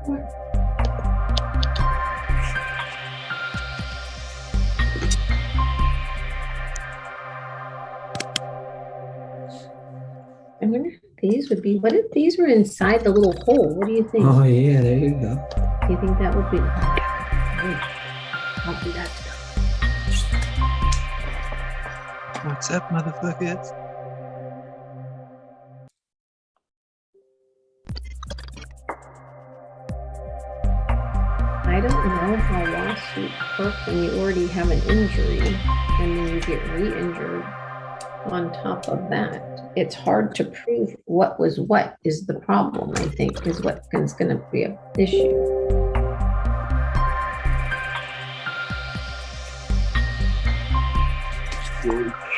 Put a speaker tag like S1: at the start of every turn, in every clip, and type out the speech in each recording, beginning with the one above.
S1: I wonder if these would be, what if these were inside the little hole? What do you think?
S2: Oh yeah, there you go.
S1: Do you think that would be? I'll do that stuff.
S3: What's up, motherfuckers?
S1: I don't know how lawsuits work when you already have an injury and then you get re-injured on top of that. It's hard to prove what was what is the problem, I think, is what is going to be an issue.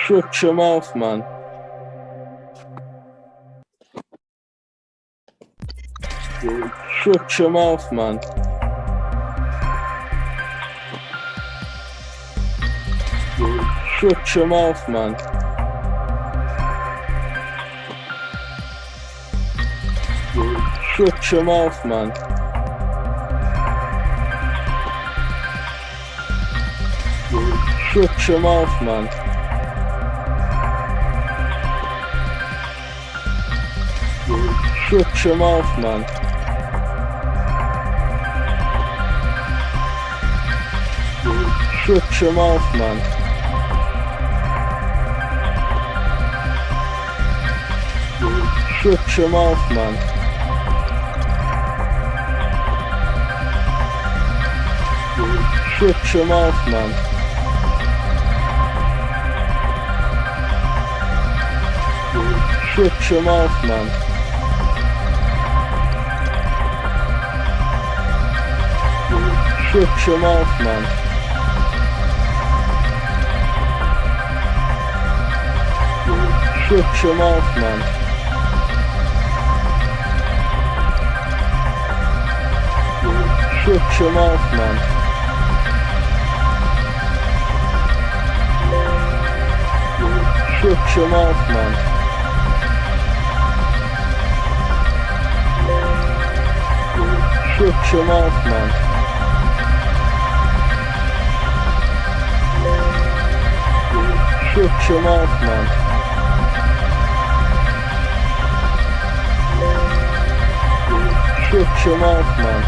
S4: Shut your mouth, man. Shut your mouth, man. Shut your mouth, man. Shut your mouth, man. Shut your mouth, man. Shut your mouth, man. Shut your mouth, man. Shut your mouth, man. Shut your mouth, man. Shut your mouth, man. Shut your mouth, man. Shut your mouth, man. Shut your mouth, man. Shut your mouth, man. Shut your mouth, man. Shut your mouth, man. Shut your mouth, man.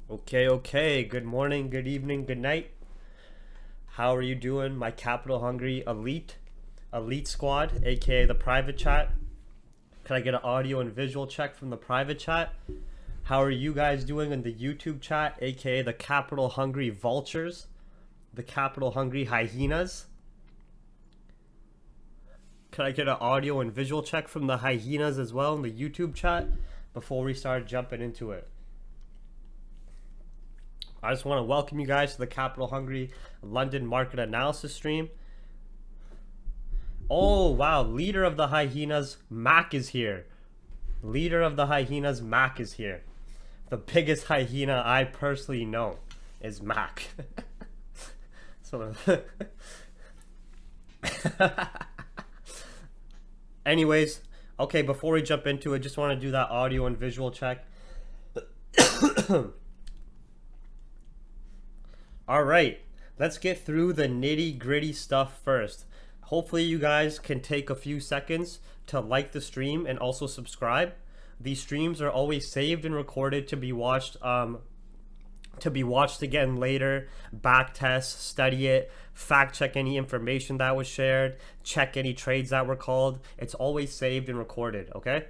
S2: Okay. Good morning, good evening, good night. How are you doing, my capital hungry elite squad, aka the private chat? Can I get an audio and visual check from the private chat? How are you guys doing in the YouTube chat, aka the capital hungry vultures, the capital hungry hyenas? Can I get an audio and visual check from the hyenas as well in the YouTube chat before we start jumping into it? I just want to welcome you guys to the Capital Hungry London Market Analysis stream. Oh, wow. Leader of the hyenas, Mac is here. Leader of the hyenas, Mac is here. The biggest hyena I personally know is Mac. So, anyways, okay, before we jump into it, just want to do that audio and visual check. All right, let's get through the nitty gritty stuff first. Hopefully you guys can take a few seconds to like the stream and also subscribe. These streams are always saved and recorded to be watched again later, back test, study it, fact check any information that was shared, check any trades that were called. It's always saved and recorded, okay?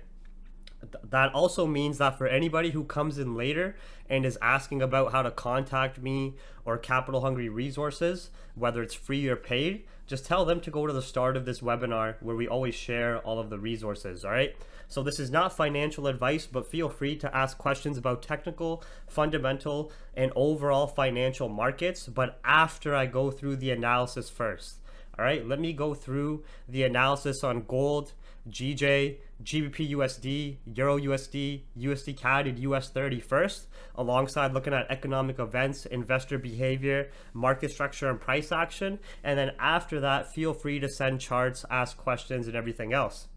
S2: That also means that for anybody who comes in later and is asking about how to contact me or Capital Hungry Resources, whether it's free or paid, just tell them to go to the start of this webinar where we always share all of the resources, all right? So this is not financial advice, but feel free to ask questions about technical, fundamental, and overall financial markets, but after I go through the analysis first. All right, let me go through the analysis on gold, GJ, GBPUSD, Euro USD, USD CAD, and US 30 first, alongside looking at economic events, investor behavior, market structure, and price action. And then after that, feel free to send charts, ask questions, and everything else.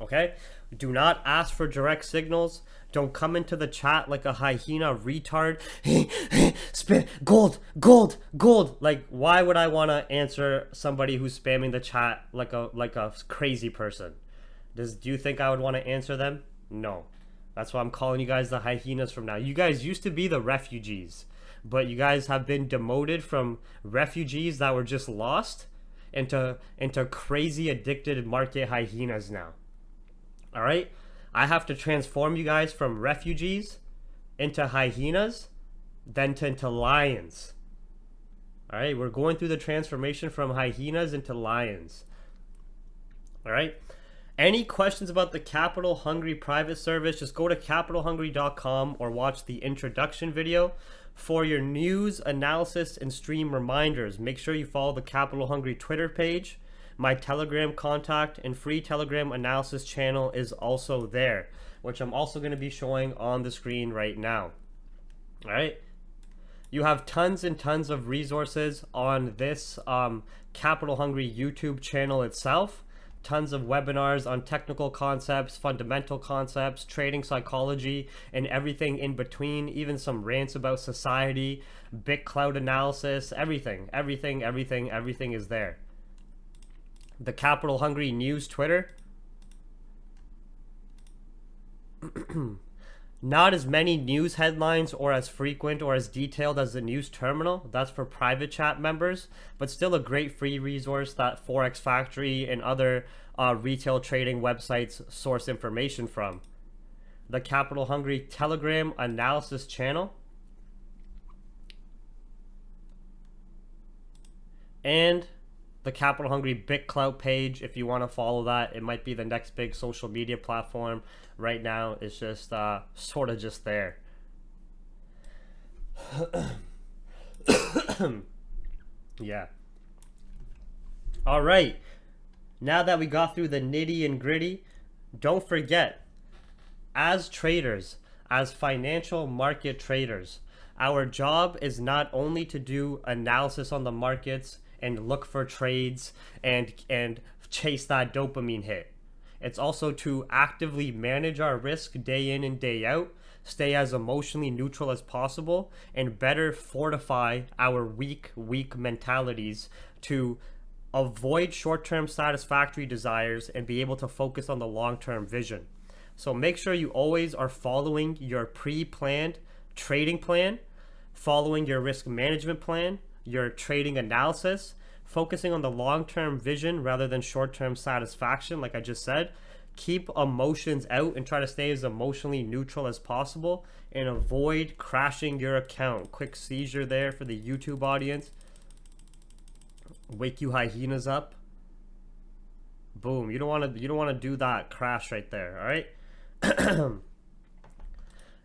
S2: Okay? Do not ask for direct signals. Don't come into the chat like a hyena retard. Spam gold. Like, why would I want to answer somebody who's spamming the chat like a crazy person? Do you think I would want to answer them? No. That's why I'm calling you guys the hyenas from now. You guys used to be the refugees, but you guys have been demoted from refugees that were just lost into crazy addicted market hyenas now. All right? I have to transform you guys from refugees into hyenas, then into lions. All right? We're going through the transformation from hyenas into lions. All right? Any questions about the Capital Hungry private service, just go to capitalhungry.com or watch the introduction video. For your news, analysis, and stream reminders, make sure you follow the Capital Hungry Twitter page. My Telegram contact and free Telegram analysis channel is also there, which I'm also going to be showing on the screen right now. All right. You have tons and tons of resources on this Capital Hungry YouTube channel itself. Tons of webinars on technical concepts, fundamental concepts, trading psychology, and everything in between, even some rants about society, big cloud analysis, everything is there. The Capital Hungry News Twitter. Not as many news headlines or as frequent or as detailed as the news terminal. That's for private chat members, but still a great free resource that Forex Factory and other retail trading websites source information from. The Capital Hungry Telegram analysis channel. And the Capital Hungry BitClout page, if you want to follow that. It might be the next big social media platform. Right now, it's just sort of just there. Yeah. All right. Now that we got through the nitty and gritty, don't forget, as traders, as financial market traders, our job is not only to do analysis on the markets and look for trades and chase that dopamine hit. It's also to actively manage our risk day in and day out, stay as emotionally neutral as possible, and better fortify our weak mentalities to avoid short-term satisfactory desires and be able to focus on the long-term vision. So make sure you always are following your pre-planned trading plan, following your risk management plan, your trading analysis, focusing on the long-term vision rather than short-term satisfaction, like I just said. Keep emotions out and try to stay as emotionally neutral as possible and avoid crashing your account. Quick seizure there for the YouTube audience. Wake you hyenas up. Boom. You don't want to do that crash right there, all right?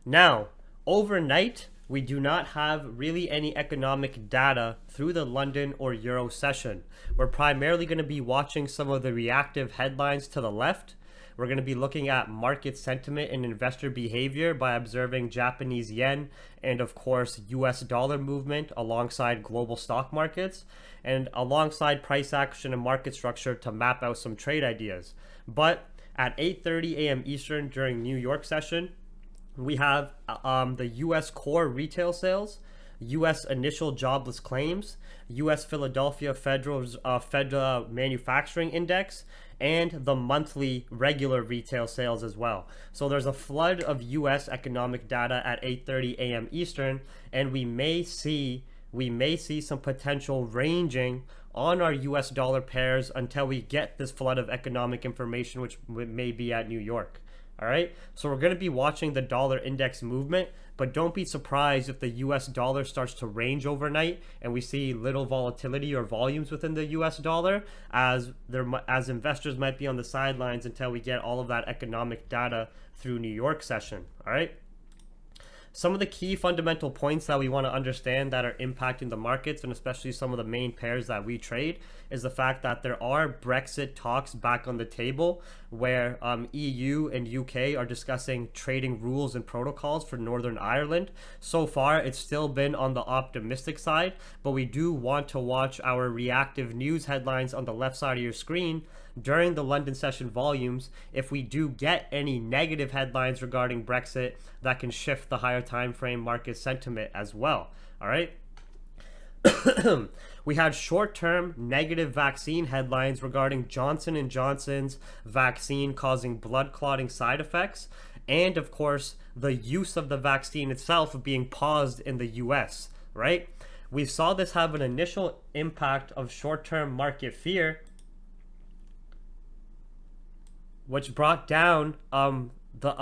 S2: Now, overnight, we do not have really any economic data through the London or Euro session. We're primarily going to be watching some of the reactive headlines to the left. We're going to be looking at market sentiment and investor behavior by observing Japanese yen and, of course, US dollar movement alongside global stock markets and alongside price action and market structure to map out some trade ideas. But at 8:30 a.m. Eastern during New York session, we have the US core retail sales, US initial jobless claims, US Philadelphia Federal Manufacturing Index, and the monthly regular retail sales as well. So there's a flood of US economic data at 8:30 a.m. Eastern, and we may see some potential ranging on our US dollar pairs until we get this flood of economic information, which may be at New York. All right, so we're going to be watching the dollar index movement, but don't be surprised if the US dollar starts to range overnight and we see little volatility or volumes within the US dollar, as investors might be on the sidelines until we get all of that economic data through New York session. All right. Some of the key fundamental points that we want to understand that are impacting the markets, and especially some of the main pairs that we trade, is the fact that there are Brexit talks back on the table where EU and UK are discussing trading rules and protocols for Northern Ireland. So far, it's still been on the optimistic side, but we do want to watch our reactive news headlines on the left side of your screen during the London session volumes if we do get any negative headlines regarding Brexit that can shift the higher time frame market sentiment as well. All right. We had short-term negative vaccine headlines regarding Johnson & Johnson's vaccine causing blood clotting side effects, and of course the use of the vaccine itself being paused in the US, right? We saw this have an initial impact of short-term market fear, which brought down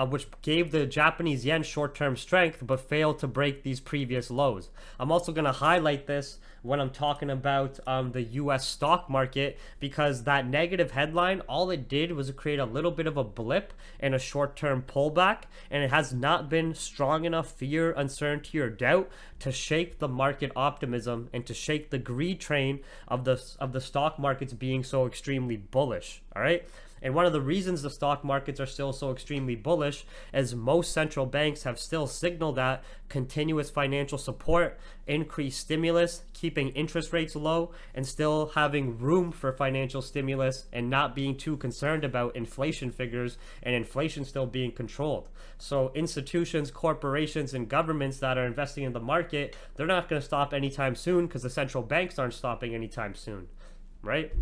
S2: which gave the Japanese yen short-term strength, but failed to break these previous lows. I'm also going to highlight this when I'm talking about the US stock market, because that negative headline, all it did was create a little bit of a blip and a short-term pullback, and it has not been strong enough fear, uncertainty, or doubt to shake the market optimism and to shake the greed train of the stock markets being so extremely bullish. All right. And one of the reasons the stock markets are still so extremely bullish is most central banks have still signaled that continuous financial support, increased stimulus, keeping interest rates low, and still having room for financial stimulus and not being too concerned about inflation figures and inflation still being controlled. So institutions, corporations, and governments that are investing in the market, they're not going to stop anytime soon because the central banks aren't stopping anytime soon, right?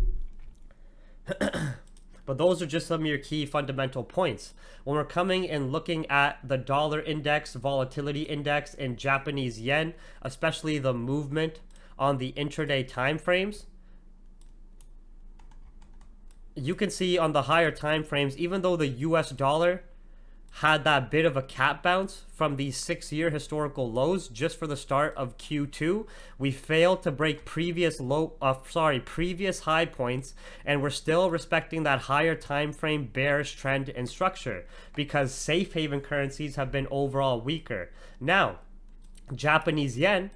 S2: But those are just some of your key fundamental points. When we're coming and looking at the dollar index, volatility index, and Japanese yen, especially the movement on the intraday time frames, you can see on the higher time frames, even though the US dollar had that bit of a cap bounce from these 6-year historical lows just for the start of Q2, we failed to break previous high points, and we're still respecting that higher time frame bearish trend and structure because safe haven currencies have been overall weaker. Now, Japanese yen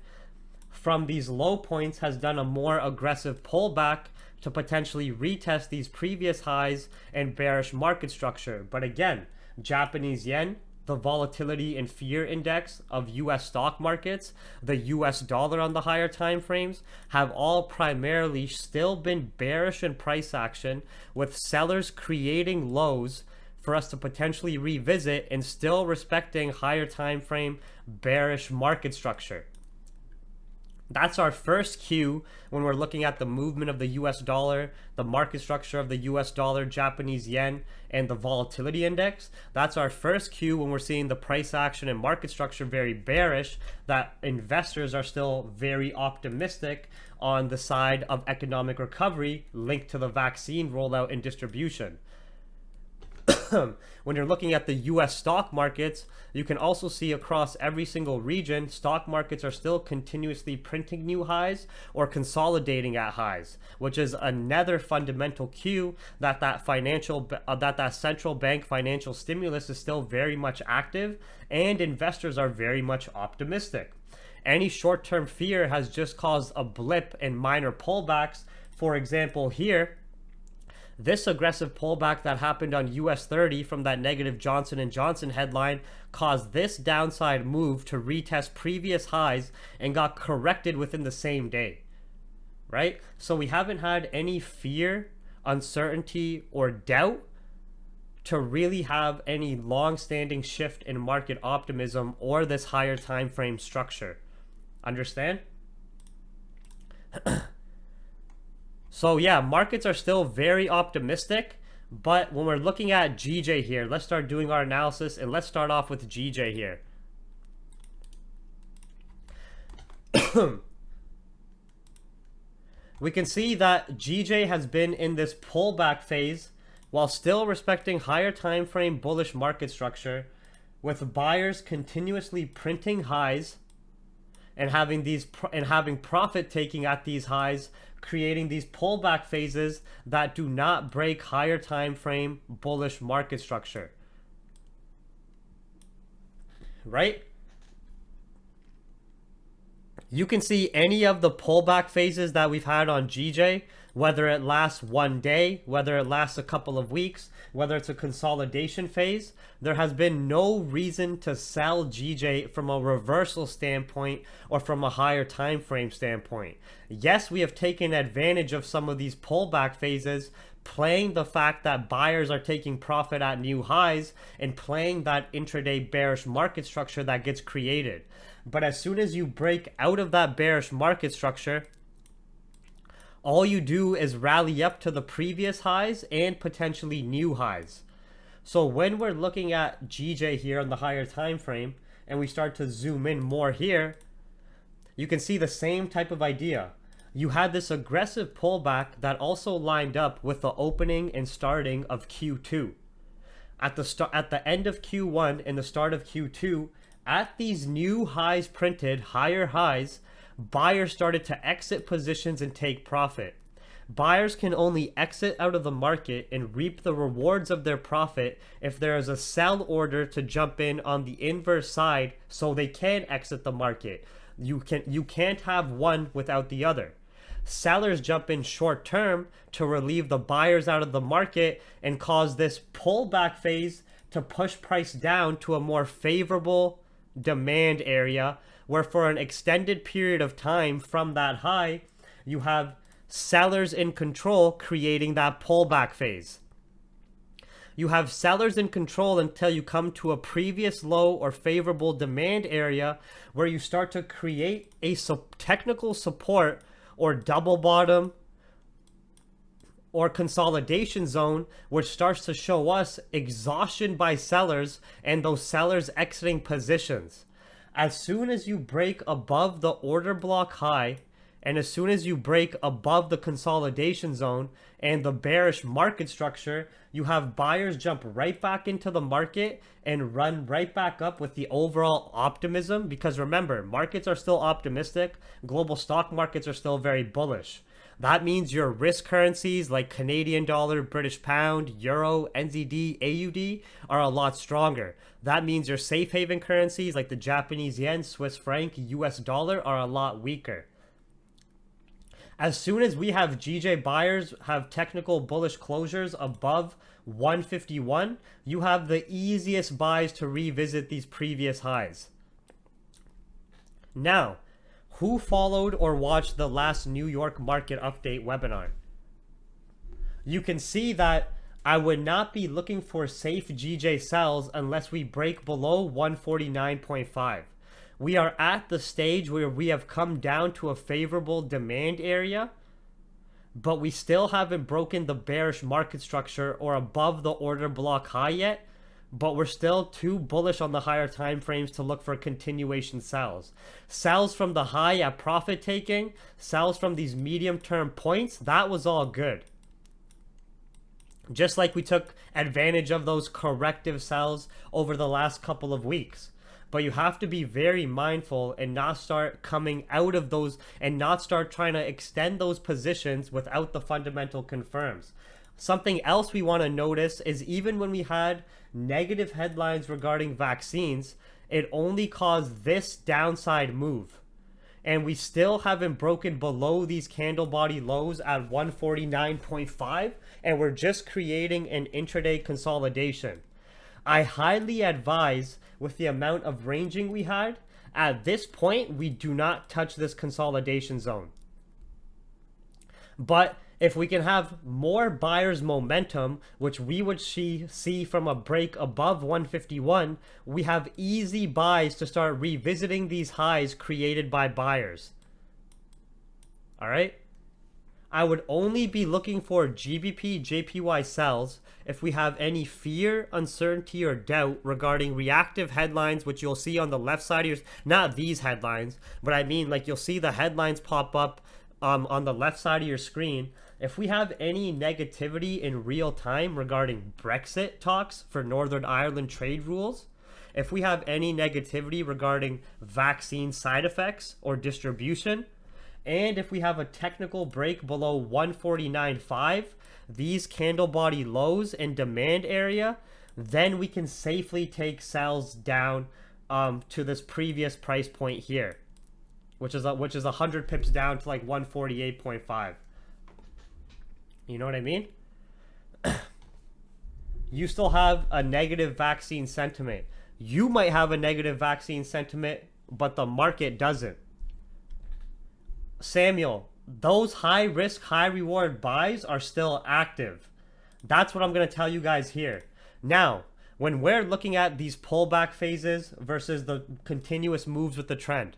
S2: from these low points has done a more aggressive pullback to potentially retest these previous highs and bearish market structure. But again, Japanese yen, the volatility and fear index of US stock markets, the US dollar on the higher time frames have all primarily still been bearish in price action, with sellers creating lows for us to potentially revisit and still respecting higher time frame bearish market structure. That's our first cue when we're looking at the movement of the US dollar, the market structure of the US dollar, Japanese yen, and the volatility index. That's our first cue when we're seeing the price action and market structure very bearish, that investors are still very optimistic on the side of economic recovery linked to the vaccine rollout and distribution. When you're looking at the US stock markets, you can also see across every single region, stock markets are still continuously printing new highs or consolidating at highs, which is another fundamental cue that that central bank financial stimulus is still very much active and investors are very much optimistic. Any short-term fear has just caused a blip and minor pullbacks. For example, here, this aggressive pullback that happened on US 30 from that negative Johnson & Johnson headline caused this downside move to retest previous highs and got corrected within the same day, right? So we haven't had any fear, uncertainty, or doubt to really have any long-standing shift in market optimism or this higher time frame structure. Understand? So yeah, markets are still very optimistic, but when we're looking at GJ here, let's start doing our analysis, and let's start off with GJ here. We can see that GJ has been in this pullback phase while still respecting higher time frame bullish market structure, with buyers continuously printing highs and having profit taking at these highs, creating these pullback phases that do not break higher time frame bullish market structure, right? You can see any of the pullback phases that we've had on GJ, whether it lasts one day, whether it lasts a couple of weeks, whether it's a consolidation phase, there has been no reason to sell GJ from a reversal standpoint or from a higher time frame standpoint. Yes, we have taken advantage of some of these pullback phases, playing the fact that buyers are taking profit at new highs and playing that intraday bearish market structure that gets created. But as soon as you break out of that bearish market structure, all you do is rally up to the previous highs and potentially new highs. So when we're looking at GJ here on the higher time frame and we start to zoom in more here, you can see the same type of idea. You had this aggressive pullback that also lined up with the opening and starting of Q2. At the end of Q1 and the start of Q2, at these new highs printed, higher highs, buyers started to exit positions and take profit. Buyers can only exit out of the market and reap the rewards of their profit if there is a sell order to jump in on the inverse side so they can exit the market. You can't have one without the other. Sellers jump in short term to relieve the buyers out of the market and cause this pullback phase to push price down to a more favorable demand area, where for an extended period of time from that high, you have sellers in control creating that pullback phase. You have sellers in control until you come to a previous low or favorable demand area where you start to create a technical support or double bottom or consolidation zone, which starts to show us exhaustion by sellers and those sellers exiting positions. As soon as you break above the order block high, and as soon as you break above the consolidation zone and the bearish market structure, you have buyers jump right back into the market and run right back up with the overall optimism. Because remember, markets are still optimistic. Global stock markets are still very bullish. That means your risk currencies like Canadian dollar, British pound, euro, NZD, AUD are a lot stronger. That means your safe haven currencies like the Japanese yen, Swiss franc, US dollar are a lot weaker. As soon as we have GJ buyers have technical bullish closures above 151, you have the easiest buys to revisit these previous highs. Now, who followed or watched the last New York market update webinar? You can see that I would not be looking for safe GJ sells unless we break below 149.5. We are at the stage where we have come down to a favorable demand area, but we still haven't broken the bearish market structure or above the order block high yet, but we're still too bullish on the higher time frames to look for continuation sells. Sells from the high at profit taking, sells from these medium term points, that was all good. Just like we took advantage of those corrective sells over the last couple of weeks. But you have to be very mindful and not start coming out of those and not start trying to extend those positions without the fundamental confirms. Something else we want to notice is even when we had negative headlines regarding vaccines, it only caused this downside move. And we still haven't broken below these candle body lows at 149.5, and we're just creating an intraday consolidation. I highly advise, with the amount of ranging we had, at this point, we do not touch this consolidation zone. But if we can have more buyers momentum, which we would see from a break above 151, we have easy buys to start revisiting these highs created by buyers. All right? I would only be looking for GBPJPY sells if we have any fear, uncertainty, or doubt regarding reactive headlines, which you'll see on the left side of your, not these headlines, but I mean like you'll see the headlines pop up on the left side of your screen. If we have any negativity in real time regarding Brexit talks for Northern Ireland trade rules, if we have any negativity regarding vaccine side effects or distribution, and if we have a technical break below 149.5, these candle body lows and demand area, then we can safely take sells down to this previous price point here, which is 100 pips down to like 148.5. You know what I mean? You still have a negative vaccine sentiment. You might have a negative vaccine sentiment, but the market doesn't. Samuel, those high risk, high reward buys are still active. That's what I'm going to tell you guys here. Now, when we're looking at these pullback phases versus the continuous moves with the trend,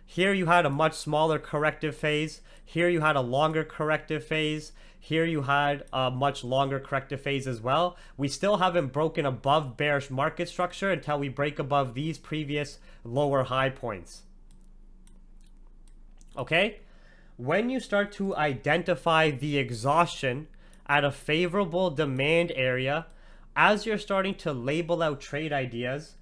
S2: here you had a much smaller corrective phase. Here you had a longer corrective phase. Here you had a much longer corrective phase as well. We still haven't broken above bearish market structure until we break above these previous lower high points. Okay? When you start to identify the exhaustion at a favorable demand area, as you're starting to label out trade ideas,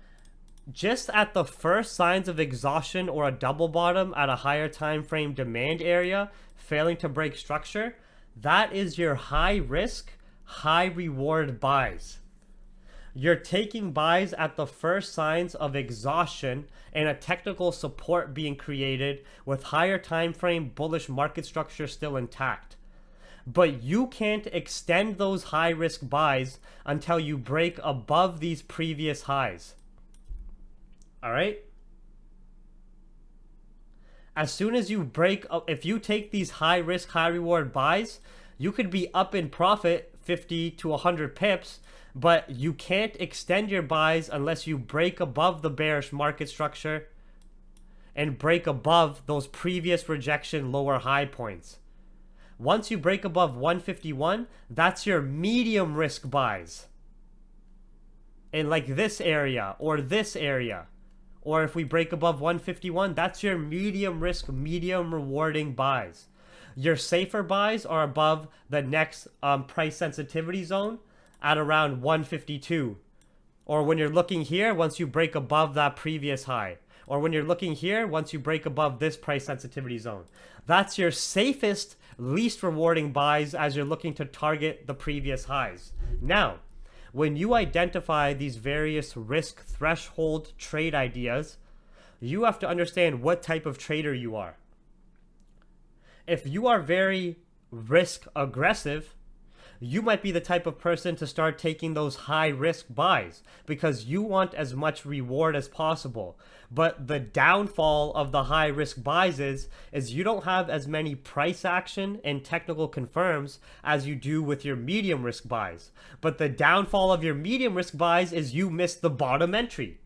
S2: just at the first signs of exhaustion or a double bottom at a higher time frame demand area, failing to break structure, that is your high risk, high reward buys. You're taking buys at the first signs of exhaustion and a technical support being created with higher time frame bullish market structure still intact. But you can't extend those high risk buys until you break above these previous highs. All right? As soon as you break up, if you take these high risk, high reward buys, you could be up in profit 50 to 100 pips, but you can't extend your buys unless you break above the bearish market structure and break above those previous rejection lower high points. Once you break above 151, that's your medium risk buys in like this area or this area. Or if we break above 151, that's your medium risk, medium rewarding buys. Your safer buys are above the next price sensitivity zone at around 152. Or when you're looking here, once you break above that previous high. Or when you're looking here, once you break above this price sensitivity zone. That's your safest, least rewarding buys as you're looking to target the previous highs. Now, when you identify these various risk threshold trade ideas, you have to understand what type of trader you are. If you are very risk aggressive, you might be the type of person to start taking those high risk buys because you want as much reward as possible. But the downfall of the high risk buys is you don't have as many price action and technical confirms as you do with your medium risk buys. But the downfall of your medium risk buys is you miss the bottom entry.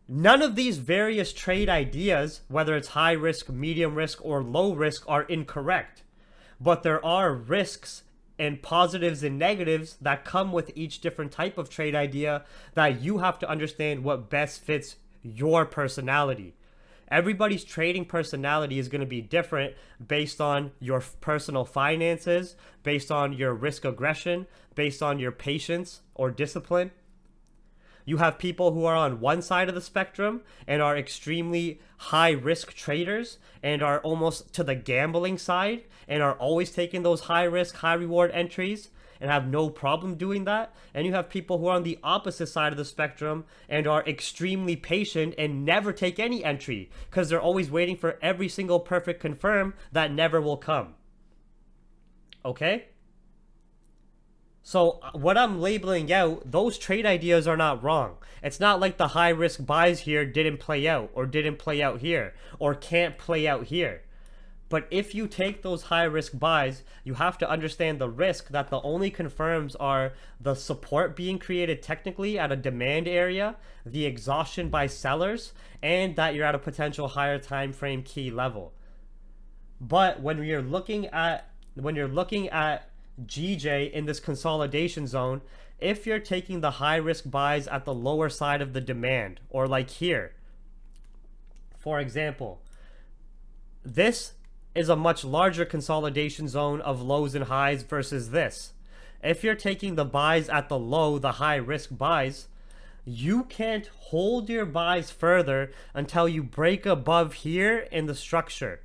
S2: None of these various trade ideas, whether it's high risk, medium risk, or low risk, are incorrect. But there are risks and positives and negatives that come with each different type of trade idea that you have to understand what best fits your personality. Everybody's trading personality is going to be different based on your personal finances, based on your risk aggression, based on your patience or discipline. You have people who are on one side of the spectrum and are extremely high risk traders and are almost to the gambling side and are always taking those high risk, high reward entries and have no problem doing that. And you have people who are on the opposite side of the spectrum and are extremely patient and never take any entry because they're always waiting for every single perfect confirm that never will come. Okay? So what I'm labeling out, those trade ideas are not wrong. It's not like the high risk buys here didn't play out or didn't play out here or can't play out here. But if you take those high risk buys, you have to understand the risk that the only confirms are the support being created technically at a demand area, the exhaustion by sellers, and that you're at a potential higher time frame key level. But when you're looking at GJ in this consolidation zone, if you're taking the high risk buys at the lower side of the demand, or like here, for example, this is a much larger consolidation zone of lows and highs versus this. If you're taking the buys at the low, the high risk buys, you can't hold your buys further until you break above here in the structure.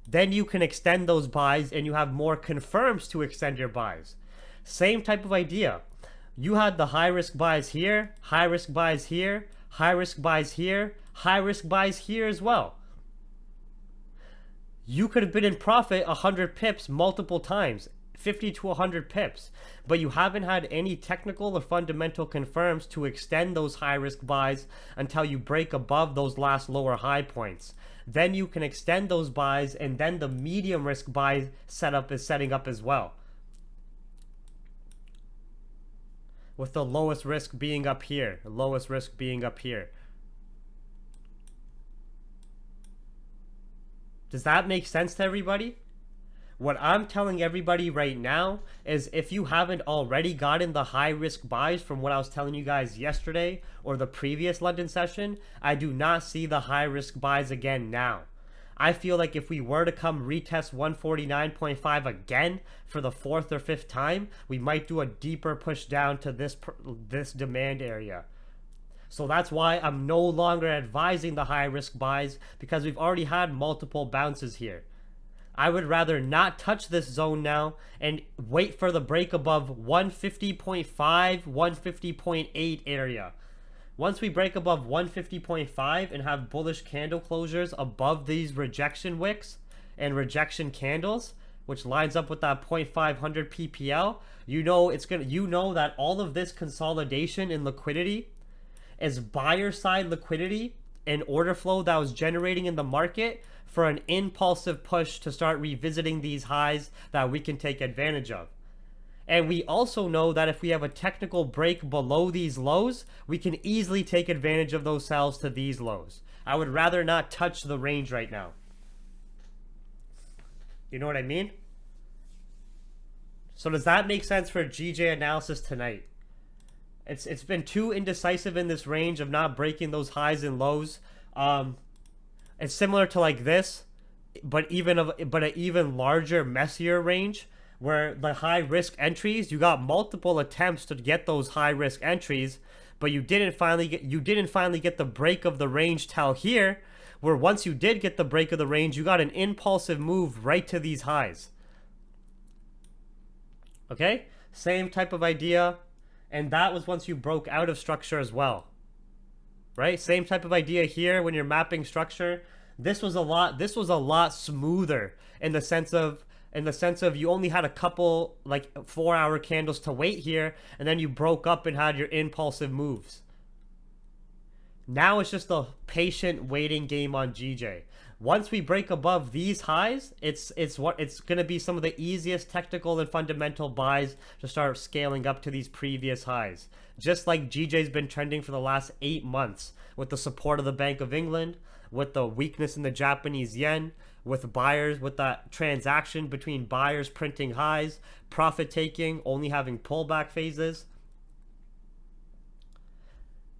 S2: Then you can extend those buys and you have more confirms to extend your buys. Same type of idea. You had the high risk buys here, high risk buys here, high risk buys here, high risk buys here as well. You could have been in profit 100 pips multiple times, 50 to 100 pips, but you haven't had any technical or fundamental confirms to extend those high risk buys until you break above those last lower high points. Then you can extend those buys, and then the medium risk buy setup is setting up as well, with the lowest risk being up here, the lowest risk being up here. Does that make sense to everybody? What I'm telling everybody right now is, if you haven't already gotten the high risk buys from what I was telling you guys yesterday or the previous London session, I do not see the high risk buys again now. I feel like if we were to come retest 149.5 again for the 4th or 5th time, we might do a deeper push down to this demand area. So that's why I'm no longer advising the high risk buys, because we've already had multiple bounces here. I would rather not touch this zone now and wait for the break above 150.5, 150.8 area. Once we break above 150.5 and have bullish candle closures above these rejection wicks and rejection candles, which lines up with that 0.500 PPL, you know that all of this consolidation in liquidity is buyer side liquidity and order flow that was generating in the market for an impulsive push to start revisiting these highs that we can take advantage of. And we also know that if we have a technical break below these lows, we can easily take advantage of those sells to these lows. I would rather not touch the range right now. You know what I mean? So does that make sense for GJ analysis tonight? It's been too indecisive in this range of not breaking those highs and lows. It's similar to like this, but an even larger, messier range, where the high risk entries, you got multiple attempts to get those high risk entries, but you didn't finally get the break of the range till here, where once you did get the break of the range, you got an impulsive move right to these highs. Okay, same type of idea. And that was once you broke out of structure as well, right? Same type of idea here when you're mapping structure. This was a lot smoother in the sense of you only had a couple like 4-hour candles to wait here, and then you broke up and had your impulsive moves. Now it's just a patient waiting game on GJ. Once we break above these highs, it's going to be some of the easiest technical and fundamental buys to start scaling up to these previous highs. Just like GJ's been trending for the last 8 months, with the support of the Bank of England, with the weakness in the Japanese yen, with buyers, with that transaction between buyers printing highs, profit taking, only having pullback phases.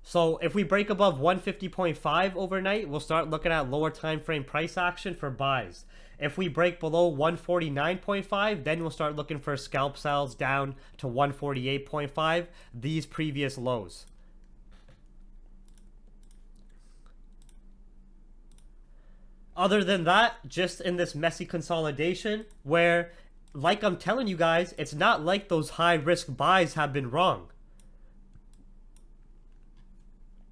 S2: So if we break above 150.5 overnight, we'll start looking at lower time frame price action for buys. If we break below 149.5, then we'll start looking for scalp sells down to 148.5, these previous lows. Other than that, just in this messy consolidation where, like I'm telling you guys, it's not like those high risk buys have been wrong.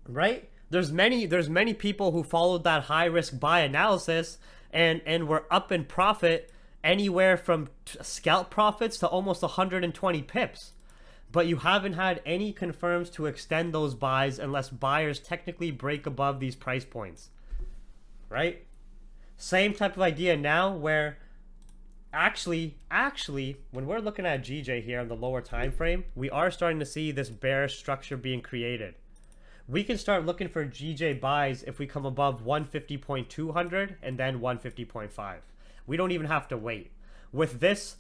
S2: Right? There's many people who followed that high risk buy analysis and were up in profit anywhere from scalp profits to almost 120 pips. But you haven't had any confirms to extend those buys unless buyers technically break above these price points. Right? Same type of idea now where actually when we're looking at GJ here on the lower time frame, we are starting to see this bearish structure being created. We can start looking for GJ buys if we come above 150.200 and then 150.5. We don't even have to wait. With this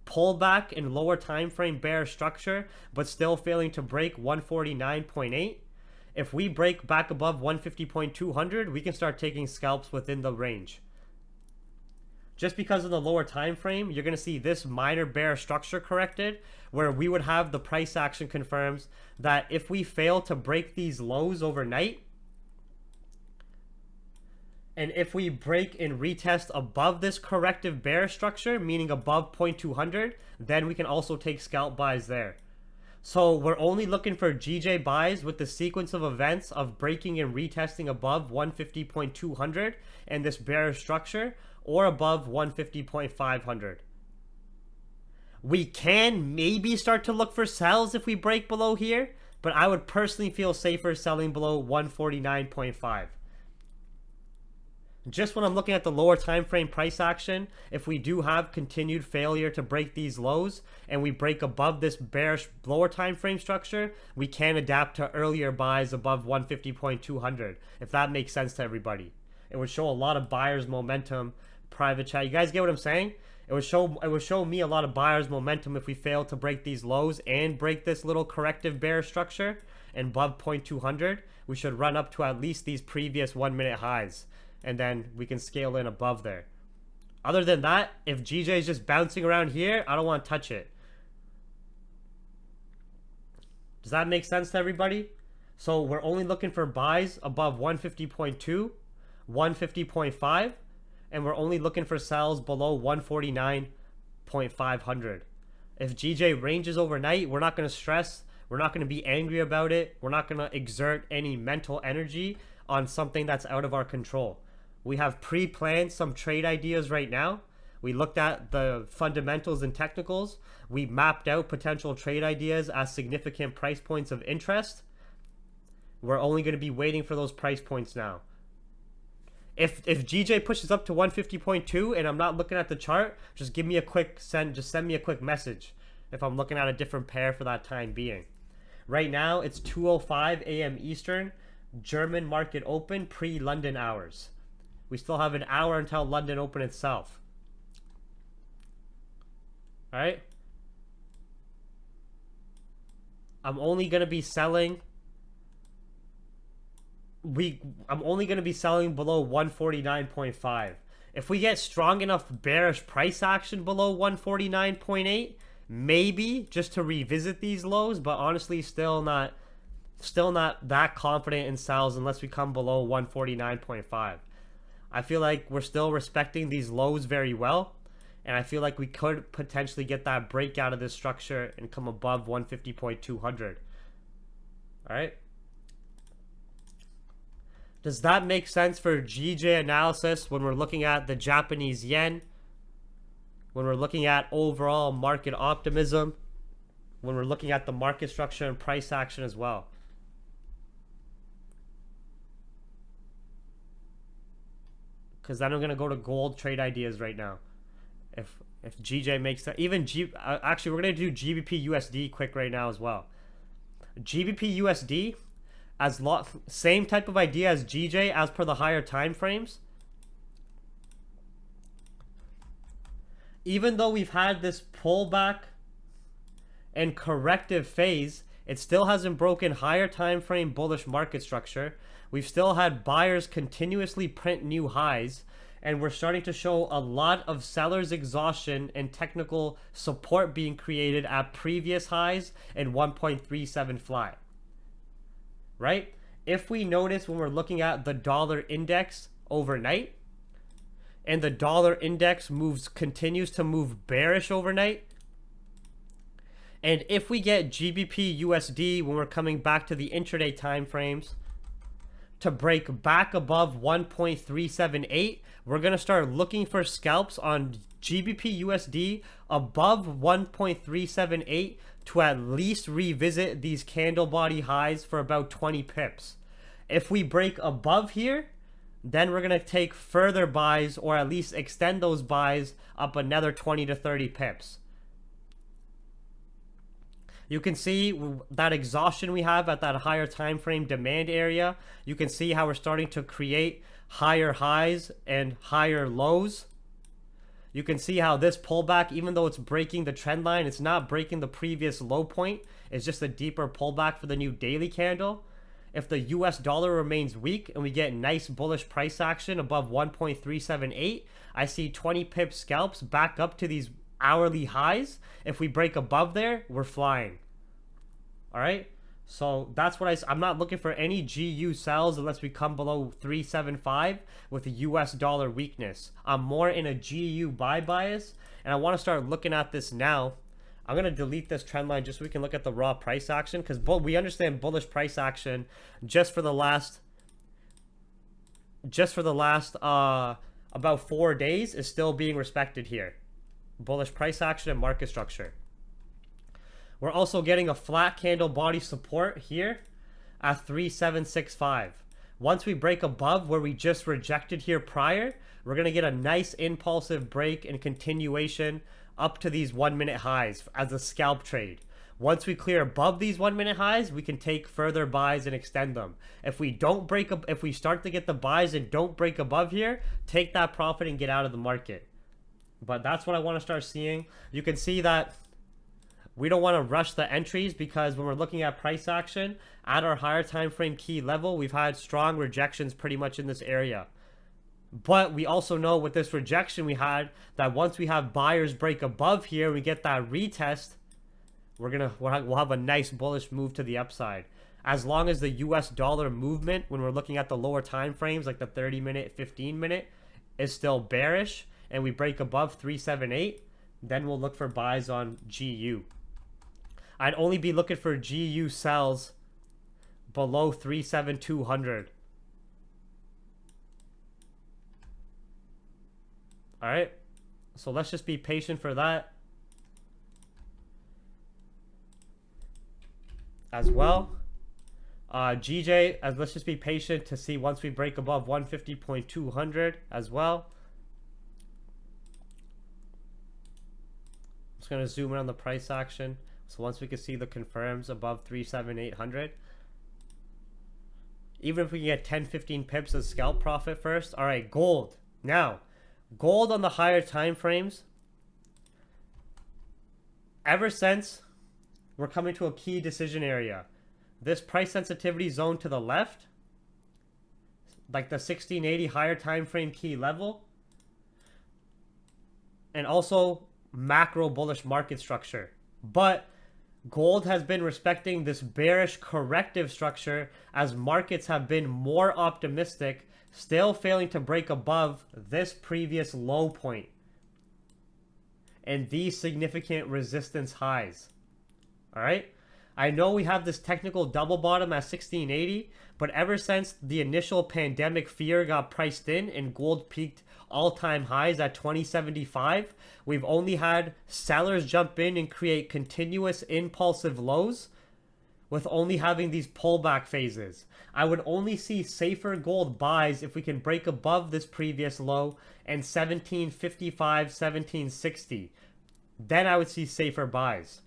S2: pullback in lower time frame bearish structure, but still failing to break 149.8, if we break back above 150.200, we can start taking scalps within the range. Just because of the lower time frame, you're going to see this minor bear structure corrected, where we would have the price action confirms that if we fail to break these lows overnight, and if we break and retest above this corrective bear structure, meaning above 0.200, then we can also take scalp buys there. So we're only looking for GJ buys with the sequence of events of breaking and retesting above 150.200 and this bearish structure, or above 150.500. We can maybe start to look for sells if we break below here, but I would personally feel safer selling below 149.5. Just when I'm looking at the lower time frame price action, if we do have continued failure to break these lows and we break above this bearish lower time frame structure, we can adapt to earlier buys above 150.200, if that makes sense to everybody. It would show a lot of buyers momentum. Private chat, you guys get what I'm saying? It would show me a lot of buyers momentum if we fail to break these lows and break this little corrective bear structure, and above 0.200 we should run up to at least these previous 1 minute highs, and then we can scale in above there. Other than that, if GJ is just bouncing around here, I don't want to touch it. Does that make sense to everybody? So we're only looking for buys above 150.2, 150.5, and we're only looking for sells below 149.500. If GJ ranges overnight, we're not going to stress. We're not going to be angry about it. We're not going to exert any mental energy on something that's out of our control. We have pre-planned some trade ideas right now. We looked at the fundamentals and technicals. We mapped out potential trade ideas as significant price points of interest. We're only going to be waiting for those price points now. If GJ pushes up to 150.2 and I'm not looking at the chart, just give me a quick send me a quick message if I'm looking at a different pair for that time being. Right now it's 2:05 a.m. Eastern, German market open pre-London hours. We still have an hour until London open itself. All right? I'm only going to be selling I'm only going to be selling below 149.5. If we get strong enough bearish price action below 149.8, maybe just to revisit these lows, but honestly still not that confident in sells unless we come below 149.5. I feel like we're still respecting these lows very well, and I feel like we could potentially get that break out of this structure and come above 150.200. All right? Does that make sense for GJ analysis when we're looking at the Japanese yen? When we're looking at overall market optimism? When we're looking at the market structure and price action as well? because then I'm gonna go to gold trade ideas right now. If GJ makes that, even actually we're gonna do GBP USD quick right now as well. GBP USD, same type of idea as GJ as per the higher time frames. Even though we've had this pullback and corrective phase, it still hasn't broken higher time frame bullish market structure. We've still had buyers continuously print new highs, and we're starting to show a lot of sellers exhaustion and technical support being created at previous highs and 1.37 flat. Right? If we notice when we're looking at the dollar index overnight, and the dollar index continues to move bearish overnight, and if we get GBP USD when we're coming back to the intraday time frames to break back above 1.378, we're going to start looking for scalps on GBP USD above 1.378 to at least revisit these candle body highs for about 20 pips. If we break above here, then we're going to take further buys, or at least extend those buys up another 20 to 30 pips. You can see that exhaustion we have at that higher time frame demand area. You can see how we're starting to create higher highs and higher lows. You can see how this pullback, even though it's breaking the trend line, it's not breaking the previous low point. It's just a deeper pullback for the new daily candle. If the US dollar remains weak and we get nice bullish price action above 1.378, I see 20 pip scalps back up to these hourly highs. If we break above there, we're flying. All right, so that's what I'm not looking for any GU sells unless we come below 375 with a US dollar weakness. I'm more in a GU buy bias, and I want to start looking at this now. I'm going to delete this trend line just so we can look at the raw price action, because we understand bullish price action just for the last about 4 days is still being respected here. Bullish price action and market structure. We're also getting a flat candle body support here at 3765. Once we break above where we just rejected here prior, we're going to get a nice impulsive break and continuation up to these 1 minute highs as a scalp trade. Once we clear above these 1 minute highs, we can take further buys and extend them. If we start to get the buys and don't break above here, take that profit and get out of the market. But that's what I want to start seeing. You can see that we don't want to rush the entries, because when we're looking at price action at our higher time frame key level, we've had strong rejections pretty much in this area. But we also know with this rejection we had that once we have buyers break above here, we get that retest, we'll have a nice bullish move to the upside. As long as the US dollar movement, when we're looking at the lower time frames like the 30 minute, 15 minute, is still bearish and we break above 378, then we'll look for buys on GU. I'd only be looking for GU sells below 37200. All right, so let's just be patient for that as well. GJ, let's just be patient to see once we break above 150.200 as well. I'm just going to zoom in on the price action. So once we can see the confirms above 37800, even if we can get 10-15 pips as scalp profit first. All right, gold. Now, gold on the higher time frames, ever since we're coming to a key decision area, this price sensitivity zone to the left, like the 1680 higher time frame key level, and also macro bullish market structure. But gold has been respecting this bearish corrective structure as markets have been more optimistic, still failing to break above this previous low point and these significant resistance highs. All right, I know we have this technical double bottom at 1680, but ever since the initial pandemic fear got priced in and gold peaked all-time highs at 2075, we've only had sellers jump in and create continuous impulsive lows with only having these pullback phases. I would only see safer gold buys if we can break above this previous low and 1755, 1760. Then I would see safer buys.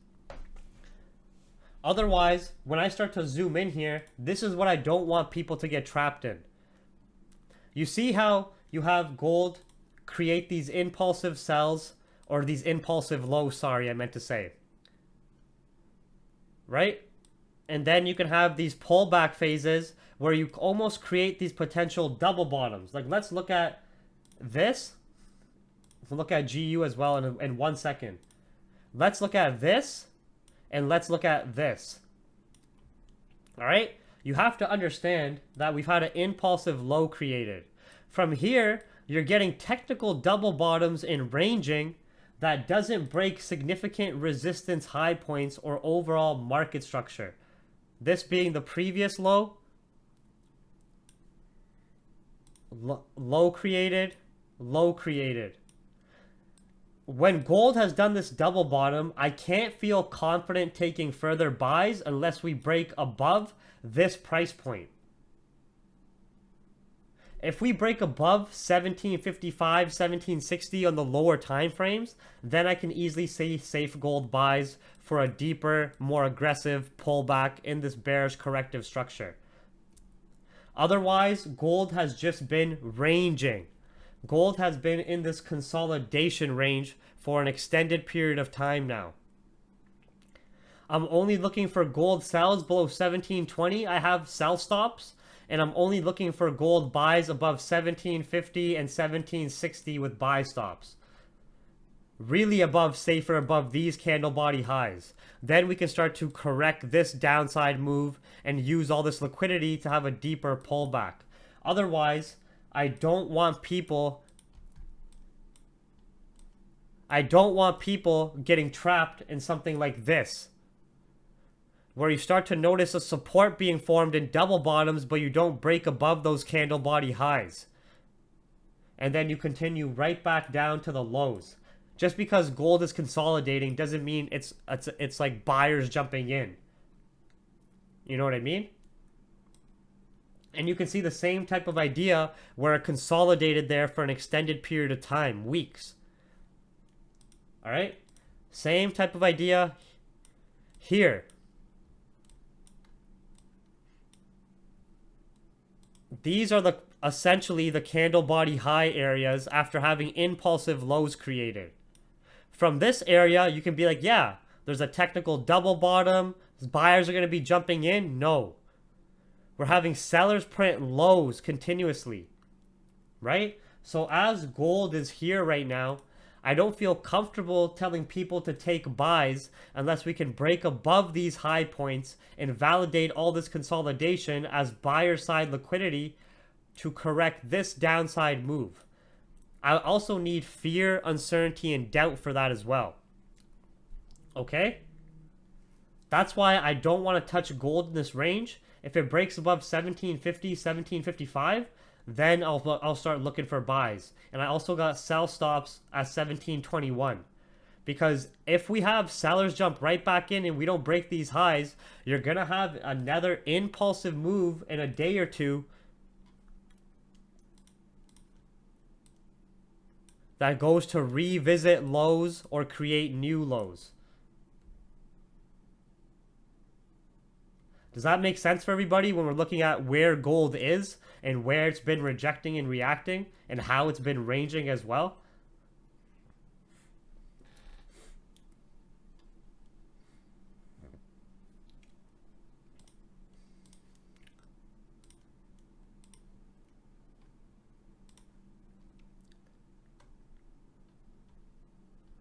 S2: Otherwise, when I start to zoom in here, this is what I don't want people to get trapped in. You see how you have gold create these impulsive sells, or these impulsive lows, sorry, I meant to say. Right? And then you can have these pullback phases where you almost create these potential double bottoms. Like, let's look at this. Let's look at GU as well in 1 second. Let's look at this, and let's look at this. All right? You have to understand that we've had an impulsive low created. From here, you're getting technical double bottoms in ranging that doesn't break significant resistance high points or overall market structure. This being the previous low, low created, low created. When gold has done this double bottom, I can't feel confident taking further buys unless we break above this price point. If we break above 1755, 1760 on the lower time frames, then I can easily see safe gold buys for a deeper, more aggressive pullback in this bearish corrective structure. Otherwise, gold has just been ranging. Gold has been in this consolidation range for an extended period of time now. I'm only looking for gold sells below 1720. I have sell stops. And I'm only looking for gold buys above 1750 and 1760 with buy stops. Really safer above these candle body highs. Then we can start to correct this downside move and use all this liquidity to have a deeper pullback. Otherwise, I don't want people getting trapped in something like this, where you start to notice a support being formed in double bottoms, but you don't break above those candle body highs. And then you continue right back down to the lows. Just because gold is consolidating doesn't mean it's like buyers jumping in. You know what I mean? And you can see the same type of idea where it consolidated there for an extended period of time, weeks. All right? Same type of idea here. These are essentially the candle body high areas after having impulsive lows created. From this area, you can be like, yeah, there's a technical double bottom. Buyers are going to be jumping in. No. We're having sellers print lows continuously, right? So as gold is here right now, I don't feel comfortable telling people to take buys unless we can break above these high points and validate all this consolidation as buyer side liquidity to correct this downside move. I also need fear, uncertainty, and doubt for that as well. Okay? That's why I don't want to touch gold in this range. If it breaks above 1750, 1755, then I'll start looking for buys. And I also got sell stops at 1721. Because if we have sellers jump right back in and we don't break these highs, you're going to have another impulsive move in a day or two that goes to revisit lows or create new lows. Does that make sense for everybody when we're looking at where gold is and where it's been rejecting and reacting and how it's been ranging as well?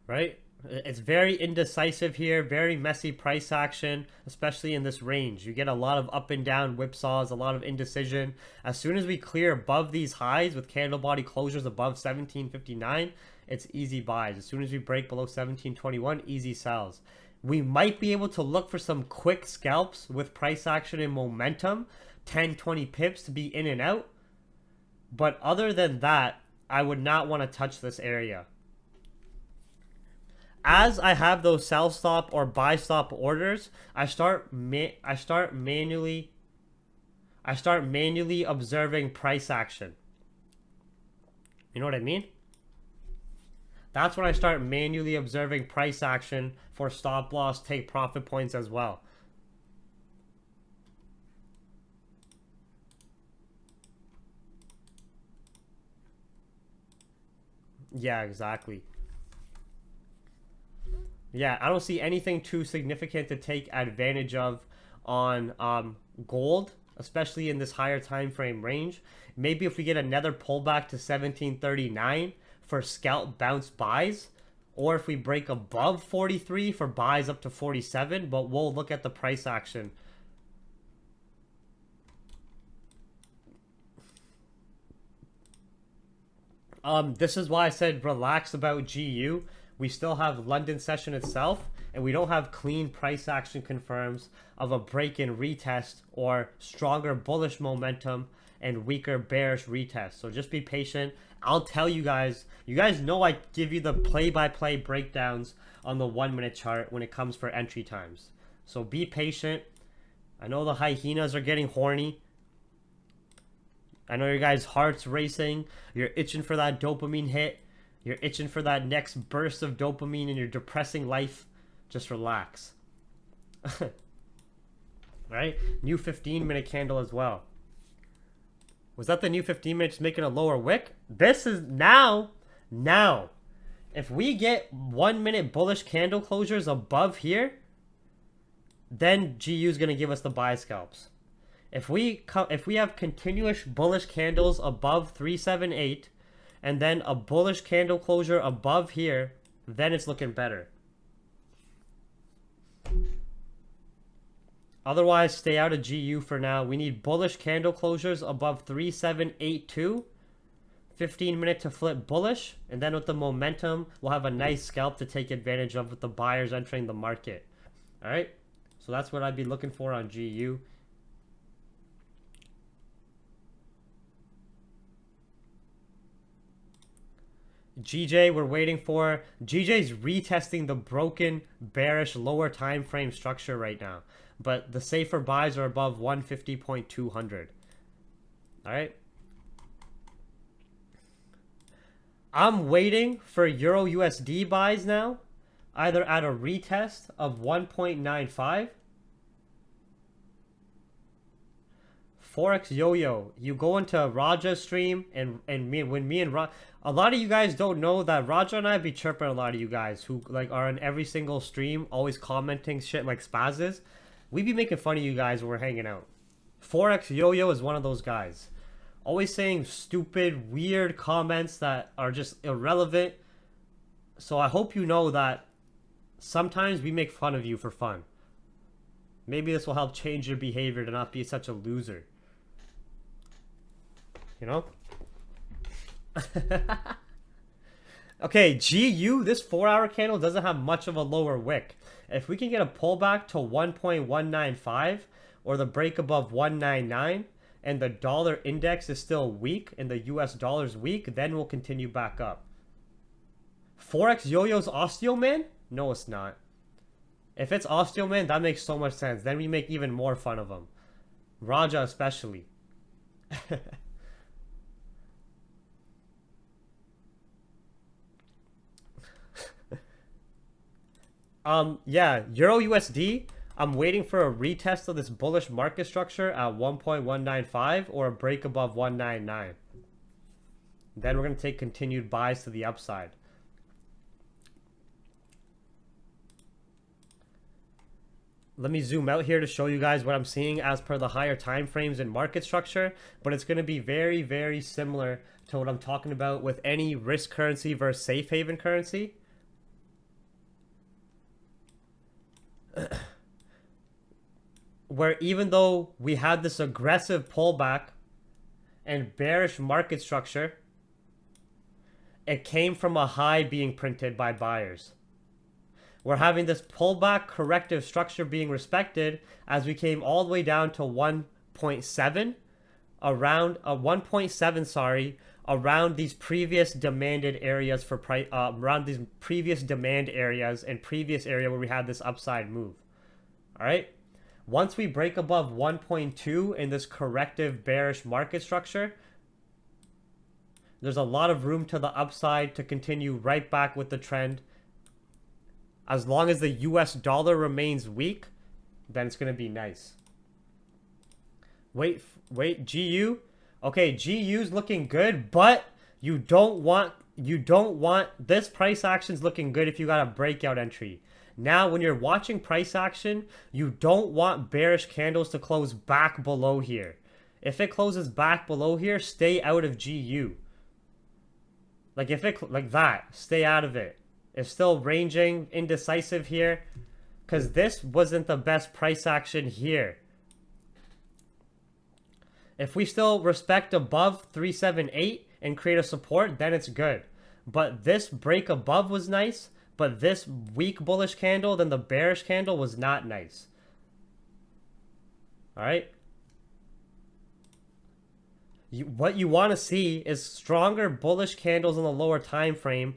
S2: Right? It's very indecisive here, very messy price action, especially in this range. You get a lot of up and down whipsaws, a lot of indecision. As soon as we clear above these highs with candle body closures above 1759, it's easy buys. As soon as we break below 1721, easy sells. We might be able to look for some quick scalps with price action and momentum, 10, 20 pips to be in and out. But other than that, I would not want to touch this area. as I have those sell stop or buy stop orders, I start manually observing price action. You know what I mean? That's when I start manually observing price action for stop loss, take profit points as well. Yeah, exactly. Yeah, I don't see anything too significant to take advantage of on gold, especially in this higher time frame range. Maybe if we get another pullback to 1739 for scalp bounce buys, or if we break above 43 for buys up to 47, but we'll look at the price action. This is why I said relax about GU. We still have London session itself, and we don't have clean price action confirms of a break-in retest or stronger bullish momentum and weaker bearish retest. So just be patient. I'll tell you guys know I give you the play-by-play breakdowns on the 1 minute chart when it comes for entry times. So be patient. I know the hyenas are getting horny. I know your guys' hearts racing. You're itching for that dopamine hit. You're itching for that next burst of dopamine in your depressing life. Just relax. Right? New 15-minute candle as well. Was that the new 15 minutes making a lower wick? This is now. If we get 1 minute bullish candle closures above here, then GU is going to give us the buy scalps. If we have continuous bullish candles above 378 and then a bullish candle closure above here, then it's looking better. Otherwise, stay out of GU for now. We need bullish candle closures above 3782. 15 minute to flip bullish, and then with the momentum, we'll have a nice scalp to take advantage of with the buyers entering the market. All right, so that's what I'd be looking for on GU. GJ, we're waiting for GJ's retesting the broken bearish lower time frame structure right now, but the safer buys are above 150.200. All right, I'm waiting for Euro USD buys now, either at a retest of 1.95. Forex Yo-Yo, you go into Raja's stream and a lot of you guys don't know that Raja and I be chirping a lot of you guys who like are in every single stream, always commenting shit like spazzes. We be making fun of you guys when we're hanging out. Forex Yo-Yo is one of those guys. Always saying stupid, weird comments that are just irrelevant. So I hope you know that sometimes we make fun of you for fun. Maybe this will help change your behavior to not be such a loser. You know? Okay, GU, this 4-hour candle doesn't have much of a lower wick. If we can get a pullback to 1.195 or the break above 199 and the dollar index is still weak and the US dollar's weak, then we'll continue back up. Forex Yo-Yo's Osteoman? No, it's not. If it's Osteoman, that makes so much sense. Then we make even more fun of him. Raja especially. Yeah, Euro USD, I'm waiting for a retest of this bullish market structure at 1.195 or a break above 199. Then we're going to take continued buys to the upside. Let me zoom out here to show you guys what I'm seeing as per the higher time frames and market structure, but it's going to be very, very similar to what I'm talking about with any risk currency versus safe haven currency. Where even though we had this aggressive pullback and bearish market structure, it came from a high being printed by buyers. We're having this pullback corrective structure being respected as we came all the way down to 1.7, around 1.7, around these previous demanded areas for price, around these previous demand areas and previous area where we had this upside move. All right. Once we break above 1.2 in this corrective bearish market structure, there's a lot of room to the upside to continue right back with the trend. As long as the US dollar remains weak, then it's going to be nice. Wait, GU. Okay, GU's looking good, but you don't want this price action's looking good if you got a breakout entry. Now, when you're watching price action, you don't want bearish candles to close back below here. If it closes back below here, stay out of GU. Like if it like that, stay out of it. It's still ranging, indecisive here, because this wasn't the best price action here. If we still respect above 378 and create a support, then it's good. But this break above was nice, but this weak bullish candle, then the bearish candle was not nice. All right. What you want to see is stronger bullish candles in the lower time frame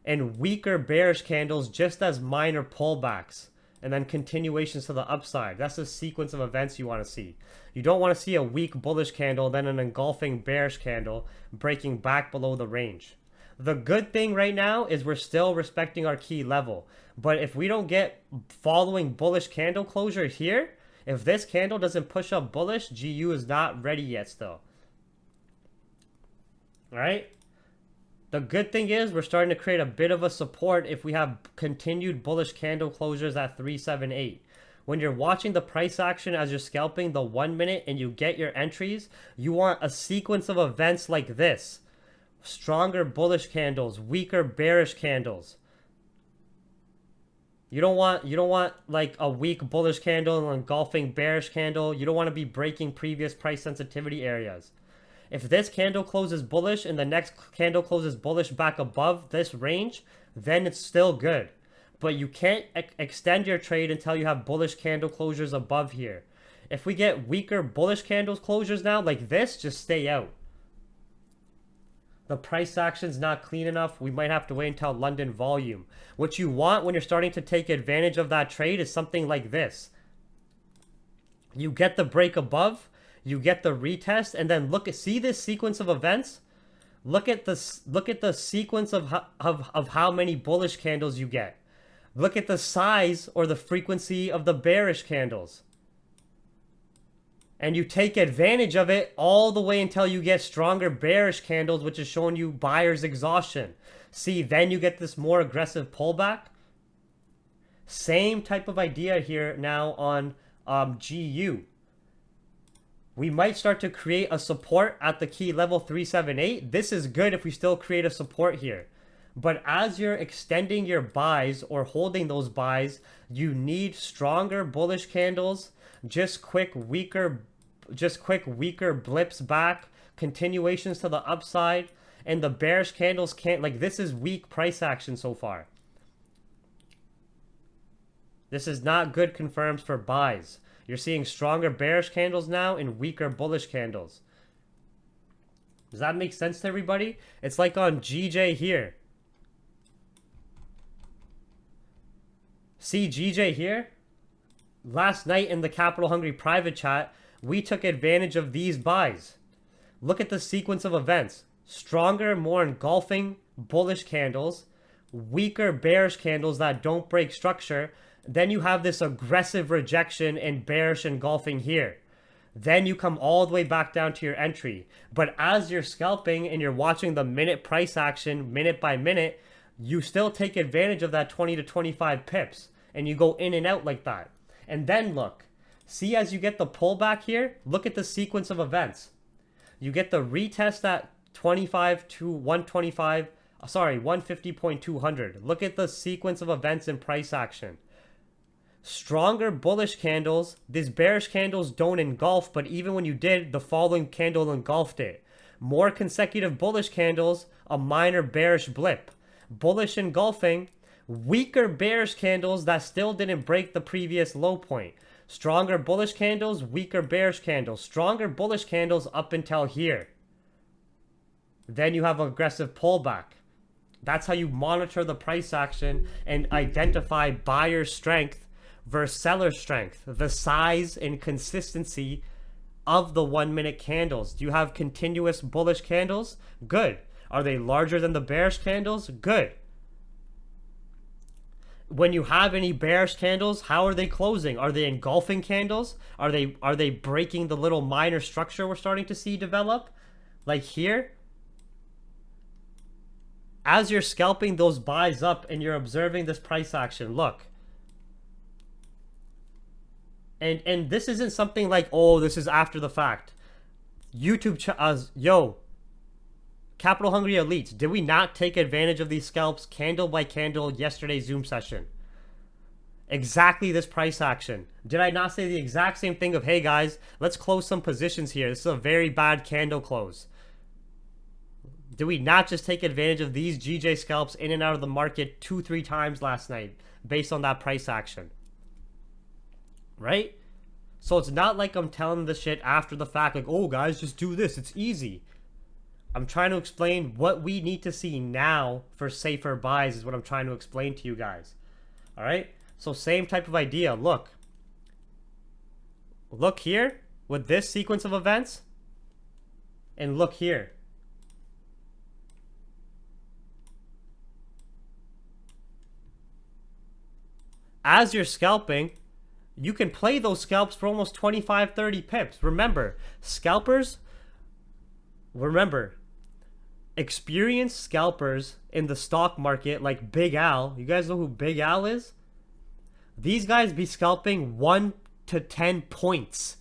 S2: and weaker bearish candles just as minor pullbacks, and then continuations to the upside. That's the sequence of events you want to see. You don't want to see a weak bullish candle, then an engulfing bearish candle breaking back below the range. The good thing right now is we're still respecting our key level. But if we don't get following bullish candle closure here, if this candle doesn't push up bullish, GU is not ready yet still. All right? The good thing is we're starting to create a bit of a support if we have continued bullish candle closures at 378. When you're watching the price action as you're scalping the 1 minute and you get your entries, you want a sequence of events like this. Stronger bullish candles, weaker bearish candles. You don't want like a weak bullish candle and engulfing bearish candle. You don't want to be breaking previous price sensitivity areas. If this candle closes bullish and the next candle closes bullish back above this range, then it's still good. But you can't extend your trade until you have bullish candle closures above here. If we get weaker bullish candles closures now like this, just stay out. The price action's not clean enough. We might have to wait until London volume. What you want when you're starting to take advantage of that trade is something like this. You get the break above, you get the retest, and then see this sequence of events. Look at the sequence of how many bullish candles you get. Look at the size or the frequency of the bearish candles. And you take advantage of it all the way until you get stronger bearish candles, which is showing you buyer's exhaustion. See, then you get this more aggressive pullback. Same type of idea here now on GU. We might start to create a support at the key level 378. This is good if we still create a support here. But as you're extending your buys or holding those buys, you need stronger bullish candles, just quick weaker blips back, continuations to the upside, and the bearish candles can't, like, this is weak price action so far. This is not good confirms for buys. You're seeing stronger bearish candles now and weaker bullish candles. Does that make sense to everybody? It's like on GJ here. See GJ here? Last night in the Capital Hungry private chat, we took advantage of these buys. Look at the sequence of events. Stronger, more engulfing bullish candles, weaker bearish candles that don't break structure. Then you have this aggressive rejection and bearish engulfing here. Then you come all the way back down to your entry. But as you're scalping and you're watching the minute price action, minute by minute, you still take advantage of that 20 to 25 pips. And you go in and out like that. And then look. See, as you get the pullback here, look at the sequence of events. You get the retest at 25 to 125, 150.200. Look at the sequence of events in price action. Stronger bullish candles. These bearish candles don't engulf, but even when you did, the following candle engulfed it. More consecutive bullish candles, a minor bearish blip. Bullish engulfing, weaker bearish candles that still didn't break the previous low point. Stronger bullish candles, weaker bearish candles. Stronger bullish candles up until here. Then you have aggressive pullback. That's how you monitor the price action and identify buyer strength versus seller strength, the size and consistency of the 1 minute candles. Do you have continuous bullish candles? Good. Are they larger than the bearish candles? Good. When you have any bearish candles, how are they closing? Are they engulfing candles? Are they breaking the little minor structure we're starting to see develop? Like here? As you're scalping those buys up and you're observing this price action, look. And this isn't something like, oh, this is after the fact. Capital Hungry Elites, did we not take advantage of these scalps candle by candle yesterday's Zoom session? Exactly this price action. Did I not say the exact same thing of, hey guys, let's close some positions here. This is a very bad candle close. Did we not just take advantage of these GJ scalps in and out of the market 2-3 times last night based on that price action? Right? So it's not like I'm telling this shit after the fact, like, oh guys, just do this, it's easy. I'm trying to explain what we need to see now for safer buys is what I'm trying to explain to you guys. All right? So same type of idea. Look here with this sequence of events, and look here. As you're scalping, you can play those scalps for almost 25, 30 pips. Remember, experienced scalpers in the stock market like Big Al, you guys know who Big Al is? These guys be scalping 1 to 10 points.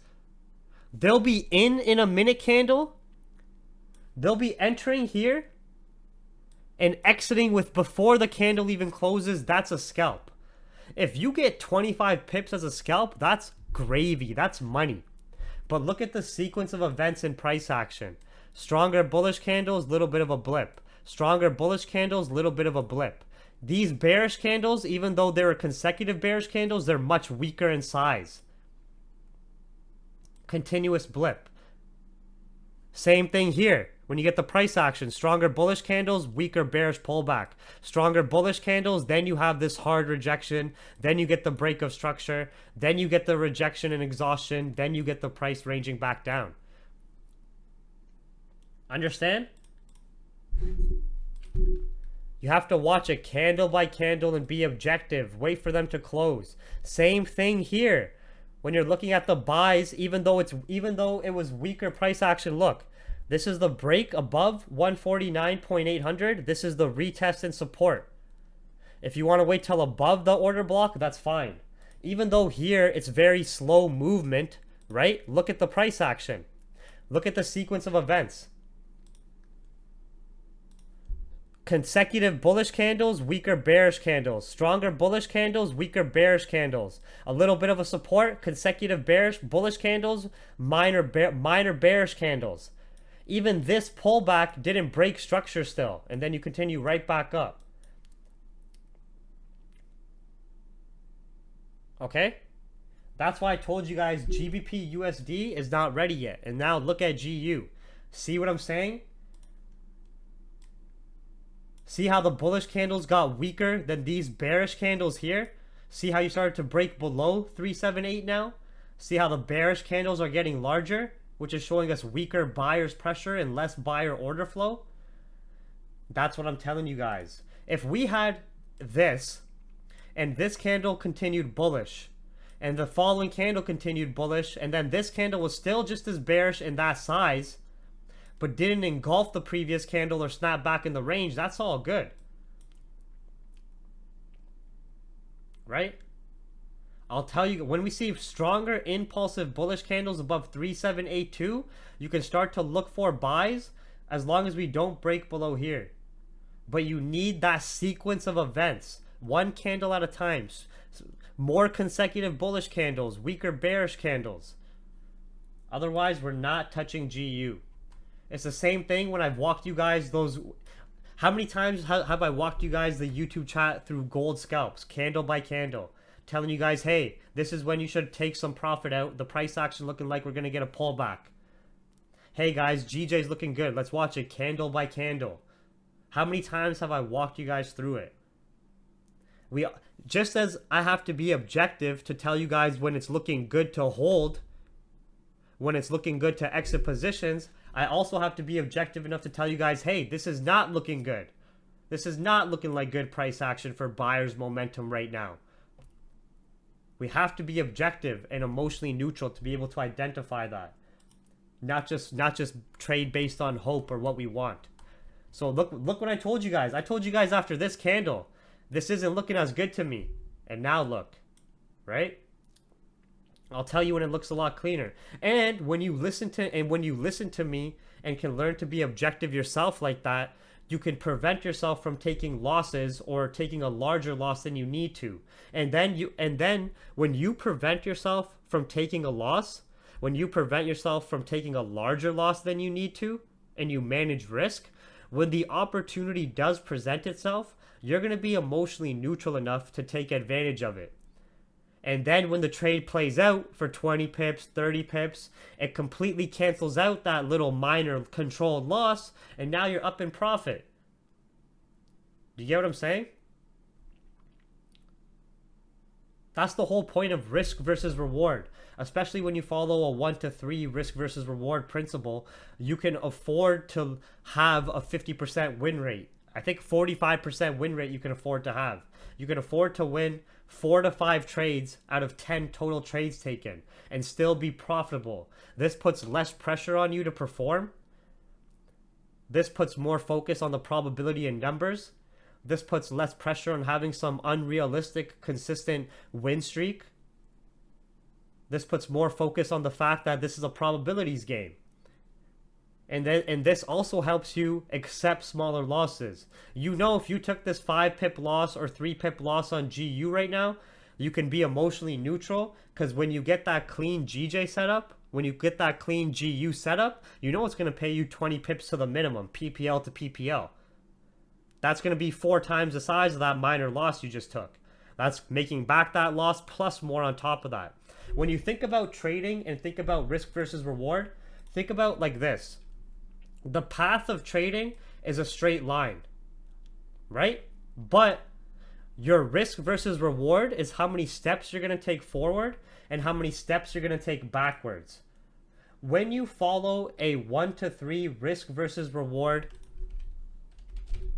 S2: They'll be in a minute candle. They'll be entering here and exiting with before the candle even closes. That's a scalp. If you get 25 pips as a scalp, that's gravy. That's money. But look at the sequence of events in price action. Stronger bullish candles, little bit of a blip. Stronger bullish candles, little bit of a blip. These bearish candles, even though they're consecutive bearish candles, they're much weaker in size. Continuous blip. Same thing here. When you get the price action, stronger bullish candles, weaker bearish pullback. Stronger bullish candles, then you have this hard rejection. Then you get the break of structure. Then you get the rejection and exhaustion. Then you get the price ranging back down. Understand? You have to watch it candle by candle and be objective. Wait for them to close. Same thing here. When you're looking at the buys, even though it was weaker price action, look. This is the break above 149.800. This is the retest and support. If you want to wait till above the order block, that's fine. Even though here it's very slow movement, right? Look at the price action. Look at the sequence of events. Consecutive bullish candles, weaker bearish candles. Stronger bullish candles, weaker bearish candles. A little bit of a support, consecutive bearish, bullish candles, minor bearish candles. Even this pullback didn't break structure still. And then you continue right back up. Okay? That's why I told you guys GBP USD is not ready yet. And now look at GU. See what I'm saying? See how the bullish candles got weaker than these bearish candles here? See how you started to break below 378 now? See how the bearish candles are getting larger, which is showing us weaker buyer's pressure and less buyer order flow? That's what I'm telling you guys. If we had this, and this candle continued bullish, and the following candle continued bullish, and then this candle was still just as bearish in that size, but didn't engulf the previous candle or snap back in the range, that's all good. Right? I'll tell you, when we see stronger impulsive bullish candles above 3782, you can start to look for buys as long as we don't break below here. But you need that sequence of events, one candle at a time. More consecutive bullish candles, weaker bearish candles. Otherwise, we're not touching GU. It's the same thing when I've walked you guys those... How many times have I walked you guys the YouTube chat through gold scalps, candle by candle, telling you guys, hey, this is when you should take some profit out. The price action looking like we're going to get a pullback. hey guys, GJ's looking good. Let's watch it candle by candle. How many times have I walked you guys through it? Just as I have to be objective to tell you guys when it's looking good to hold, when it's looking good to exit positions, I also have to be objective enough to tell you guys, hey, this is not looking good. This is not looking like good price action for buyers' momentum right now. We have to be objective and emotionally neutral to be able to identify that. Not just trade based on hope or what we want. So look what I told you guys. I told you guys after this candle, this isn't looking as good to me. And now look, right? I'll tell you when it looks a lot cleaner. And when you listen to me and can learn to be objective yourself like that, you can prevent yourself from taking losses or taking a larger loss than you need to. And then when you prevent yourself from taking a loss, when you prevent yourself from taking a larger loss than you need to, and you manage risk, when the opportunity does present itself, you're going to be emotionally neutral enough to take advantage of it. And then when the trade plays out for 20 pips, 30 pips, it completely cancels out that little minor controlled loss, and now you're up in profit. Do you get what I'm saying? That's the whole point of risk versus reward. Especially when you follow a 1 to 3 risk versus reward principle, you can afford to have a 50% win rate. I think 45% win rate you can afford to have. You can afford to win 4 to 5 trades out of 10 total trades taken and still be profitable. This puts less pressure on you to perform. This puts more focus on the probability and numbers. This puts less pressure on having some unrealistic, consistent win streak. This puts more focus on the fact that this is a probabilities game. And this also helps you accept smaller losses. You know, if you took this 5 pip loss or 3 pip loss on GU right now, you can be emotionally neutral, because when you get that clean GJ setup, when you get that clean GU setup, you know it's going to pay you 20 pips to the minimum, PPL to PPL. That's going to be 4 times the size of that minor loss you just took. That's making back that loss plus more on top of that. When you think about trading and think about risk versus reward, think about like this. The path of trading is a straight line, right? But your risk versus reward is how many steps you're going to take forward and how many steps you're going to take backwards. When you follow a 1 to 3 risk versus reward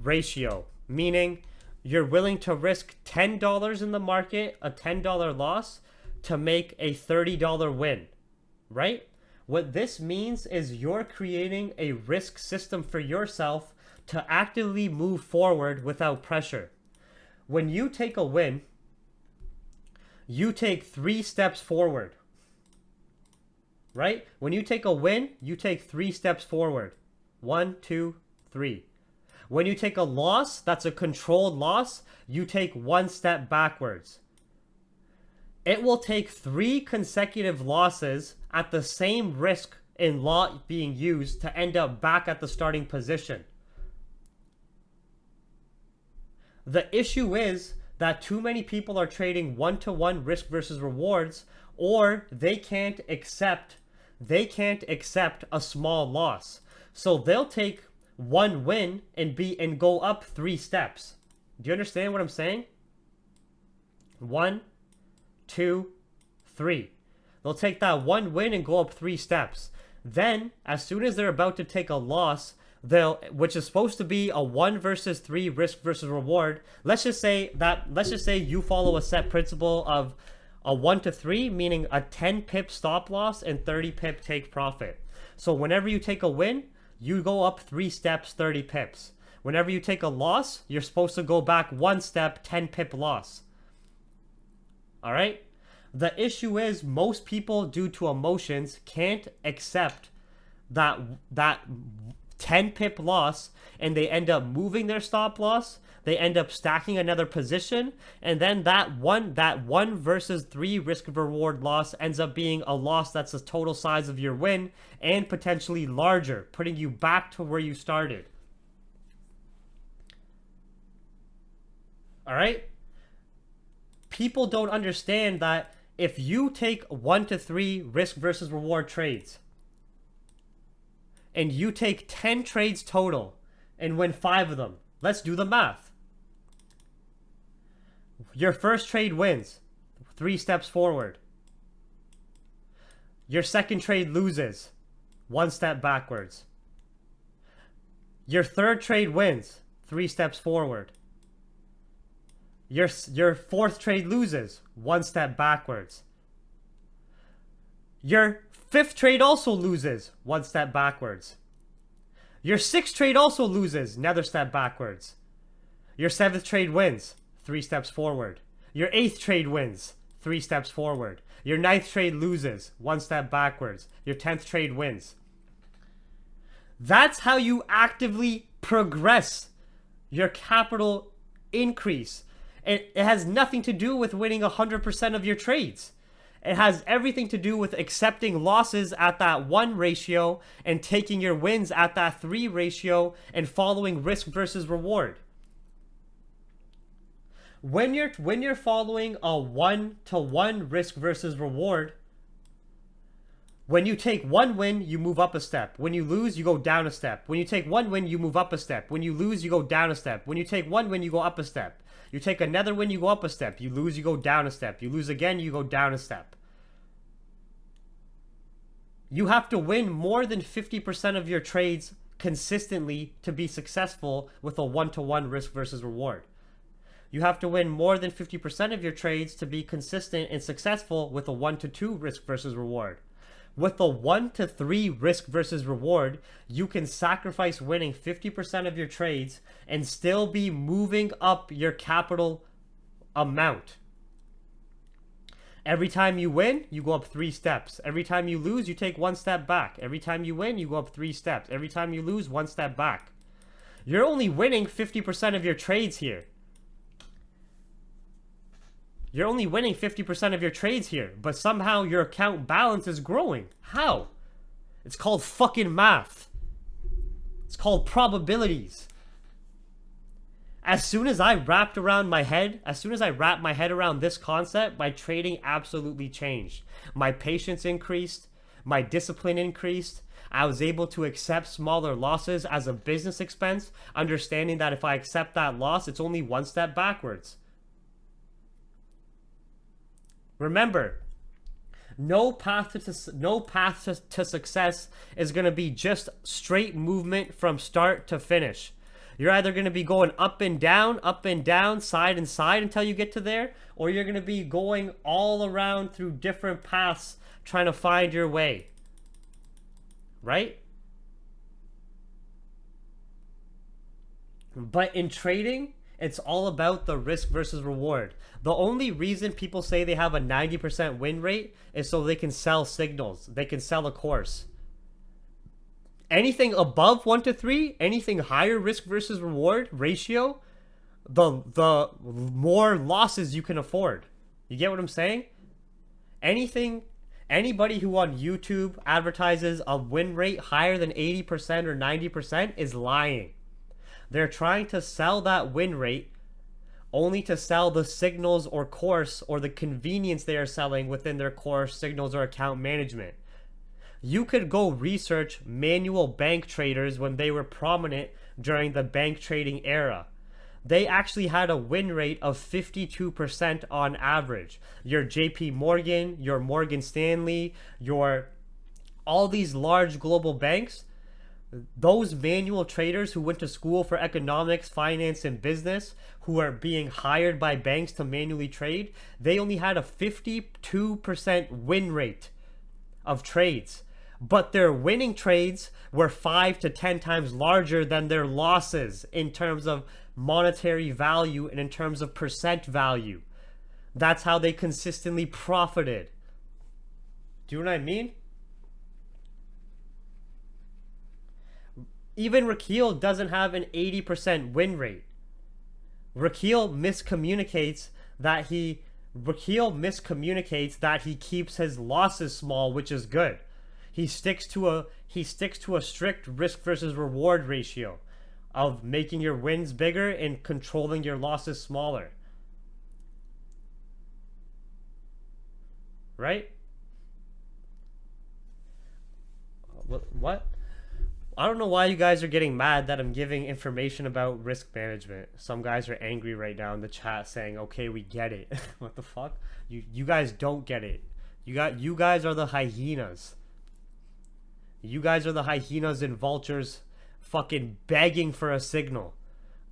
S2: ratio, meaning you're willing to risk $10 in the market, a $10 loss, to make a $30 win, right? What this means is you're creating a risk system for yourself to actively move forward without pressure. When you take a win, you take 3 steps forward, right? When you take a win, you take 3 steps forward. 1, 2, 3. When you take a loss, that's a controlled loss, you take 1 step backwards. It will take 3 consecutive losses at the same risk in lot being used to end up back at the starting position. The issue is that too many people are trading 1-to-1 risk versus rewards, or they can't accept a small loss. So they'll take 1 win and go up 3 steps. Do you understand what I'm saying? 1, 2, 3. They'll take that 1 win and go up 3 steps. Then, as soon as they're about to take a loss, which is supposed to be a 1 versus 3 risk versus reward. Let's just say you follow a set principle of a 1 to 3, meaning a 10 pip stop loss and 30 pip take profit. So whenever you take a win, you go up 3 steps, 30 pips. Whenever you take a loss, you're supposed to go back 1 step, 10 pip loss. All right? The issue is most people, due to emotions, can't accept that 10 pip loss, and they end up moving their stop loss. They end up stacking another position, and then that one versus 3 risk reward loss ends up being a loss that's the total size of your win and potentially larger, putting you back to where you started. All right? People don't understand that if you take 1 to 3 risk versus reward trades, and you take 10 trades total and win 5 of them. Let's do the math. Your first trade wins, 3 steps forward. Your second trade loses, 1 step backwards. Your third trade wins, 3 steps forward. Your fourth trade loses, 1 step backwards. Your fifth trade also loses, 1 step backwards. Your sixth trade also loses, another step backwards. Your seventh trade wins, 3 steps forward. Your eighth trade wins, 3 steps forward. Your ninth trade loses, 1 step backwards. Your 10th trade wins. That's how you actively progress your capital increase. It has nothing to do with winning 100% of your trades. It has everything to do with accepting losses at that 1 ratio and taking your wins at that 3 ratio and following risk versus reward. When you're following a 1-to-1 risk versus reward, when you take 1 win, you move up a step. When you lose, you go down a step. When you take 1 win, you move up a step. When you lose, you go down a step. When you take 1 win, you go up a step. You take another win, you go up a step. You lose, you go down a step. You lose again, you go down a step. You have to win more than 50% of your trades consistently to be successful with a 1-to-1 risk versus reward. You have to win more than 50% of your trades to be consistent and successful with a 1-to-2 risk versus reward. With a 1-to-3 risk versus reward, you can sacrifice winning 50% of your trades and still be moving up your capital amount. Every time you win, you go up 3 steps. Every time you lose, you take 1 step back. Every time you win, you go up 3 steps. Every time you lose, 1 step back. You're only winning 50% of your trades here. You're only winning 50% of your trades here, but somehow your account balance is growing. How? It's called fucking math. It's called probabilities. As soon as I wrapped my head around this concept, my trading absolutely changed. My patience increased, my discipline increased. I was able to accept smaller losses as a business expense, understanding that if I accept that loss, it's only 1 step backwards. Remember, no path to success is going to be just straight movement from start to finish. You're either going to be going up and down, side and side until you get to there, or you're going to be going all around through different paths trying to find your way. Right? But in trading, it's all about the risk versus reward. The only reason people say they have a 90% win rate is so they can sell signals. They can sell a course. Anything above 1-to-3, anything higher risk versus reward ratio, the more losses you can afford. You get what I'm saying? Anybody who on YouTube advertises a win rate higher than 80% or 90% is lying. They're trying to sell that win rate only to sell the signals or course or the convenience they are selling within their course, signals, or account management. You could go research manual bank traders when they were prominent during the bank trading era. They actually had a win rate of 52% on average. Your JP Morgan, your Morgan Stanley, all these large global banks, those manual traders who went to school for economics, finance, and business, who are being hired by banks to manually trade, they only had a 52% win rate of trades. But their winning trades were 5 to 10 times larger than their losses in terms of monetary value and in terms of percent value. That's how they consistently profited. Do you know what I mean? Even Rakil doesn't have an 80% win rate. Rakil miscommunicates that he keeps his losses small, which is good. He sticks to a strict risk versus reward ratio of making your wins bigger and controlling your losses smaller. Right? What? I don't know why you guys are getting mad that I'm giving information about risk management. Some guys are angry right now in the chat saying, "Okay, we get it." What the fuck? You guys don't get it. You guys are the hyenas. You guys are the hyenas and vultures fucking begging for a signal.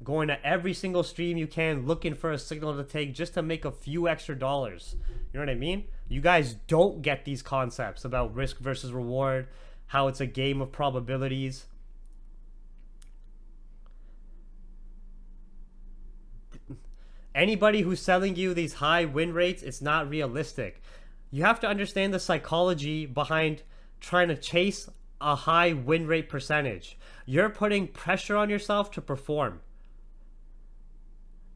S2: Going to every single stream you can looking for a signal to take just to make a few extra dollars. You know what I mean? You guys don't get these concepts about risk versus reward, how it's a game of probabilities. Anybody who's selling you these high win rates, it's not realistic. You have to understand the psychology behind trying to chase a high win rate percentage. You're putting pressure on yourself to perform.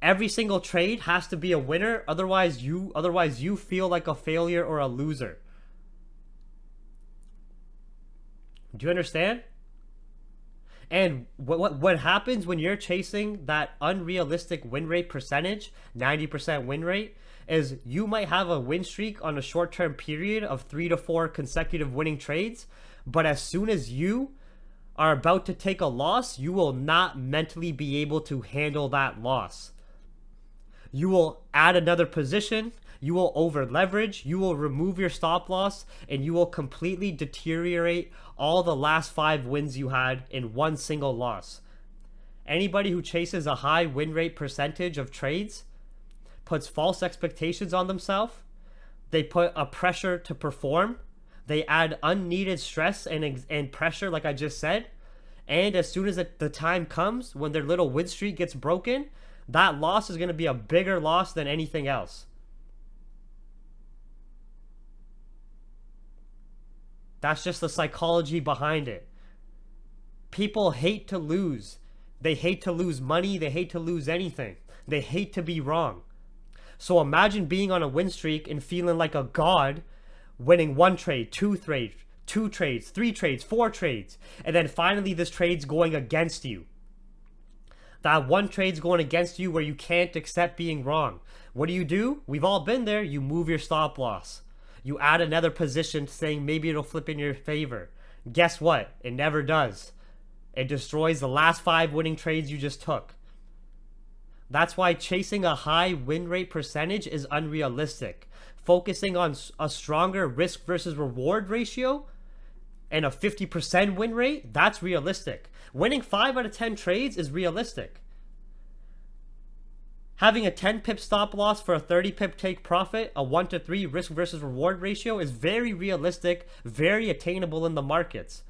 S2: Every single trade has to be a winner, otherwise you feel like a failure or a loser. Do you understand? And what happens when you're chasing that unrealistic win rate percentage, 90% win rate, is you might have a win streak on a short-term period of 3 to 4 consecutive winning trades, but as soon as you are about to take a loss, you will not mentally be able to handle that loss. You will add another position, you will over leverage, you will remove your stop loss, and you will completely deteriorate all the last 5 wins you had in one single loss. Anybody who chases a high win rate percentage of trades puts false expectations on themselves. They put a pressure to perform. They add unneeded stress and pressure, like I just said. And as soon as the time comes when their little win streak gets broken, that loss is going to be a bigger loss than anything else. That's just the psychology behind it. People hate to lose. They hate to lose money. They hate to lose anything. They hate to be wrong. So imagine being on a win streak and feeling like a god, winning 1 trade, 2 trades, 3 trades, 4 trades, and then finally this trade's going against you. That one trade's going against you where you can't accept being wrong. What do? We've all been there. You move your stop loss. You add another position saying maybe it'll flip in your favor. Guess what? It never does. It destroys the last 5 winning trades you just took. That's why chasing a high win rate percentage is unrealistic. Focusing on a stronger risk versus reward ratio and a 50% win rate, that's realistic. Winning 5 out of 10 trades is realistic. Having a 10 pip stop loss for a 30 pip take profit, a 1 to 3 risk versus reward ratio is very realistic, very attainable in the markets.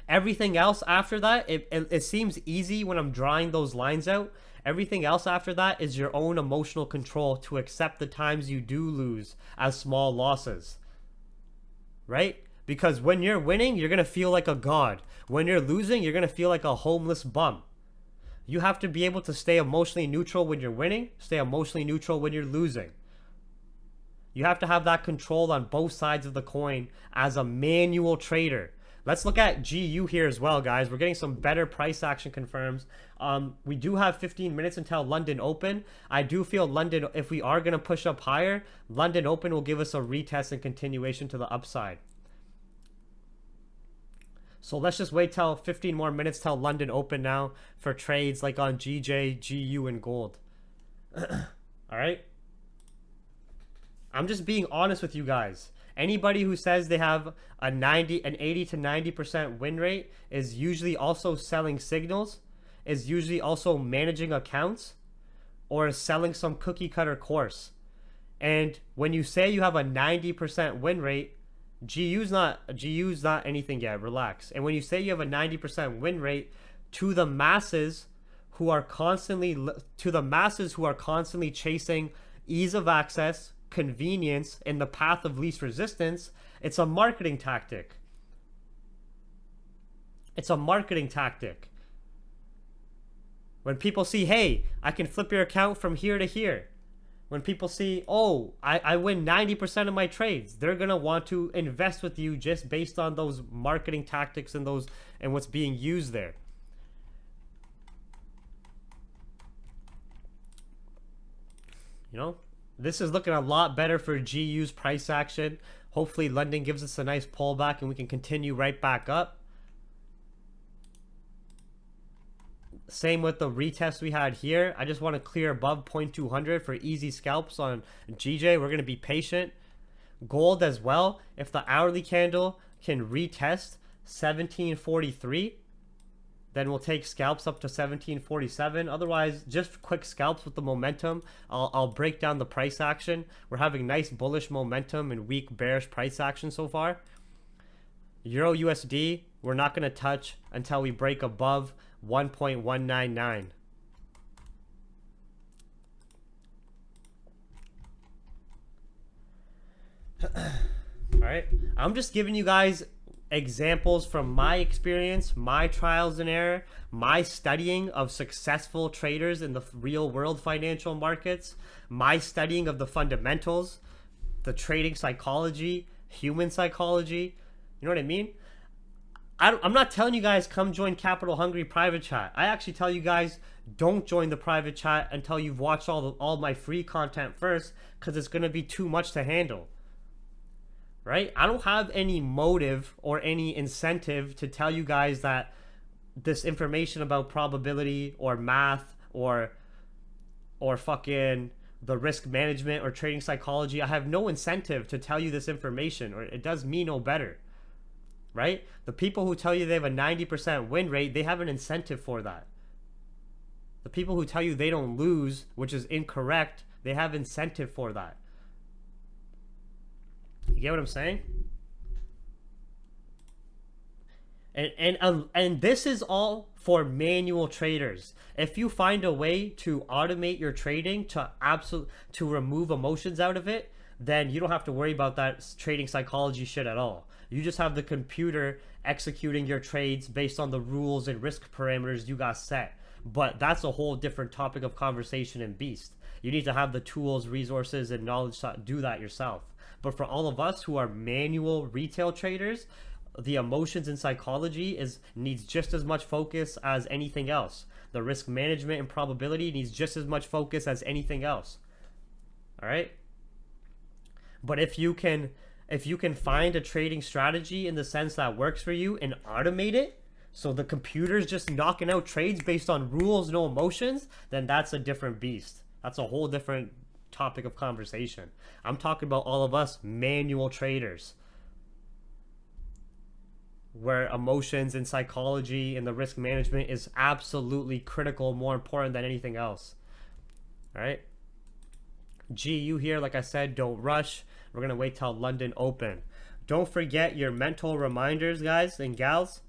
S2: Everything else after that, it seems easy when I'm drawing those lines out. Everything else after that is your own emotional control to accept the times you do lose as small losses. Right? Because when you're winning, you're going to feel like a god. When you're losing, you're going to feel like a homeless bum. You have to be able to stay emotionally neutral when you're winning, stay emotionally neutral when you're losing. You have to have that control on both sides of the coin as a manual trader. Let's look at GU here as well, guys. We're getting some better price action confirms. We do have 15 minutes until London Open. I do feel London, if we are going to push up higher, London Open will give us a retest and continuation to the upside. So let's just wait till 15 more minutes till London Open now for trades like on GJ, GU, and gold. All right? I'm just being honest with you guys. Anybody who says they have an 80 to 90% win rate is usually also selling signals, is usually also managing accounts, or is selling some cookie cutter course. And when you say you have a 90% win rate, GU's not anything yet. Relax. And when you say you have a 90% win rate, to the masses who are constantly chasing ease of access, convenience, and the path of least resistance, it's a marketing tactic. It's a marketing tactic. When people see, hey, I can flip your account from here to here. When people see, oh, I win 90% of my trades, they're going to want to invest with you just based on those marketing tactics and what's being used there. You know, this is looking a lot better for GU's price action. Hopefully London gives us a nice pullback and we can continue right back up. Same with the retest we had here. I just want to clear above 0.200 for easy scalps on GJ. We're going to be patient. Gold as well. If the hourly candle can retest 1743, then we'll take scalps up to 1747. Otherwise, just quick scalps with the momentum. I'll break down the price action. We're having nice bullish momentum and weak bearish price action so far. Euro USD, we're not going to touch until we break above 1.199. All right, I'm just giving you guys examples from my experience, my trials and error, my studying of successful traders in the real world financial markets, my studying of the fundamentals, the trading psychology, human psychology. You know what I mean? I'm not telling you guys come join Capital Hungry private chat. I actually tell you guys don't join the private chat until you've watched all my free content first, because it's going to be too much to handle. Right? I don't have any motive or any incentive to tell you guys that this information about probability or math or fucking the risk management or trading psychology, I have no incentive to tell you this information, or it does me no better. Right? The people who tell you they have a 90% win rate, they have an incentive for that. The people who tell you they don't lose, which is incorrect, they have incentive for that. You get what I'm saying? And this is all for manual traders. If you find a way to automate your trading to remove emotions out of it, then you don't have to worry about that trading psychology shit at all. You just have the computer executing your trades based on the rules and risk parameters you got set. But that's a whole different topic of conversation and beast. You need to have the tools, resources, and knowledge to do that yourself. But for all of us who are manual retail traders, the emotions and psychology needs just as much focus as anything else. The risk management and probability needs just as much focus as anything else. All right? But if you can find a trading strategy in the sense that works for you and automate it, so the computer's just knocking out trades based on rules, no emotions, then that's a different beast. That's a whole different topic of conversation. I'm talking about all of us manual traders, where emotions and psychology and the risk management is absolutely critical, more important than anything else. All right? GU here, like I said, don't rush. We're going to wait till London open. Don't forget your mental reminders, guys and gals.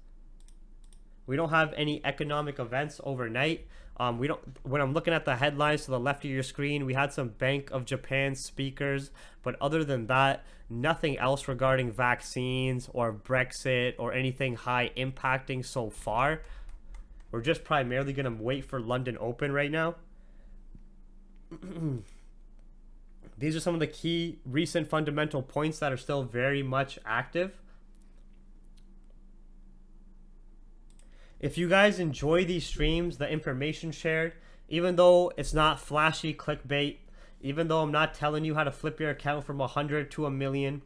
S2: We don't have any economic events overnight. When I'm looking at the headlines to the left of your screen, we had some Bank of Japan speakers, but other than that, nothing else regarding vaccines or Brexit or anything high impacting so far. We're just primarily going to wait for London open right now. These are some of the key recent fundamental points that are still very much active. If you guys enjoy these streams, the information shared, even though it's not flashy clickbait, even though I'm not telling you how to flip your account from 100 to 1,000,000,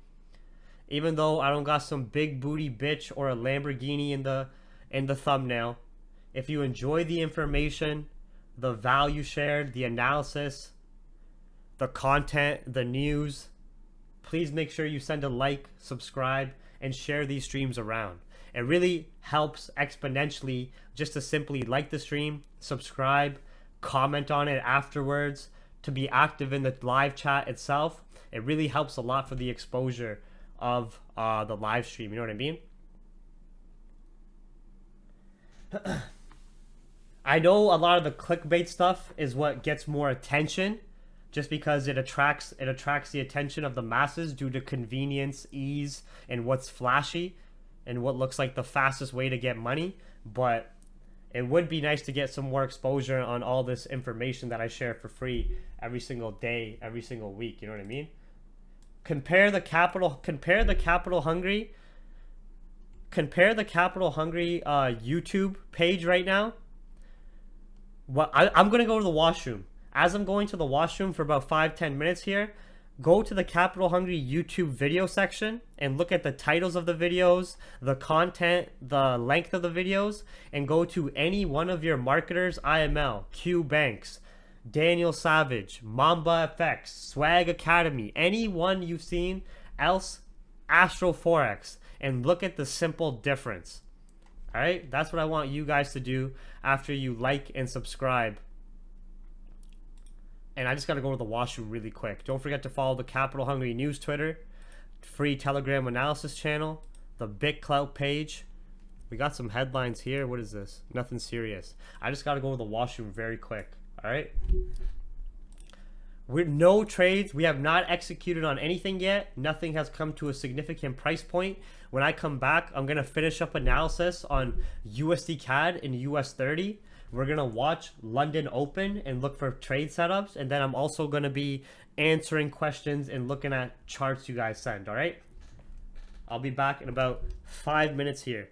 S2: even though I don't got some big booty bitch or a Lamborghini in the thumbnail, if you enjoy the information, the value shared, the analysis, the content, the news, please make sure you send a like, subscribe, and share these streams around. It really helps exponentially just to simply like the stream, subscribe, comment on it afterwards, to be active in the live chat itself. It really helps a lot for the exposure of the live stream. You know what I mean? I know a lot of the clickbait stuff is what gets more attention, just because it attracts the attention of the masses due to convenience, ease, and what's flashy and what looks like the fastest way to get money. But it would be nice to get some more exposure on all this information that I share for free every single day, every single week. You know what I mean? Compare the Capital Hungry YouTube page right now. I'm gonna go to the washroom. As I'm going to the washroom for about 5-10 minutes here, Go to the Capital Hungry YouTube video section and look at the titles of the videos, the content, the length of the videos, and go to any one of your marketers, IML, Q Banks, Daniel Savage, Mamba FX, Swag Academy, any one you've seen else, Astro Forex, and look at the simple difference. All right, that's what I want you guys to do after you like and subscribe. And I just got to go to the washroom really quick. Don't forget to follow the Capital Hungry News Twitter, free Telegram analysis channel, the BitClout page. We got some headlines here. What is this? Nothing serious. I just got to go to the washroom very quick. All right. We're no trades. We have not executed on anything yet. Nothing has come to a significant price point. When I come back, I'm going to finish up analysis on USD CAD and US 30. We're going to watch London Open and look for trade setups. And then I'm also going to be answering questions and looking at charts you guys send. All right. I'll be back in about 5 minutes here.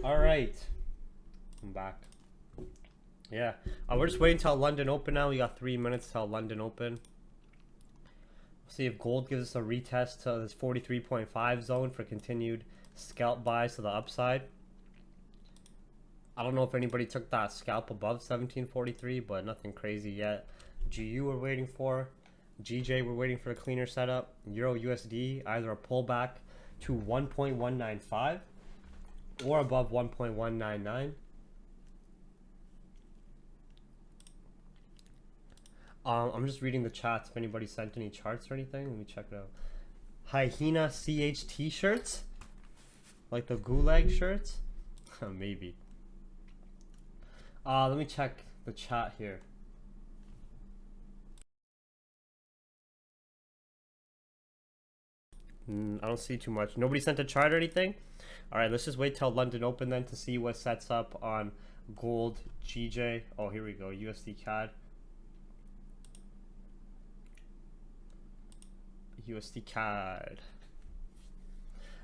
S2: All right, I'm back. Yeah, we're just waiting till London Open now. We got 3 minutes till London Open. See if gold gives us a retest to this 43.5 zone for continued scalp buys to the upside. I don't know if anybody took that scalp above 1743, but nothing crazy yet. GU we're waiting for. GJ we're waiting for a cleaner setup. Euro USD either a pullback to 1.195 or above 1.199. I'm just reading the chats if anybody sent any charts or anything. Let me check it out. Hyena CHT shirts? Like the gulag shirts? Maybe. Let me check the chat here. I don't see too much. Nobody sent a chart or anything? Alright, let's just wait till London Open then to see what sets up on gold, GJ. Oh, here we go. USD CAD. USD CAD.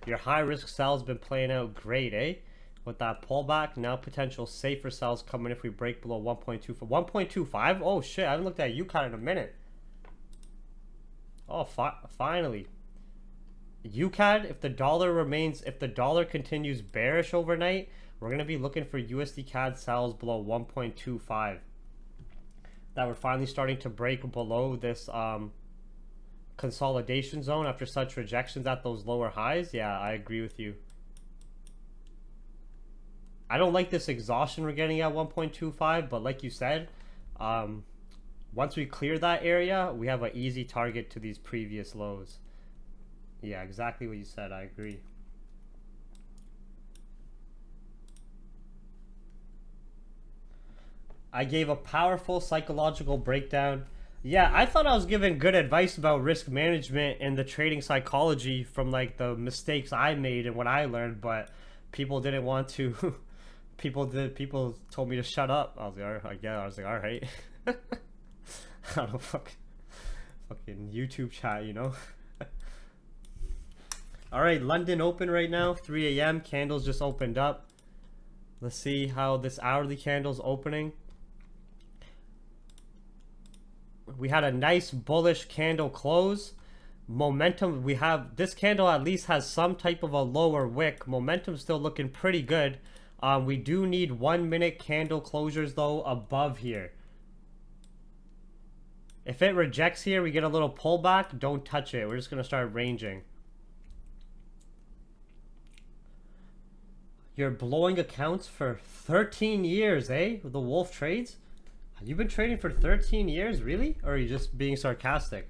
S2: Your high risk sell's been playing out great, eh? With that pullback, now potential safer sells coming if we break below 1.25. 1.25? Oh shit, I haven't looked at UCAD in a minute. Oh, finally. UCAD, if the dollar continues bearish overnight, we're going to be looking for USD CAD sells below 1.25. That we're finally starting to break below this consolidation zone after such rejections at those lower highs. Yeah, I agree with you. I don't like this exhaustion we're getting at 1.25, but like you said, once we clear that area, we have an easy target to these previous lows. Yeah, exactly what you said. I agree. I gave a powerful psychological breakdown. Yeah, I thought I was giving good advice about risk management and the trading psychology from like the mistakes I made and what I learned, but people didn't want to. People told me to shut up. I was like, all right. I don't know, fucking YouTube chat, you know. All right, London Open right now, 3 a.m. Candles just opened up. Let's see how this hourly candle's opening. We had a nice bullish candle close. Momentum, we have, this candle at least has some type of a lower wick. Momentum still looking pretty good. We do need 1 minute candle closures though above here. If it rejects here, we get a little pullback. Don't touch it. We're just going to start ranging. You're blowing accounts for 13 years, eh? The Wolf Trades? You've been trading for 13 years, really? Or are you just being sarcastic?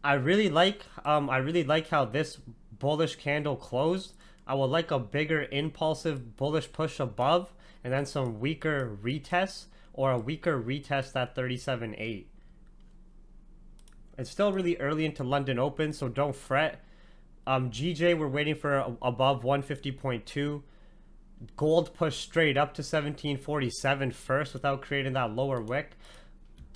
S2: I really like how this bullish candle closed. I would like a bigger impulsive bullish push above and then some weaker retests or a weaker retest at 37.8. It's still really early into London Open, so don't fret. GJ, we're waiting for above 150.2. Gold pushed straight up to 1747 first without creating that lower wick.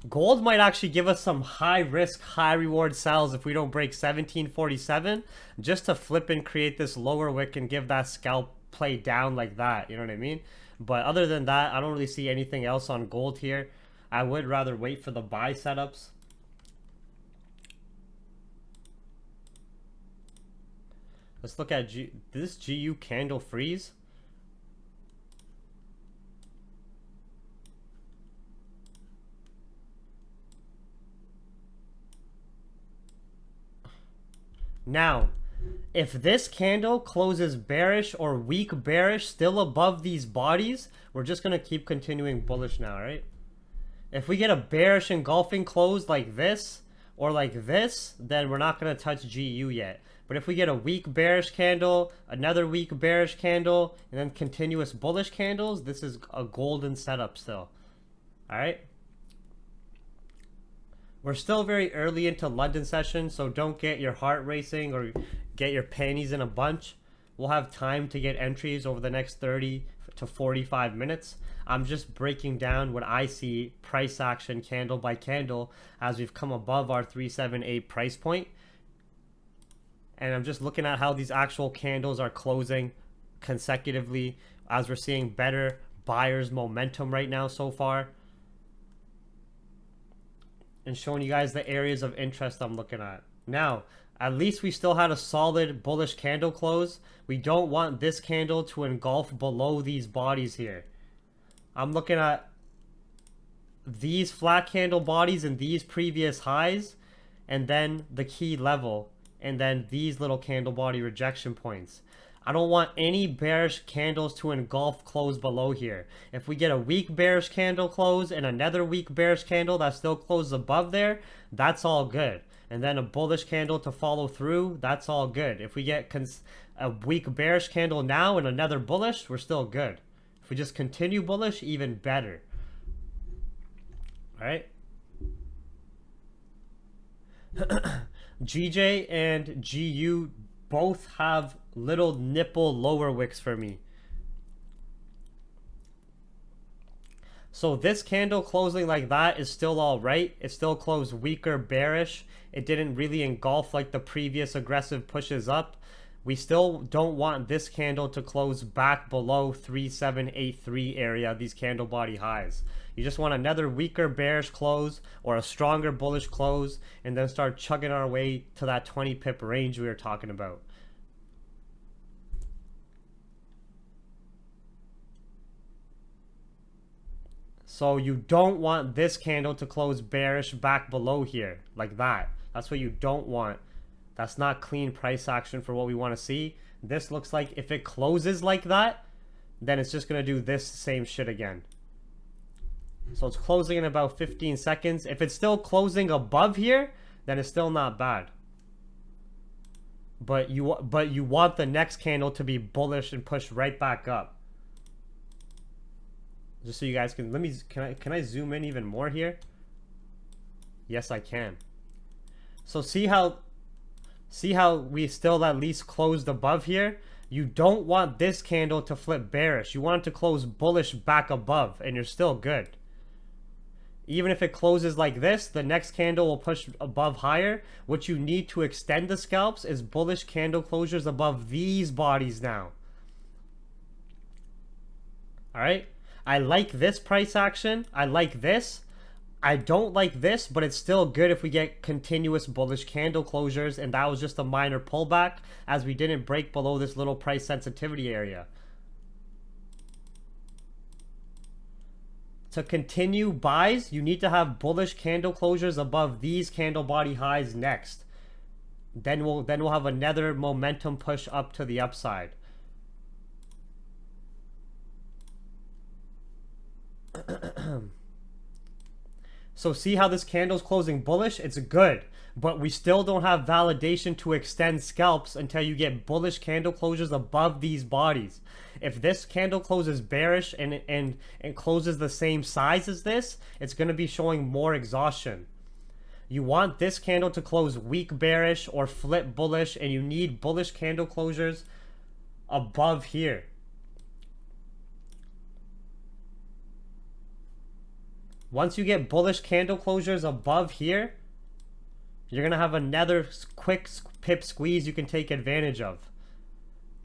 S2: Gold might actually give us some high risk, high reward sells if we don't break 1747, just to flip and create this lower wick and give that scalp play down like that. You know what I mean? But other than that, I don't really see anything else on gold here. I would rather wait for the buy setups. Let's look at this GU candle freeze. Now, if this candle closes bearish or weak bearish still above these bodies, we're just going to keep continuing bullish now, right? If we get a bearish engulfing close like this or like this, then we're not going to touch GU yet. But if we get a weak bearish candle, another weak bearish candle, and then continuous bullish candles, this is a golden setup still. All right? We're still very early into London session, so don't get your heart racing or get your panties in a bunch. We'll have time to get entries over the next 30 to 45 minutes. I'm just breaking down what I see price action candle by candle as we've come above our 378 price point. And I'm just looking at how these actual candles are closing consecutively as we're seeing better buyers momentum right now so far. And showing you guys the areas of interest I'm looking at. Now, at least we still had a solid bullish candle close. We don't want this candle to engulf below these bodies here. I'm looking at these flat candle bodies and these previous highs, and then the key level, and then these little candle body rejection points. I don't want any bearish candles to engulf close below here. If we get a weak bearish candle close and another weak bearish candle that still closes above there, that's all good. And then a bullish candle to follow through, that's all good. If we get a weak bearish candle now and another bullish, we're still good. If we just continue bullish, even better. All right. GJ and GU both have little nipple lower wicks for me. So this candle closing like that is still all right. It still closed weaker bearish. It didn't really engulf like the previous aggressive pushes up. We still don't want this candle to close back below 3783 area, these candle body highs. You just want another weaker bearish close or a stronger bullish close, and then start chugging our way to that 20 pip range we were talking about. So you don't want this candle to close bearish back below here like that. That's what you don't want. That's not clean price action for what we want to see. This looks like if it closes like that, then it's just going to do this same shit again. So it's closing in about 15 seconds. If it's still closing above here, then it's still not bad. But you want the next candle to be bullish and push right back up. Just so you guys can can I zoom in even more here? Yes, I can. So see how we still at least closed above here? You don't want this candle to flip bearish. You want it to close bullish back above, and you're still good. Even if it closes like this, the next candle will push above higher. What you need to extend the scalps is bullish candle closures above these bodies now. All right? I like this price action. I like this. I don't like this, but it's still good if we get continuous bullish candle closures, and that was just a minor pullback as we didn't break below this little price sensitivity area. To continue buys, you need to have bullish candle closures above these candle body highs next. Then we'll have another momentum push up to the upside. So see how this candle's closing bullish? It's good, but we still don't have validation to extend scalps until you get bullish candle closures above these bodies. If this candle closes bearish and closes the same size as this, it's going to be showing more exhaustion. You want this candle to close weak bearish or flip bullish, and you need bullish candle closures above here. Once you get bullish candle closures above here, you're going to have another quick pip squeeze you can take advantage of.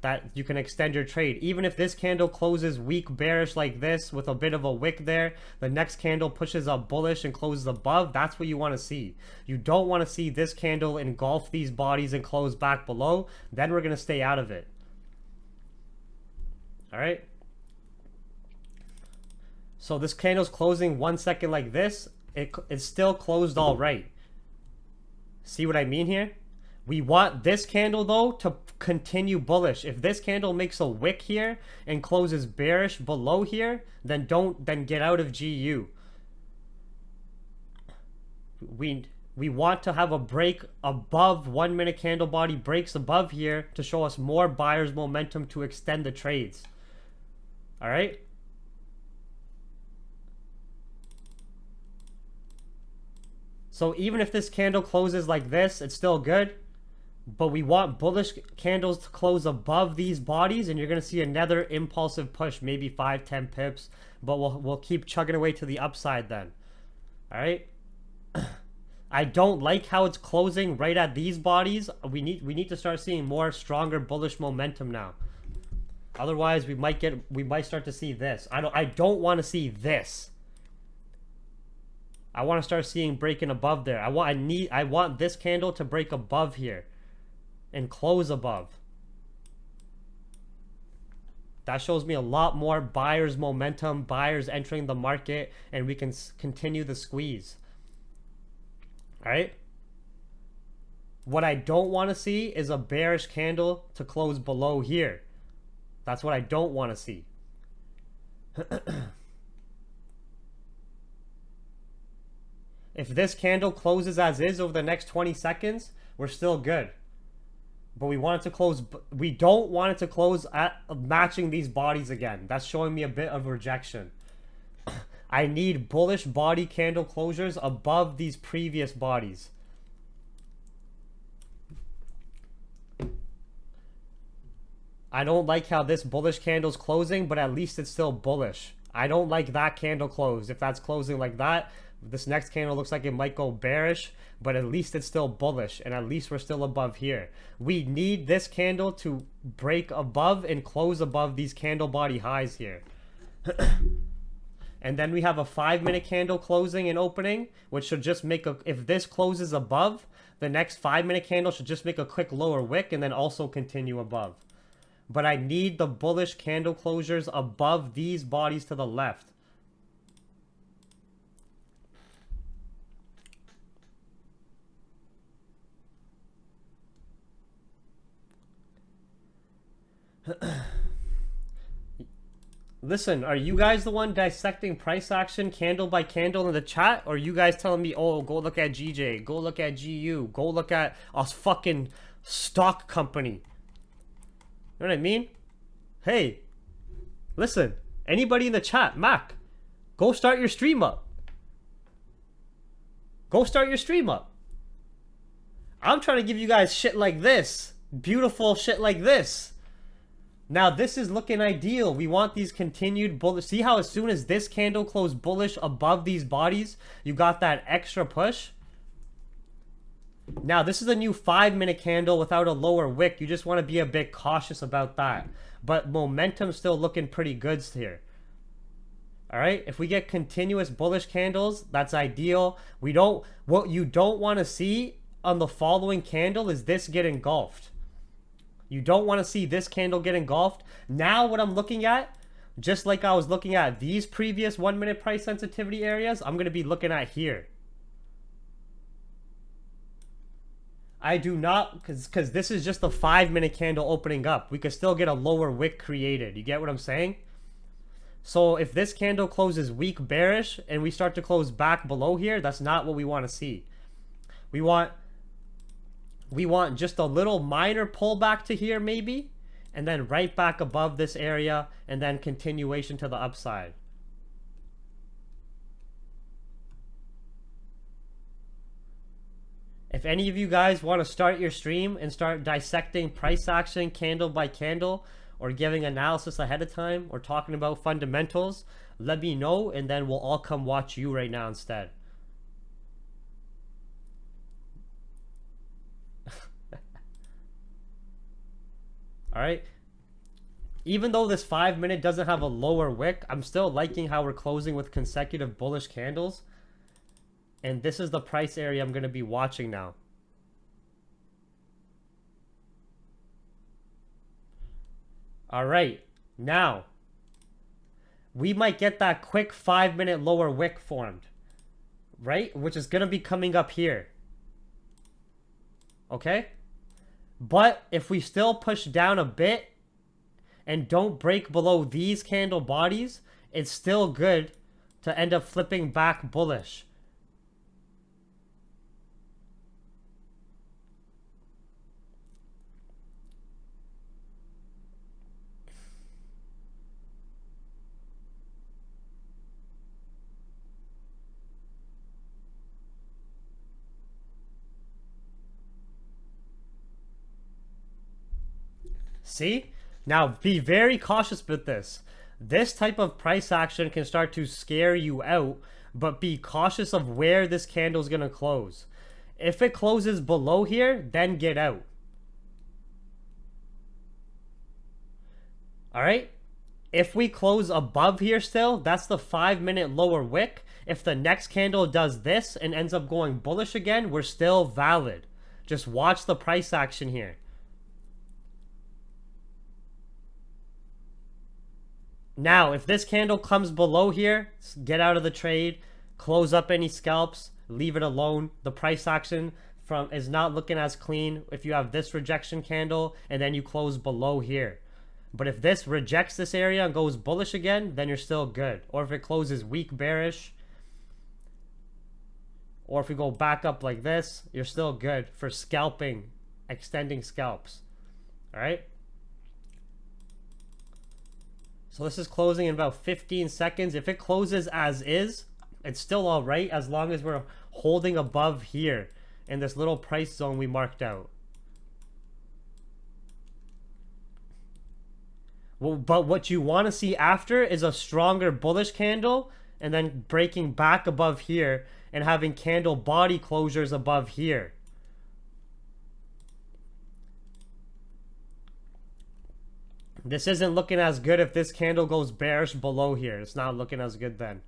S2: That you can extend your trade. Even if this candle closes weak bearish like this with a bit of a wick there, the next candle pushes up bullish and closes above, that's what you want to see. You don't want to see this candle engulf these bodies and close back below. Then we're going to stay out of it. All right. So this candle's closing 1 second like this. It's still closed all right. See what I mean here? We want this candle though to continue bullish. If this candle makes a wick here and closes bearish below here, then get out of GU. We want to have a break above 1 minute candle body breaks above here to show us more buyers momentum to extend the trades. All right? So even if this candle closes like this, it's still good. But we want bullish candles to close above these bodies, and you're going to see another impulsive push, maybe 5-10 pips. But we'll keep chugging away to the upside then. All right? I don't like how it's closing right at these bodies. We need to start seeing more stronger bullish momentum now. Otherwise, we might start to see this. I don't want to see this. I want to start seeing breaking above there. I want this candle to break above here and close above. That shows me a lot more buyers momentum, buyers entering the market, and we can continue the squeeze. All right? What I don't want to see is a bearish candle to close below here. That's what I don't want to see. If this candle closes as is over the next 20 seconds, we're still good. But we want it to close, we don't want it to close at matching these bodies again. That's showing me a bit of rejection. I need bullish body candle closures above these previous bodies. I don't like how this bullish candle's closing, but at least it's still bullish. I don't like that candle close. If that's closing like that, this next candle looks like it might go bearish, but at least it's still bullish, and at least we're still above here. We need this candle to break above and close above these candle body highs here. And then we have a 5-minute candle closing and opening, which should just make a, if this closes above, the next 5-minute candle should just make a quick lower wick and then also continue above. But I need the bullish candle closures above these bodies to the left. Listen, are you guys the one dissecting price action candle by candle in the chat? Or are you guys telling me, oh, go look at GJ, go look at GU, go look at a fucking stock company? You know what I mean? Hey, listen, anybody in the chat, Mac, go start your stream up. Go start your stream up. I'm trying to give you guys shit like this. Beautiful shit like this. Now, this is looking ideal. We want these continued bullish. See how as soon as this candle closed bullish above these bodies, you got that extra push? Now, this is a new 5-minute candle without a lower wick. You just want to be a bit cautious about that. But momentum's still looking pretty good here. All right? If we get continuous bullish candles, that's ideal. What you don't want to see on the following candle is this get engulfed. You don't want to see this candle get engulfed. Now what I'm looking at, just like I was looking at these previous 1-minute price sensitivity areas, I'm going to be looking at here. I do not, because this is just a 5-minute candle opening up. We could still get a lower wick created. You get what I'm saying? So if this candle closes weak bearish and we start to close back below here, that's not what we want to see. We want just a little minor pullback to here maybe, and then right back above this area, and then continuation to the upside. If any of you guys want to start your stream and start dissecting price action candle by candle, or giving analysis ahead of time, or talking about fundamentals, let me know, and then we'll all come watch you right now instead. All right. Even though this 5-minute doesn't have a lower wick, I'm still liking how we're closing with consecutive bullish candles. And this is the price area I'm going to be watching now. All right. Now, we might get that quick 5-minute lower wick formed, right? Which is going to be coming up here. Okay? But if we still push down a bit and don't break below these candle bodies, it's still good to end up flipping back bullish. See? Now, be very cautious with this. This type of price action can start to scare you out, but be cautious of where this candle is going to close. If it closes below here, then get out. All right? If we close above here still, that's the 5-minute lower wick. If the next candle does this and ends up going bullish again, we're still valid. Just watch the price action here. Now, if this candle comes below here, get out of the trade, close up any scalps, leave it alone. The price action is not looking as clean if you have this rejection candle and then you close below here. But if this rejects this area and goes bullish again, then you're still good. Or if it closes weak bearish, or if we go back up like this, you're still good for scalping, extending scalps. All right? So this is closing in about 15 seconds. If it closes as is, it's still all right as long as we're holding above here in this little price zone we marked out. Well, but what you want to see after is a stronger bullish candle and then breaking back above here and having candle body closures above here. This isn't looking as good if this candle goes bearish below here. It's not looking as good then.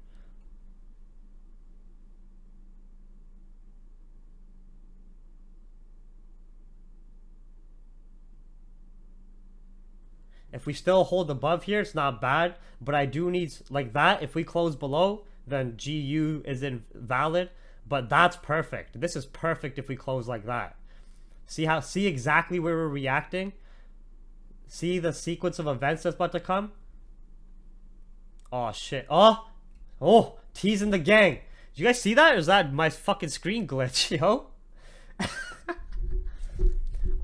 S2: If we still hold above here, it's not bad, but I do need like that. If we close below, then GU isn't valid, but that's perfect. This is perfect if we close like that. See exactly where we're reacting? See the sequence of events that's about to come? Oh shit. Oh, teasing the gang. Did you guys see that? Or is that my fucking screen glitch, yo?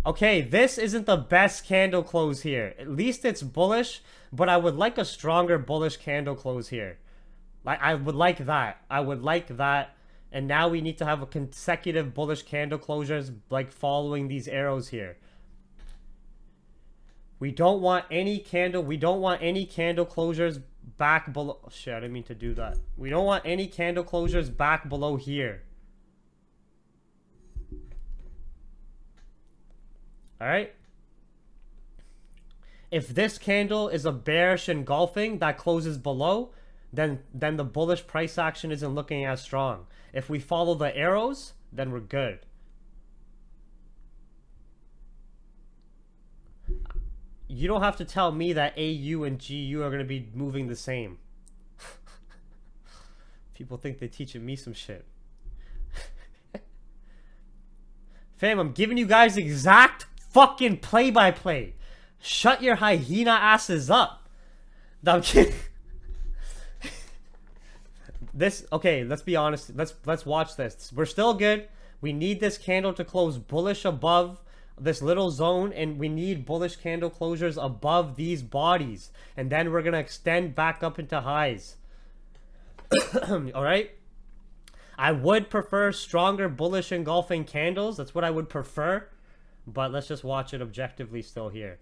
S2: Okay, this isn't the best candle close here. At least it's bullish, but I would like a stronger bullish candle close here. Like I would like that. I would like that. And now we need to have a consecutive bullish candle closures like following these arrows here. We don't want any candle closures back below. Oh, shit, I didn't mean to do that. We don't want any candle closures back below here. All right. If this candle is a bearish engulfing that closes below, then the bullish price action isn't looking as strong. If we follow the arrows, then we're good. You don't have to tell me that AU and GU are going to be moving the same. People think they're teaching me some shit. Fam, I'm giving you guys exact fucking play-by-play. Shut your hyena asses up. No, I'm kidding. Okay, let's be honest. Let's watch this. We're still good. We need this candle to close bullish above this little zone, and we need bullish candle closures above these bodies, and then we're gonna extend back up into highs. All right, I would prefer stronger bullish engulfing candles. That's what I would prefer, but let's just watch it objectively still here.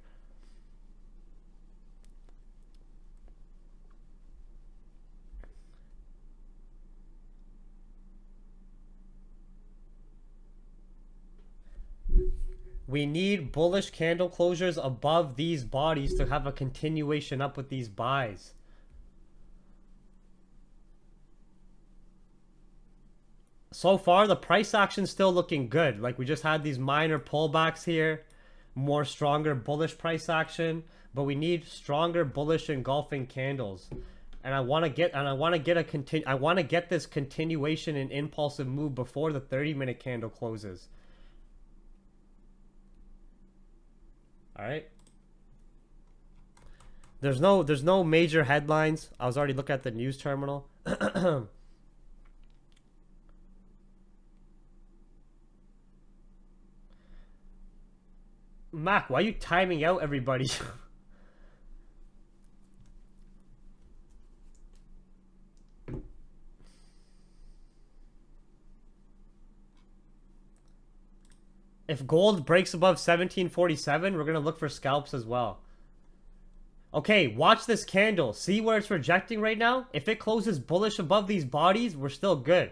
S2: We need bullish candle closures above these bodies to have a continuation up with these buys. So far, the price action's still looking good. Like, we just had these minor pullbacks here, more stronger bullish price action, but we need stronger bullish engulfing candles. And I want to get this continuation and impulsive move before the 30-minute candle closes. All right. There's no major headlines. I was already looking at the news terminal. Mac, why are you timing out everybody? If gold breaks above 1747, we're going to look for scalps as well. Okay, watch this candle. See where it's rejecting right now? If it closes bullish above these bodies, we're still good.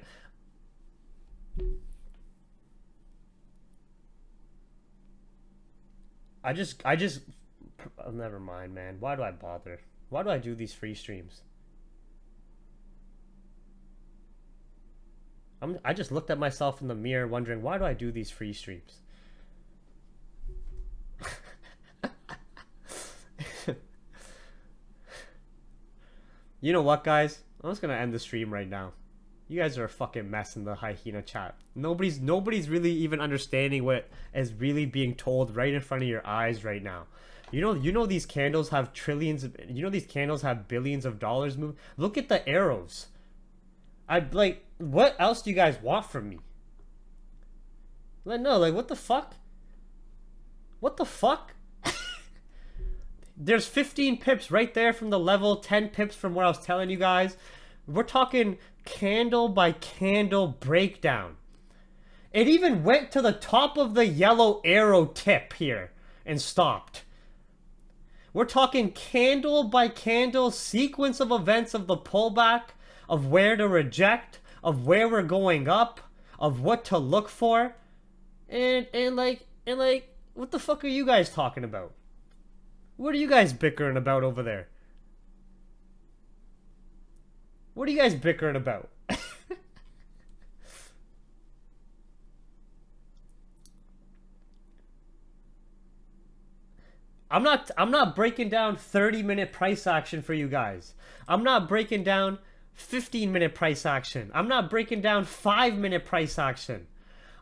S2: Oh, never mind, man. Why do I bother? Why do I do these free streams? I just looked at myself in the mirror wondering, why do I do these free streams? You know what, guys? I'm just gonna end the stream right now. You guys are a fucking mess in the hyena chat. Nobody's really even understanding what is really being told right in front of your eyes right now. You know these candles have trillions of, these candles have billions of dollars move. Look at the arrows. What else do you guys want from me? No, what the fuck? What the fuck? There's 15 pips right there from the level, 10 pips from where I was telling you guys. We're talking candle by candle breakdown. It even went to the top of the yellow arrow tip here and stopped. We're talking candle by candle sequence of events of the pullback, of where to reject, of where we're going up, of what to look for. And what the fuck are you guys talking about? What are you guys bickering about over there? What are you guys bickering about? I'm not breaking down 30-minute price action for you guys. I'm not breaking down 15-minute price action. I'm not breaking down 5-minute price action.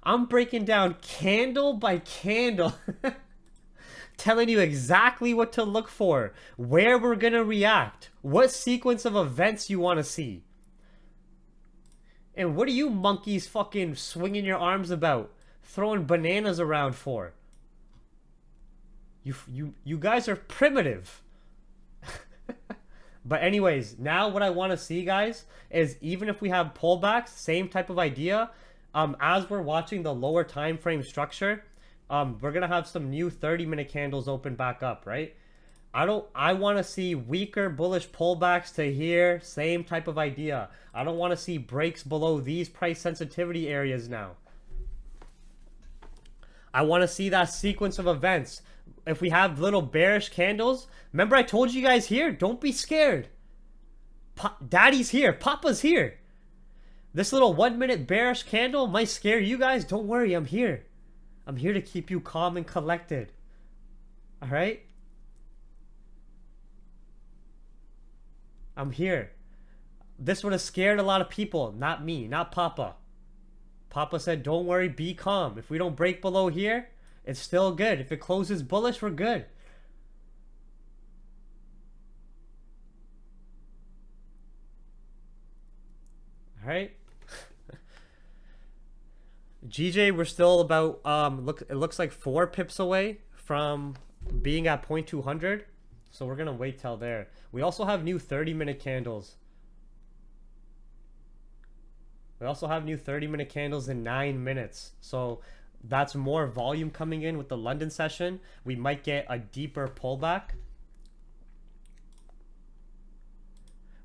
S2: I'm breaking down candle by candle. Telling you exactly what to look for, where we're gonna react, what sequence of events you want to see. And what are you monkeys fucking swinging your arms about, throwing bananas around for? You guys are primitive. But anyways, now what I want to see, guys, is even if we have pullbacks, same type of idea, as we're watching the lower time frame structure, we're gonna have some new 30-minute candles open back up, right? I want to see weaker bullish pullbacks to here, same type of idea. I don't want to see breaks below these price sensitivity areas now. I want to see that sequence of events. If we have little bearish candles, remember I told you guys here, don't be scared. Daddy's here, Papa's here. This little 1-minute bearish candle might scare you guys. Don't worry, I'm here. I'm here to keep you calm and collected. All right? I'm here. This would have scared a lot of people. Not me, not Papa. Papa said, don't worry, be calm. If we don't break below here, it's still good. If it closes bullish, we're good. All right? GJ, we're still about it looks like 4 pips away from being at 0.200, so we're gonna wait till there. We also have new 30-minute candles. We also have new 30-minute candles in 9 minutes, so that's more volume coming in with the London session. We might get a deeper pullback.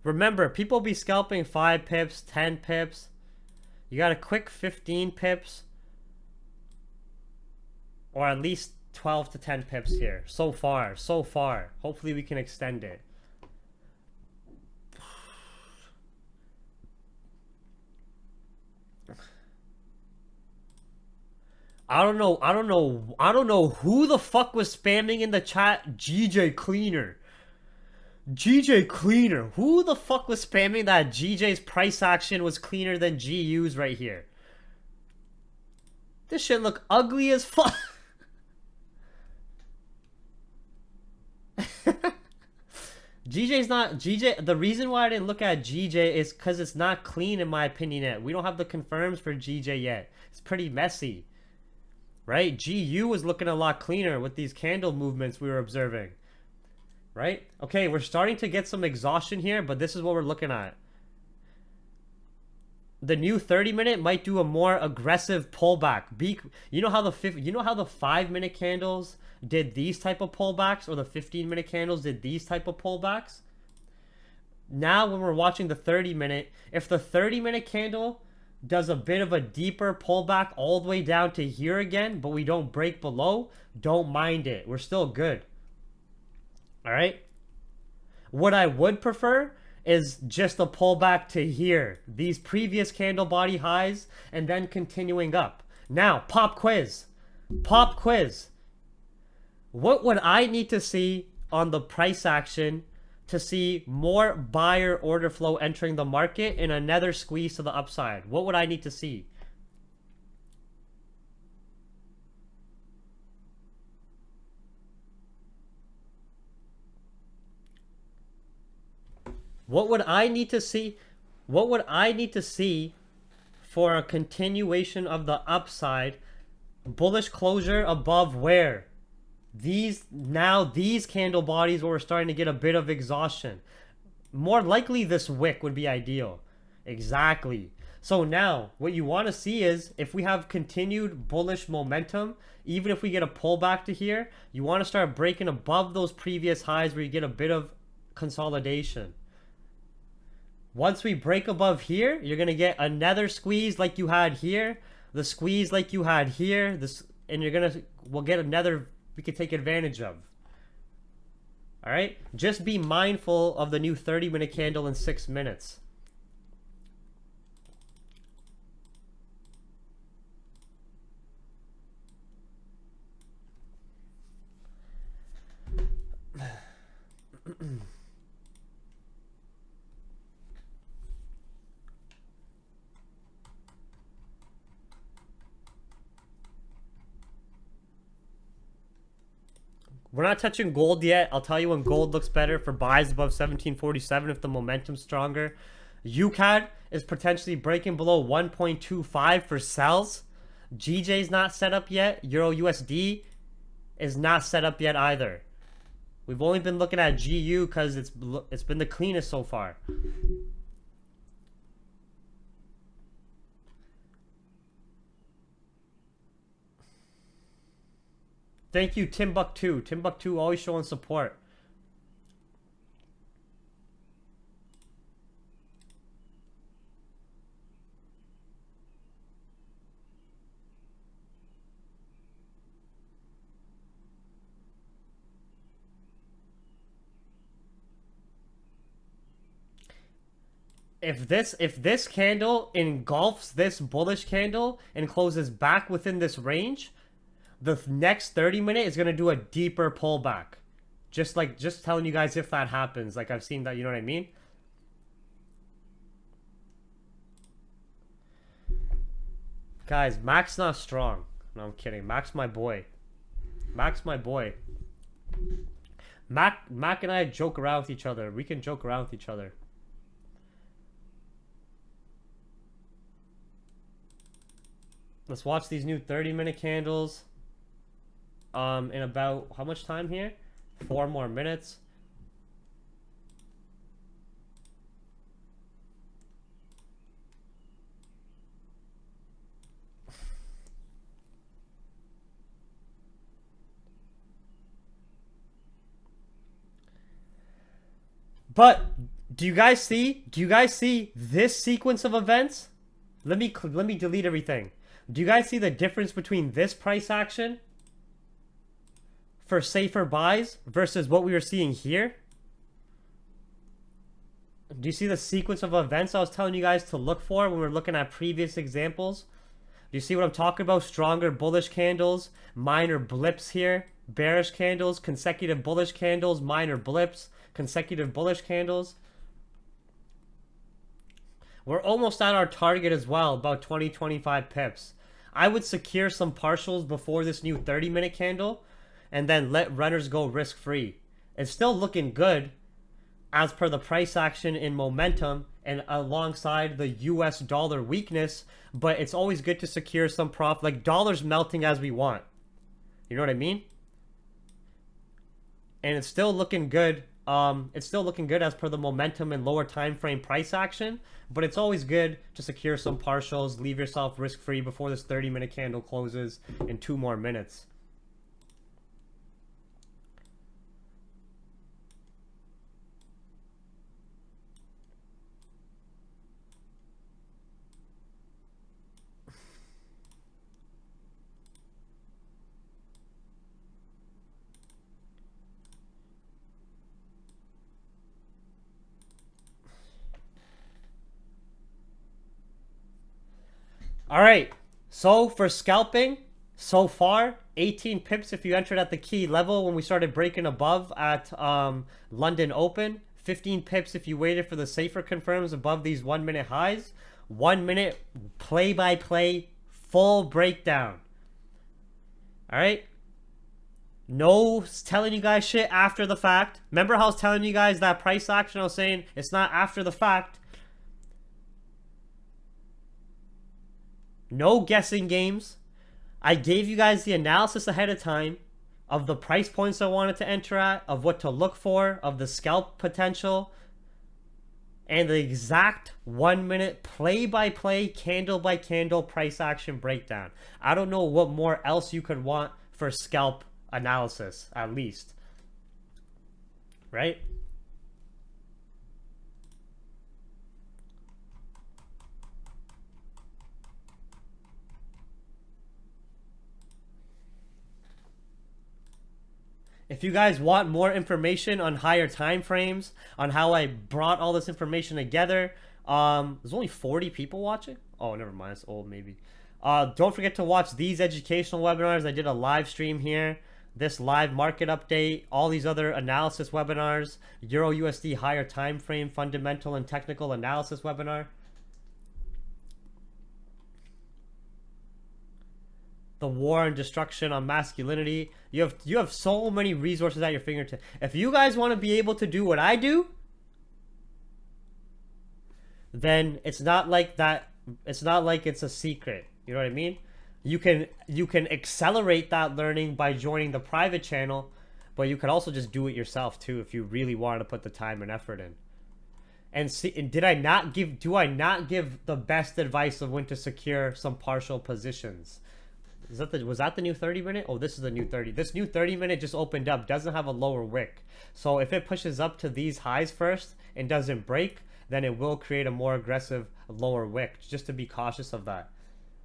S2: Remember, people be scalping 5 pips, 10 pips. You got a quick 15 pips, or at least 12 to 10 pips here. So far. Hopefully we can extend it. I don't know who the fuck was spamming in the chat GJ Cleaner. GJ Cleaner. Who the fuck was spamming that GJ's price action was cleaner than GU's right here? This shit look ugly as fuck. GJ's not GJ. The reason why I didn't look at GJ is because it's not clean in my opinion yet. We don't have the confirms for GJ yet. It's pretty messy, right? GU was looking a lot cleaner with these candle movements we were observing. Right? Okay, we're starting to get some exhaustion here, but this is what we're looking at. The new 30-minute might do a more aggressive pullback. You know how the 5-minute candles did these type of pullbacks, or the 15-minute candles did these type of pullbacks? Now when we're watching the 30-minute, if the 30-minute candle does a bit of a deeper pullback all the way down to here again, but we don't break below, don't mind it. We're still good. All right. What I would prefer is just a pullback to here, these previous candle body highs, and then continuing up. Now, pop quiz. Pop quiz. What would I need to see on the price action to see more buyer order flow entering the market and another squeeze to the upside? What would I need to see? What would I need to see? What would I need to see for a continuation of the upside? Bullish closure above where? These candle bodies where we're starting to get a bit of exhaustion. More likely this wick would be ideal. Exactly. So now what you want to see is if we have continued bullish momentum, even if we get a pullback to here, you want to start breaking above those previous highs where you get a bit of consolidation. Once we break above here, you're going to get another squeeze like you had here, the squeeze like you had here, and we'll get another we could take advantage of. All right? Just be mindful of the new 30-minute candle in 6 minutes. We're not touching gold yet. I'll tell you when gold looks better for buys above 1747 if the momentum's stronger. UCAD is potentially breaking below 1.25 for sells. GJ's not set up yet. Euro USD is not set up yet either. We've only been looking at GU because it's been the cleanest so far. Thank you, Timbuktu. Timbuktu always showing support. If this candle engulfs this bullish candle and closes back within this range, the next 30-minute is going to do a deeper pullback. Just telling you guys if that happens. Like I've seen that, you know what I mean? Guys, Mac's not strong. No, I'm kidding. Mac's my boy. Mac's my boy. Mac and I joke around with each other. We can joke around with each other. Let's watch these new 30-minute candles. In about how much time here? 4 more minutes. But do you guys see this sequence of events? Let me delete everything. Do you guys see the difference between this price action for safer buys versus what we were seeing here? Do you see the sequence of events I was telling you guys to look for when we were looking at previous examples? Do you see what I'm talking about? Stronger bullish candles, minor blips here, bearish candles, consecutive bullish candles, minor blips, consecutive bullish candles. We're almost at our target as well, about 20-25 pips. I would secure some partials before this new 30-minute candle and then let runners go risk-free. It's still looking good as per the price action in momentum and alongside the US dollar weakness, but it's always good to secure some profit. Like dollar's melting as we want. You know what I mean? And it's still looking good. It's still looking good as per the momentum and lower time frame price action, but it's always good to secure some partials, leave yourself risk-free before this 30-minute candle closes in 2 more minutes. All right. So for scalping, so far, 18 pips if you entered at the key level when we started breaking above at London Open. 15 pips if you waited for the safer confirms above these 1 minute highs. 1 minute play-by-play full breakdown. All right. No telling you guys shit after the fact. Remember how I was telling you guys that price action? I was saying it's not after the fact. No guessing games. I gave you guys the analysis ahead of time of the price points I wanted to enter at, of what to look for, of the scalp potential, and the exact 1 minute play-by-play, candle-by-candle price action breakdown. I don't know what more else you could want for scalp analysis, at least. Right? If you guys want more information on higher time frames, on how I brought all this information together, there's only 40 people watching. Oh, never mind. It's old, maybe. Don't forget to watch these educational webinars. I did a live stream here. This live market update, all these other analysis webinars, Euro USD higher time frame, fundamental and technical analysis webinar. The war and destruction on masculinity. You have so many resources at your fingertips. If you guys want to be able to do what I do, then it's not like that. It's not like it's a secret. You know what I mean? You can accelerate that learning by joining the private channel, but you could also just do it yourself too if you really want to put the time and effort in. And see, do I not give the best advice of when to secure some partial positions? Was that the new 30 minute? Oh, this is the new 30. This new 30 minute just opened up, doesn't have a lower wick. So if it pushes up to these highs first and doesn't break, then it will create a more aggressive lower wick, just to be cautious of that.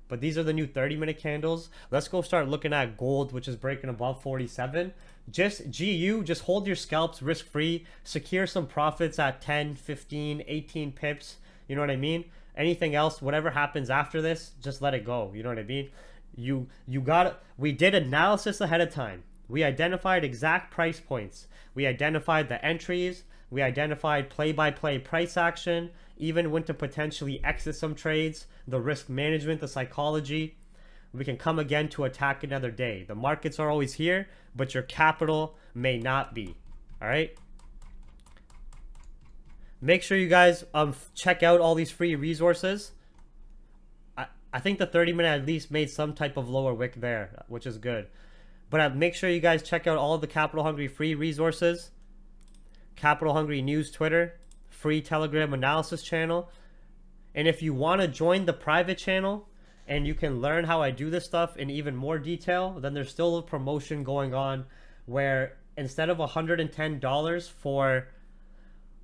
S2: But these are the new 30 minute candles. Let's go start looking at gold, which is breaking above 47. Just GU, just hold your scalps risk free, secure some profits at 10, 15, 18 pips. You know what I mean? Anything else, whatever happens after this, just let it go. You know what I mean? We did analysis ahead of time. We identified exact price points. We identified the entries. We identified play-by-play price action, even when to potentially exit some trades, the risk management, the psychology. We can come again to attack another day. The markets are always here, but your capital may not be. All right? Make sure you guys check out all these free resources. I think the 30 minute at least made some type of lower wick there, which is good. But make sure you guys check out all of the Capital Hungry free resources. Capital Hungry News Twitter, free Telegram analysis channel. And if you want to join the private channel and you can learn how I do this stuff in even more detail, then there's still a promotion going on where instead of $110 for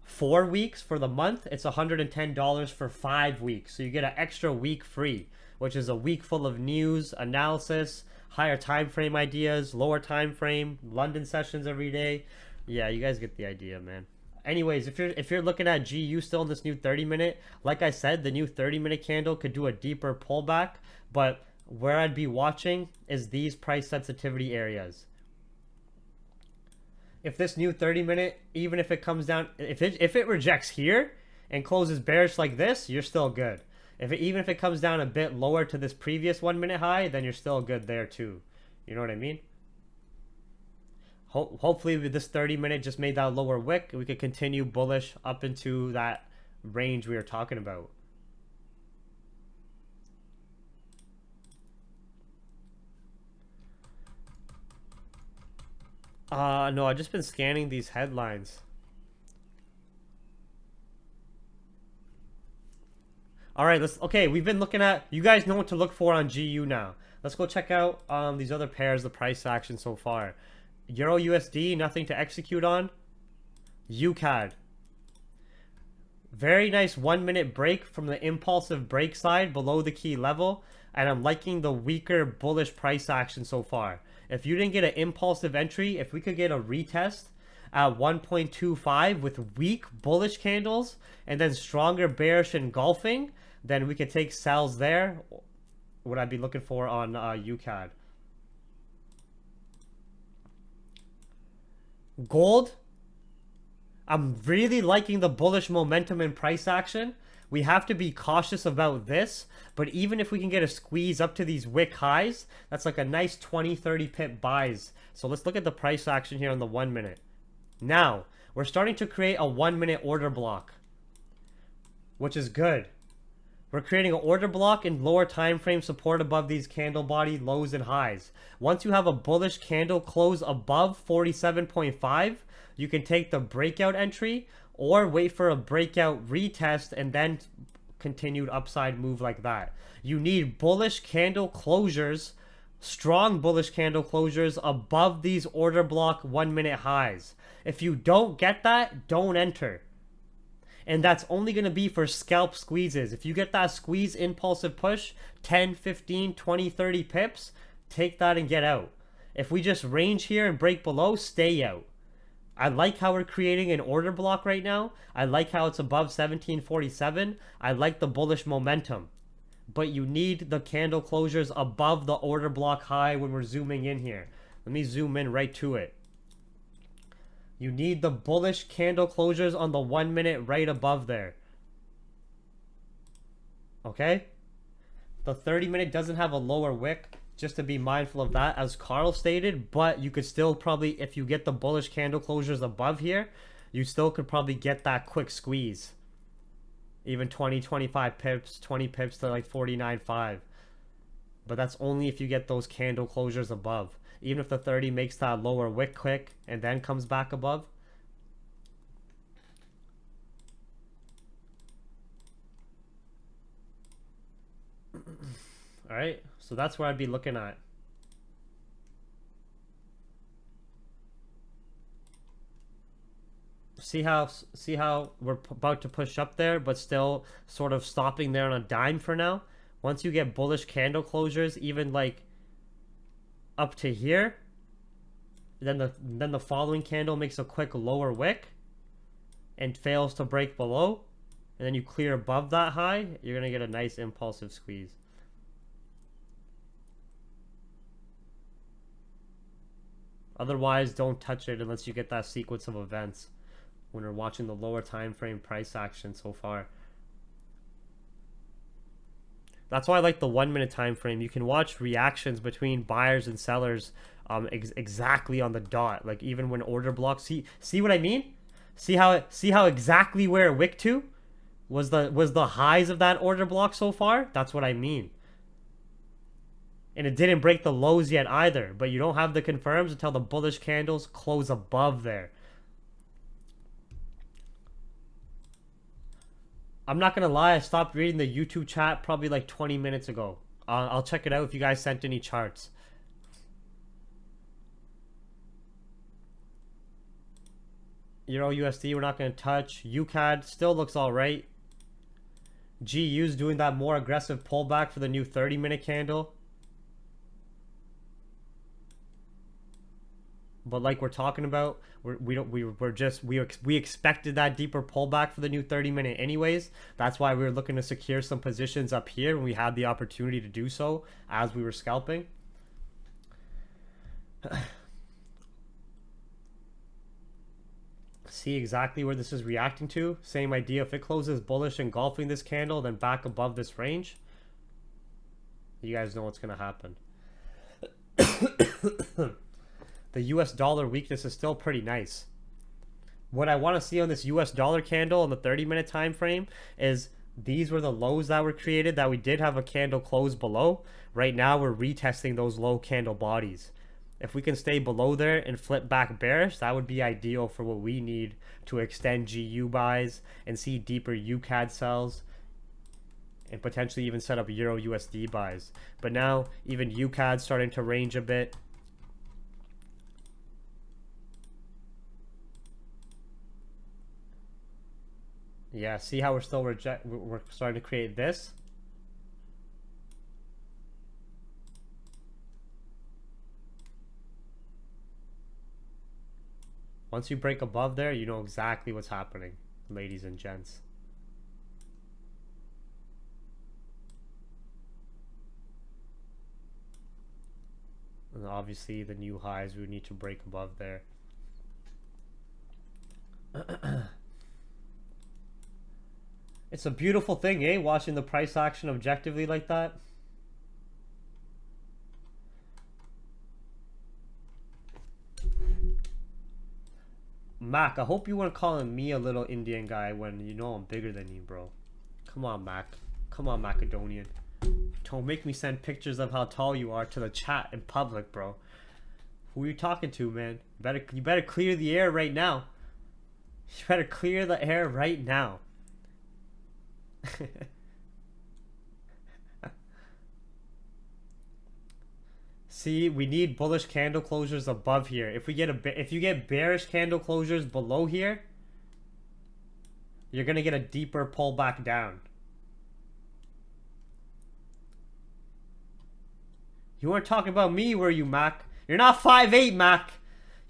S2: 4 weeks for the month, it's $110 for 5 weeks. So you get an extra week free, which is a week full of news, analysis, higher time frame ideas, lower time frame, London sessions every day. Yeah, you guys get the idea, man. Anyways, if you're looking at GU still in this new 30 minute, like I said, the new 30 minute candle could do a deeper pullback, but where I'd be watching is these price sensitivity areas. If this new 30 minute, even if it comes down, if it rejects here and closes bearish like this, you're still good. Even if it comes down a bit lower to this previous 1 minute high, then you're still good there too. You know what I mean? Hopefully with this 30 minute just made that lower wick, we could continue bullish up into that range we were talking about. No, I've just been scanning these headlines. All right, okay, we've been looking at, you guys know what to look for on GU now. Let's go check out these other pairs, the price action so far. Euro USD, nothing to execute on. UCAD. Very nice 1 minute break from the impulsive break side below the key level. And I'm liking the weaker bullish price action so far. If you didn't get an impulsive entry, if we could get a retest at 1.25 with weak bullish candles and then stronger bearish engulfing, then we could take sells there. would I be looking for on UCAD? Gold. I'm really liking the bullish momentum and price action. We have to be cautious about this, but even if we can get a squeeze up to these wick highs, that's like a nice 20-30 pip buys. So let's look at the price action here on the 1 minute. Now, we're starting to create a 1 minute order block, which is good. We're creating an order block in lower time frame support above these candle body lows and highs. Once you have a bullish candle close above 47.5, you can take the breakout entry or wait for a breakout retest and then continued upside move like that. You need bullish candle closures, strong bullish candle closures above these order block 1 minute highs. If you don't get that, don't enter. And that's only going to be for scalp squeezes. If you get that squeeze impulsive push, 10, 15, 20, 30 pips, take that and get out. If we just range here and break below, stay out. I like how we're creating an order block right now. I like how it's above 1747. I like the bullish momentum. But you need the candle closures above the order block high when we're zooming in here. Let me zoom in right to it. You need the bullish candle closures on the 1 minute right above there. Okay? The 30 minute doesn't have a lower wick, just to be mindful of that, as Carl stated, but you could still probably, if you get the bullish candle closures above here, you still could probably get that quick squeeze. Even 20, 25 pips, 20 pips to like 49.5. But that's only if you get those candle closures above. Even if the 30 makes that lower wick quick and then comes back above. All right, so that's where I'd be looking at. See how we're about to push up there, but still sort of stopping there on a dime for now. Once you get bullish candle closures, even like up to here, then the following candle makes a quick lower wick and fails to break below, and then you clear above that high, you're gonna get a nice impulsive squeeze. Otherwise, don't touch it unless you get that sequence of events when we're watching the lower time frame price action so far. That's why I like the 1 minute time frame. You can watch reactions between buyers and sellers exactly on the dot. Like even when order blocks, see what I mean? See how exactly where it wicked to was the highs of that order block so far? That's what I mean. And it didn't break the lows yet either, but you don't have the confirms until the bullish candles close above there. I'm not gonna lie, I stopped reading the YouTube chat probably like 20 minutes ago. I'll check it out if you guys sent any charts. Euro USD we're not gonna touch. UCAD still looks alright. GU's doing that more aggressive pullback for the new 30-minute candle. But like we're talking about, we expected that deeper pullback for the new 30-minute anyways. That's why we were looking to secure some positions up here when we had the opportunity to do so as we were scalping. See exactly where this is reacting to. Same idea. If it closes bullish engulfing this candle, then back above this range, you guys know what's going to happen. The US dollar weakness is still pretty nice. What I want to see on this US dollar candle on the 30-minute time frame is these were the lows that were created that we did have a candle close below. Right now we're retesting those low candle bodies. If we can stay below there and flip back bearish, that would be ideal for what we need to extend GU buys and see deeper UCAD sells and potentially even set up Euro USD buys. But now even UCAD starting to range a bit. Yeah, see how we're starting to create this? Once you break above there, you know exactly what's happening, ladies and gents. And obviously the new highs we would need to break above there. It's a beautiful thing, eh? Watching the price action objectively like that. Mac, I hope you weren't calling me a little Indian guy when you know I'm bigger than you, bro. Come on, Mac. Come on, Macedonian. Don't make me send pictures of how tall you are to the chat in public, bro. Who are you talking to, man? You better clear the air right now. You better clear the air right now. See, we need bullish candle closures above here. If you get bearish candle closures below here, you're gonna get a deeper pullback down. You weren't talking about me, were you, Mac? You're not 5'8", Mac.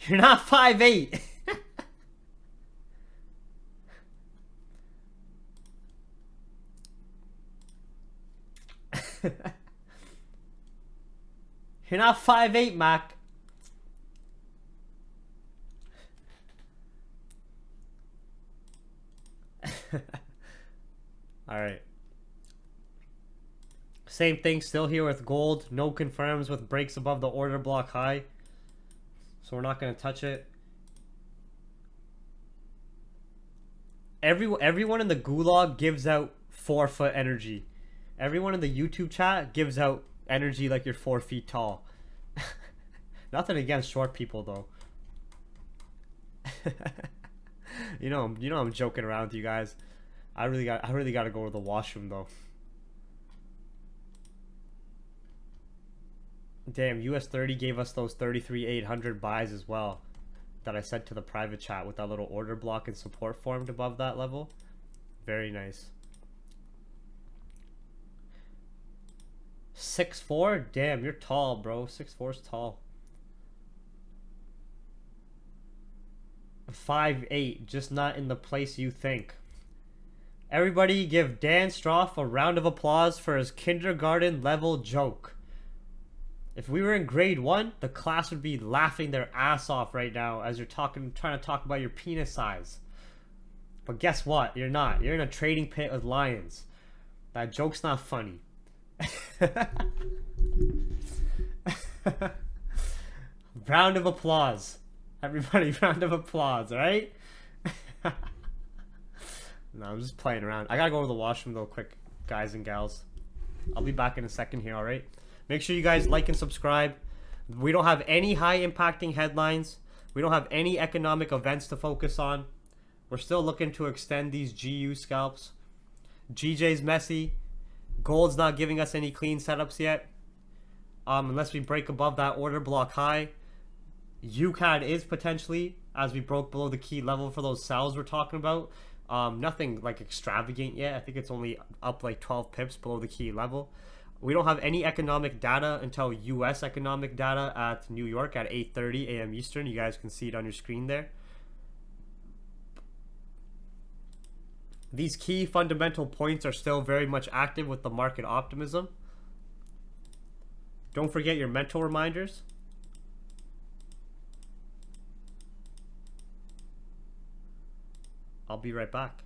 S2: You're not 5'8". You're not 5'8", Mac. Alright. Same thing still here with gold. No confirms with breaks above the order block high. So we're not going to touch it. Everyone in the gulag gives out 4-foot energy. Everyone in the YouTube chat gives out energy like you're 4 feet tall. Nothing against short people though. you know I'm joking around with you guys. I really got to go to the washroom though. Damn, US 30 gave us those 33,800 buys as well that I sent to the private chat with that little order block and support formed above that level. Very nice. 6'4"? Damn, you're tall, bro. 6'4"'s tall. 5'8", just not in the place you think. Everybody give Dan Stroff a round of applause for his kindergarten level joke. If we were in grade 1, the class would be laughing their ass off right now as you're trying to talk about your penis size. But guess what? You're not. You're in a trading pit with lions. That joke's not funny. Round of applause. Everybody, round of applause, alright? No, I'm just playing around. I gotta go to the washroom though, quick, guys and gals. I'll be back in a second here, alright? Make sure you guys like and subscribe. We don't have any high impacting headlines. We don't have any economic events to focus on. We're still looking to extend these GU scalps. GJ's messy. Gold's not giving us any clean setups yet. Unless we break above that order block high. UCAD is potentially, as we broke below the key level for those sells we're talking about. Nothing like extravagant yet. I think it's only up like 12 pips below the key level. We don't have any economic data until US economic data at New York at 8:30 a.m. Eastern. You guys can see it on your screen there. These key fundamental points are still very much active with the market optimism. Don't forget your mental reminders. I'll be right back.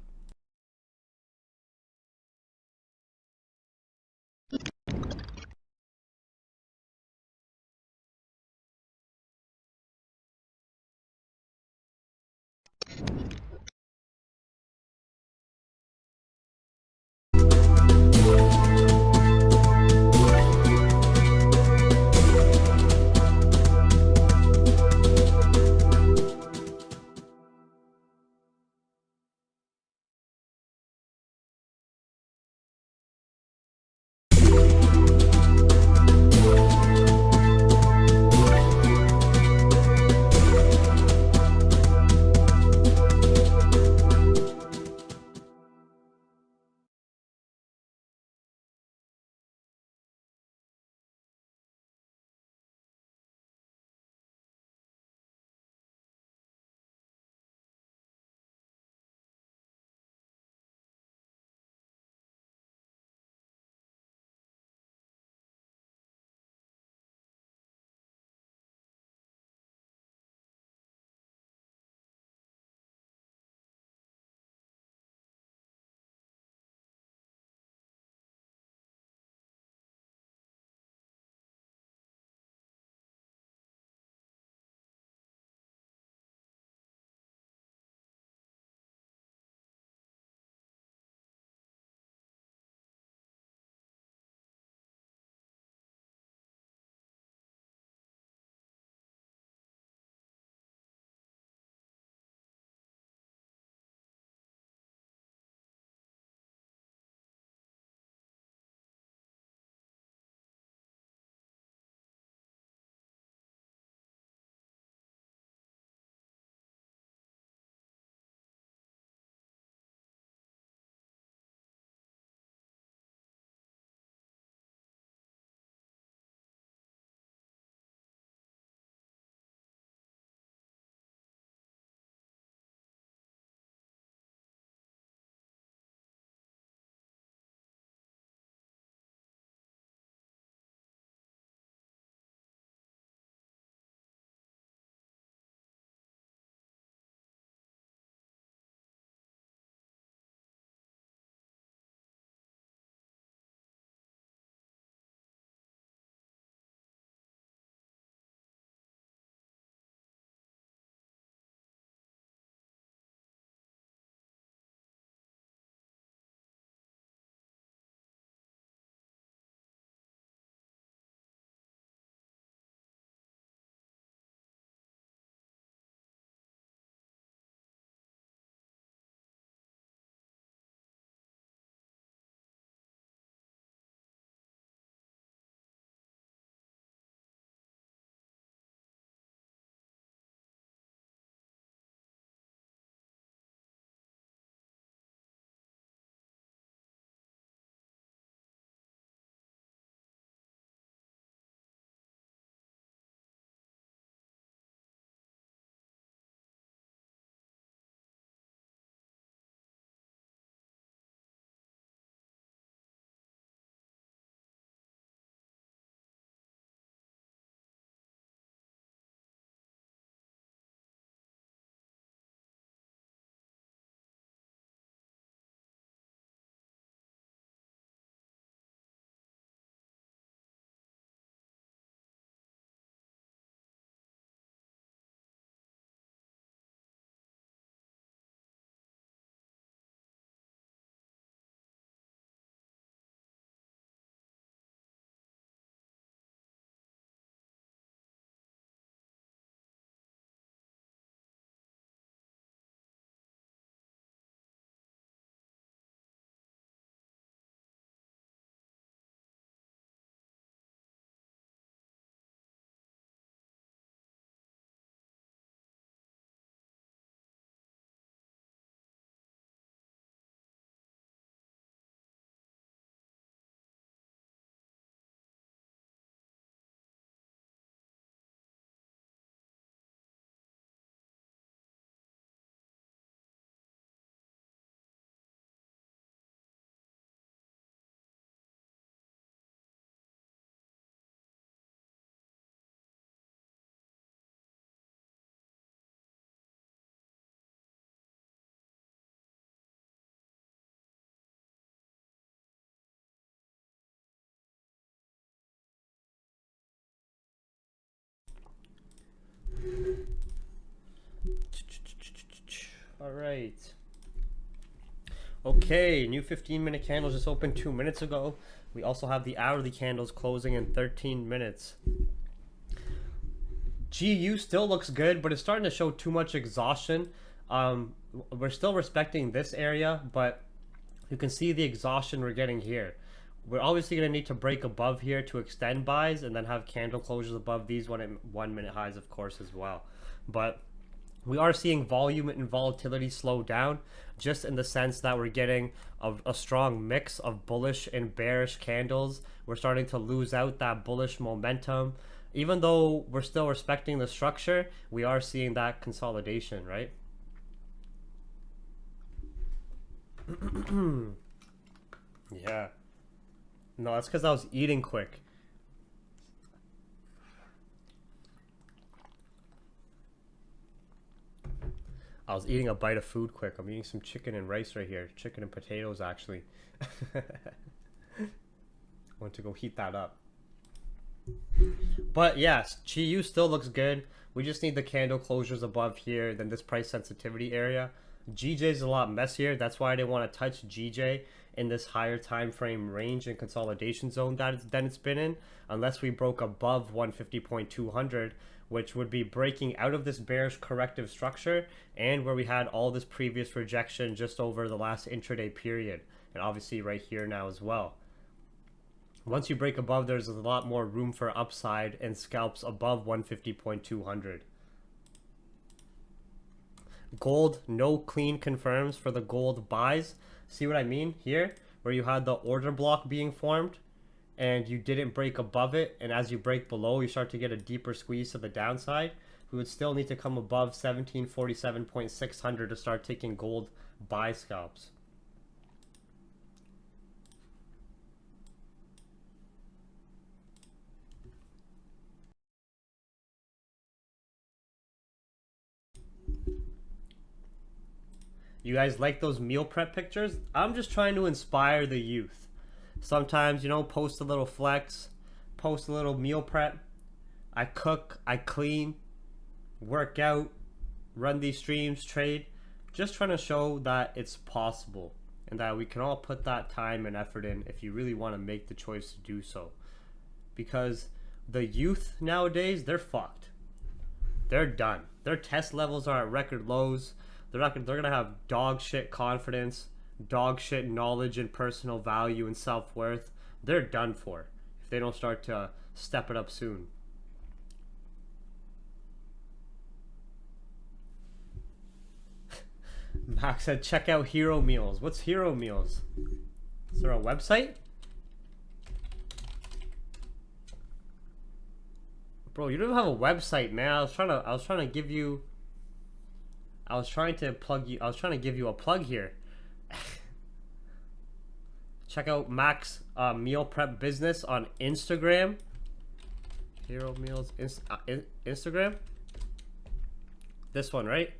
S2: right. Okay, new 15-minute candles just opened 2 minutes ago. We also have the hourly candles closing in 13 minutes. GU still looks good, but it's starting to show too much exhaustion. We're still respecting this area, but you can see the exhaustion we're getting here. We're obviously going to need to break above here to extend buys and then have candle closures above these 1 minute highs, of course, as well. But we are seeing volume and volatility slow down, just in the sense that we're getting a strong mix of bullish and bearish candles. We're starting to lose out that bullish momentum. Even though we're still respecting the structure, we are seeing that consolidation, right? Yeah. No, that's because I was eating quick. I was eating a bite of food quick. I'm eating some chicken and rice right here. Chicken and potatoes, actually. I want to go heat that up. But yes, GU still looks good. We just need the candle closures above here, then this price sensitivity area. GJ is a lot messier. That's why I didn't want to touch GJ in this higher time frame range and consolidation zone that it's been in, unless we broke above 150.200, which would be breaking out of this bearish corrective structure and where we had all this previous rejection just over the last intraday period, and obviously right here now as well. Once you break above, there's a lot more room for upside and scalps above 150.200. Gold, no clean confirms for the gold buys. See what I mean here? Where you had the order block being formed and you didn't break above it, and as you break below, you start to get a deeper squeeze to the downside. We would still need to come above 1747.600 to start taking gold buy scalps. You guys like those meal prep pictures? I'm just trying to inspire the youth. Sometimes, you know, post a little flex, post a little meal prep. I cook, I clean, work out, run these streams, trade. Just trying to show that it's possible and that we can all put that time and effort in if you really want to make the choice to do so. Because the youth nowadays, they're fucked. They're done. Their test levels are at record lows. They're gonna have dog shit confidence, dog shit knowledge and personal value and self-worth. They're done for if they don't start to step it up soon. Max said, check out Hero Meals. What's Hero Meals? Is there a website? Bro, you don't have a website, man. I was trying to give you a plug here. Check out Max Meal Prep Business on Instagram. Hero Meals Instagram. This one, right?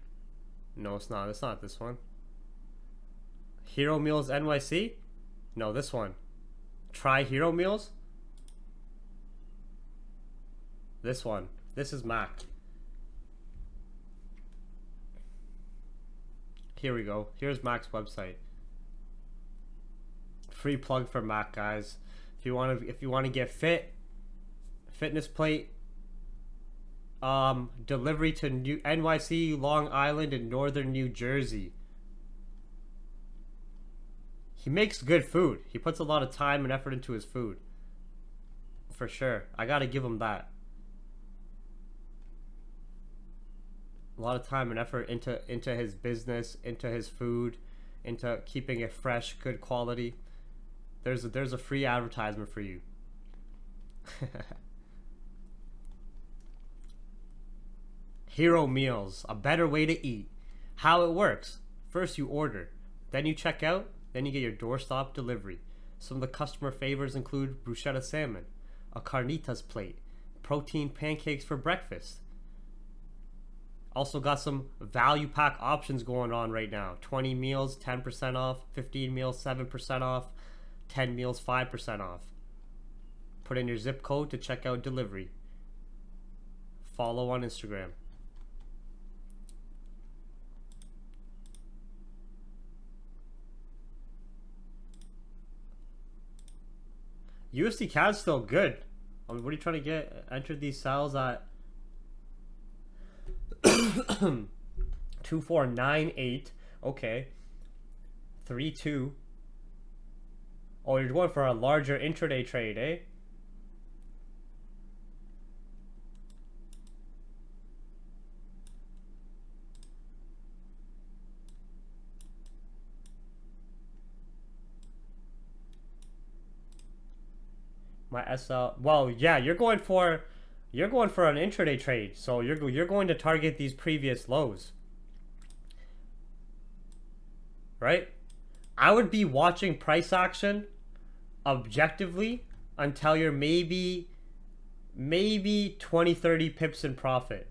S2: No, it's not. It's not this one. Hero Meals NYC? No, this one. Try Hero Meals. This one. This is Mac. Here we go. Here's Mac's website. Free plug for Mac, guys. If you want to get fit, fitness plate, delivery to NYC, Long Island, and Northern New Jersey. He makes good food. He puts a lot of time and effort into his food. For sure. I gotta give him that. A lot of time and effort into his business, into his food, into keeping it fresh, good quality. There's a free advertisement for you. Hero Meals, a better way to eat. How it works: first you order, then you check out, then you get your doorstop delivery. Some of the customer favors include bruschetta salmon, a carnitas plate, protein pancakes for breakfast. Also got some value pack options going on right now. 20 meals, 10% off. 15 meals, 7% off. 10 meals, 5% off. Put in your zip code to check out delivery. Follow on Instagram. USD CAD's still good. I mean, what are you trying to get? Enter these cells at 2498. Okay. 32. Oh, you're going for a larger intraday trade, eh? My SL. Well, yeah, you're going for an intraday trade, so you're going to target these previous lows, right? I would be watching price action objectively until you're maybe 20, 30 pips in profit.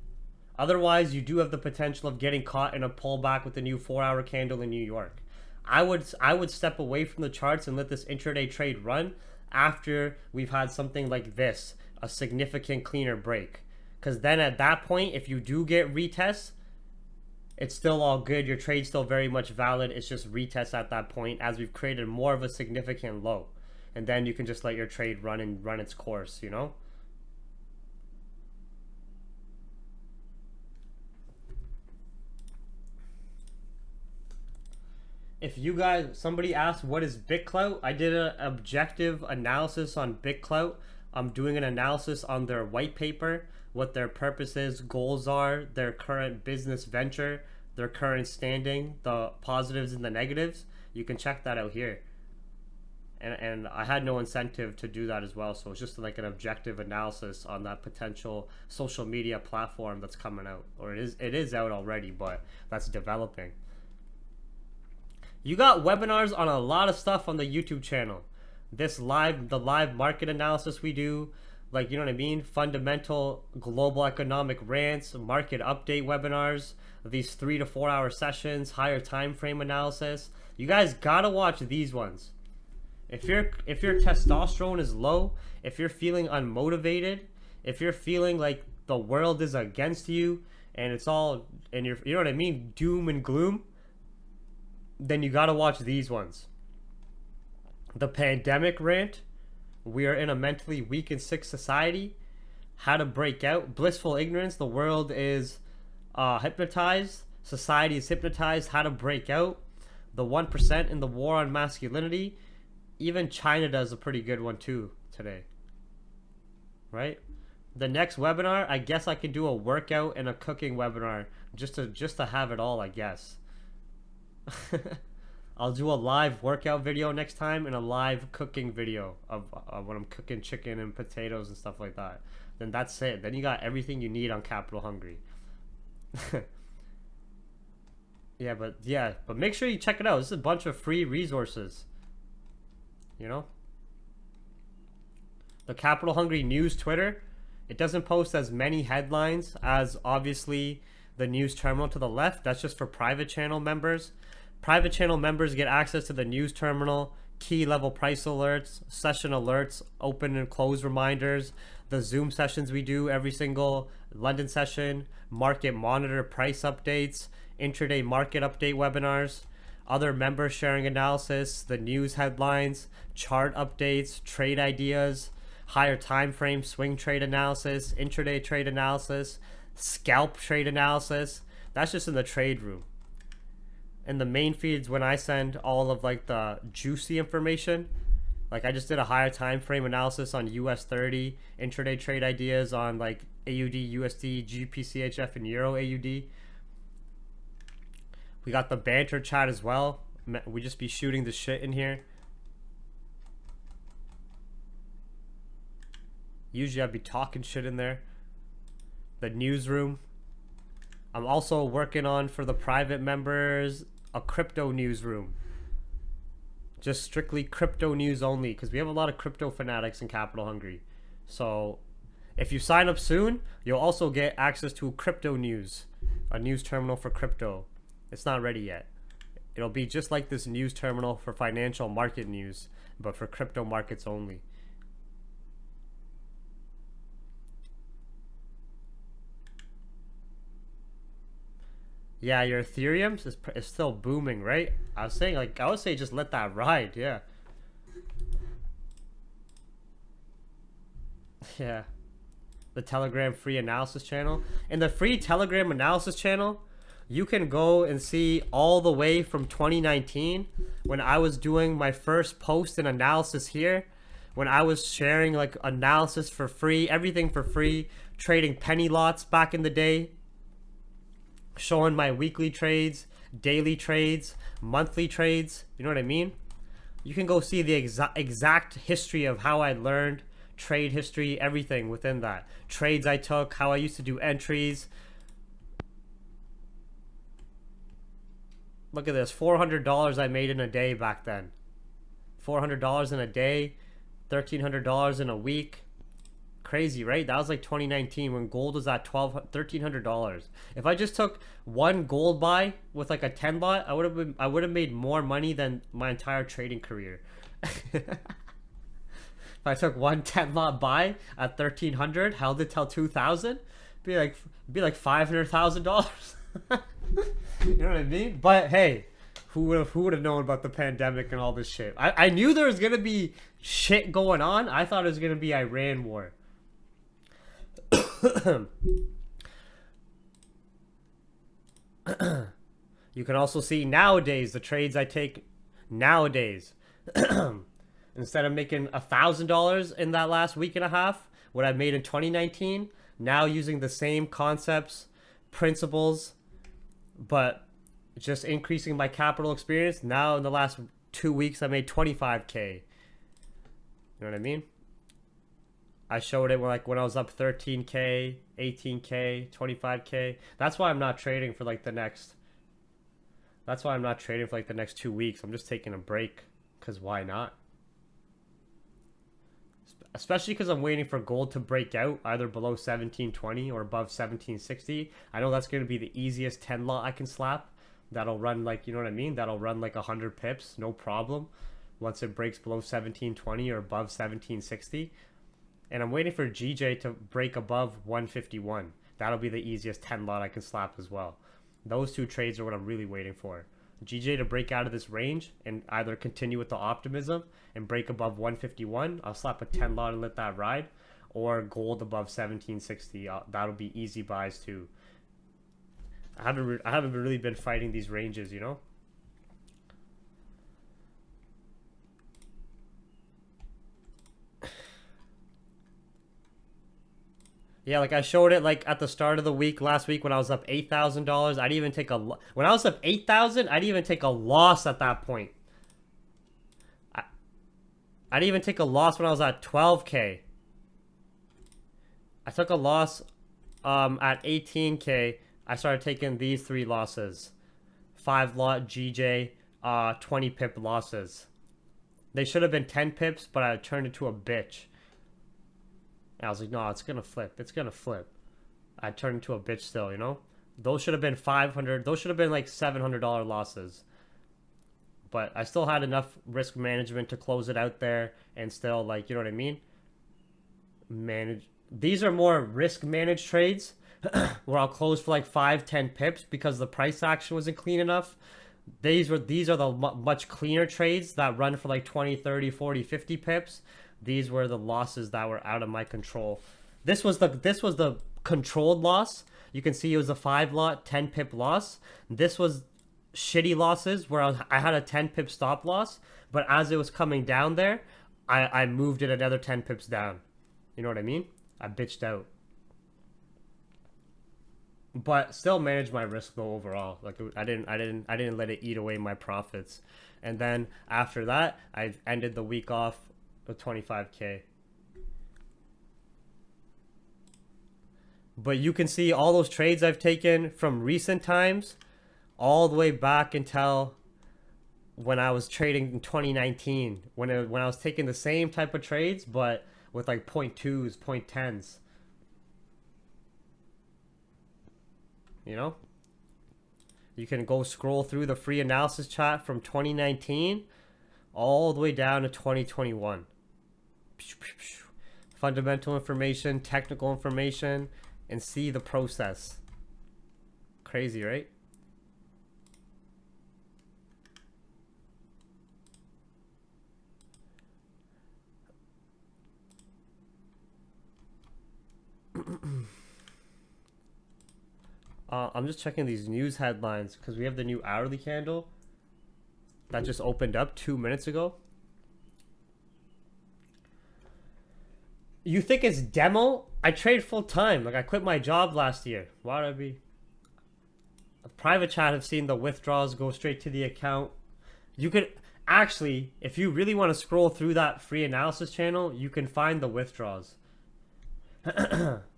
S2: Otherwise, you do have the potential of getting caught in a pullback with the new 4-hour candle in New York. I would step away from the charts and let this intraday trade run after we've had something like this, a significant cleaner break. Because then at that point, if you do get retests, it's still all good. Your trade's still very much valid. It's just retests at that point as we've created more of a significant low. And then you can just let your trade run its course, you know? If you guys, somebody asked what is BitClout, I did an objective analysis on BitClout. I'm doing an analysis on their white paper, what their purposes, goals are, their current business venture, their current standing, the positives and the negatives. You can check that out here. And I had no incentive to do that as well, so it's just like an objective analysis on that potential social media platform that's coming out, or it is out already, but that's developing. You got webinars on a lot of stuff on the YouTube channel. The live market analysis we do, like, you know what I mean? Fundamental global economic rants, market update webinars, these 3 to 4 hour sessions, higher time frame analysis. You guys gotta watch these ones. If your testosterone is low, if you're feeling unmotivated, if you're feeling like the world is against you and it's all, and you know what I mean, doom and gloom, then you gotta watch these ones. The pandemic rant, we are in a mentally weak and sick society, how to break out, blissful ignorance, the world is hypnotized, society is hypnotized, how to break out, the 1% in the war on masculinity. Even China does a pretty good one too today, right? The next webinar, I guess I can do a workout and a cooking webinar just to have it all, I guess. I'll do a live workout video next time and a live cooking video of when I'm cooking chicken and potatoes and stuff like that. Then that's it. Then you got everything you need on Capital Hungry. Yeah, but make sure you check it out. This is a bunch of free resources. You know? The Capital Hungry News Twitter, it doesn't post as many headlines as obviously the news terminal to the left. That's just for private channel members. Private channel members get access to the news terminal, key level price alerts, session alerts, open and close reminders, the Zoom sessions we do every single London session, market monitor price updates, intraday market update webinars, other members sharing analysis, the news headlines, chart updates, trade ideas, higher time frame swing trade analysis, intraday trade analysis, scalp trade analysis. That's just in the trade room. In the main feeds, when I send all of like the juicy information, like I just did a higher time frame analysis on US 30, intraday trade ideas on like AUD, USD, GBPJPY, and Euro AUD. We got the banter chat as well. We just be shooting the shit in here. Usually I'd be talking shit in there. The newsroom. I'm also working on, for the private members, a crypto newsroom. Just strictly crypto news only, because we have a lot of crypto fanatics in Capital Hungry. So if you sign up soon, you'll also get access to crypto news, a news terminal for crypto. It's not ready yet. It'll be just like this news terminal for financial market news, but for crypto markets only. Yeah, your Ethereum is still booming, right? I would say just let that ride, yeah. Yeah. The Telegram free analysis channel. In the free Telegram analysis channel, you can go and see all the way from 2019 when I was doing my first post and analysis here, when I was sharing like analysis for free, everything for free, trading penny lots back in the day, showing my weekly trades, daily trades, monthly trades. You know what I mean? You can go see the exact history of how I learned, trade history, everything within that. Trades I took, how I used to do entries. Look at this, $400 I made in a day back then. $400 in a day, $1,300 in a week. Crazy, right? That was like 2019 when gold was at $1,300. If I just took one gold buy with like a 10 lot, I would have made more money than my entire trading career. If I took one 10 lot buy at 1,300, held it till 2,000, be like $500,000. You know what I mean? But hey, who would have known about the pandemic and all this shit? I knew there was gonna be shit going on. I thought it was gonna be Iran war. You can also see nowadays the trades I take nowadays. Instead of making $1,000 in that last week and a half, what I made in 2019, now using the same concepts, principles, but just increasing my capital experience. Now in the last 2 weeks, I made 25K. You know what I mean? I showed it when I was up 13K, 18K, 25K. That's why I'm not trading for like the next. That's why I'm not trading for like the next 2 weeks. I'm just taking a break. Cause why not? Especially because I'm waiting for gold to break out either below 1720 or above 1760. I know that's going to be the easiest 10 lot I can slap. That'll run like, you know what I mean? That'll run like 100 pips, no problem. Once it breaks below 1720 or above 1760. And I'm waiting for GJ to break above 151. That'll be the easiest 10 lot I can slap as well. Those two trades are what I'm really waiting for. GJ to break out of this range and either continue with the optimism and break above 151. I'll slap a 10 lot and let that ride. Or gold above 1760. That'll be easy buys too. I haven't really been fighting these ranges, you know? Yeah, like I showed it like at the start of the week last week when I was up $8,000. I didn't even take when I was up 8,000, I didn't even take a loss at that point. I didn't even take a loss when I was at 12K. I took a loss at 18K. I started taking these 3 losses. 5 lot GJ 20 pip losses. They should have been 10 pips, but I turned into a bitch. And I was like, no, it's going to flip. It's going to flip. I turned into a bitch still, you know? Those should have been 500. Those should have been like $700 losses. But I still had enough risk management to close it out there and still, like, you know what I mean? Manage. These are more risk managed trades where I'll close for like 5-10 pips because the price action wasn't clean enough. These are the much cleaner trades that run for like 20, 30, 40, 50 pips. These were the losses that were out of my control. This was the controlled loss. You can see it was a 5 lot 10 pip loss. This was shitty losses where I had a 10 pip stop loss, but as it was coming down there, I moved it another 10 pips down. You know what I mean? I bitched out. But still managed my risk though overall. Like I didn't let it eat away my profits. And then after that, I ended the week off with 25K. But you can see all those trades I've taken from recent times all the way back until when I was trading in 2019, when I was taking the same type of trades but with like 0.2s, 0.10s. You know? You can go scroll through the free analysis chat from 2019 all the way down to 2021. Fundamental information, technical information, and see the process. Crazy, right? I'm just checking these news headlines because we have the new hourly candle that just opened up 2 minutes ago. You think it's demo? I trade full time. Like, I quit my job last year. Why would I be? A private chat have seen the withdrawals go straight to the account. You could actually, if you really want to scroll through that free analysis channel, you can find the withdrawals.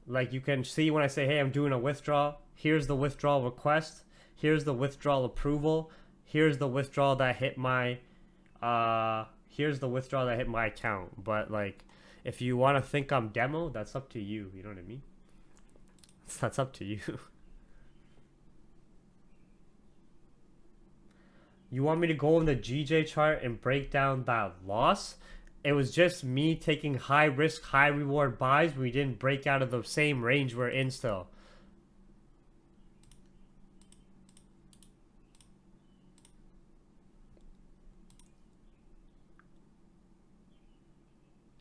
S2: Like, you can see when I say, hey, I'm doing a withdrawal. Here's the withdrawal request. Here's the withdrawal approval. Here's the withdrawal that hit my here's the withdrawal that hit my account. But like, if you want to think I'm demo, that's up to you. You know what I mean? That's up to you. You want me to go on the GJ chart and break down that loss? It was just me taking high risk, high reward buys. We didn't break out of the same range we're in still.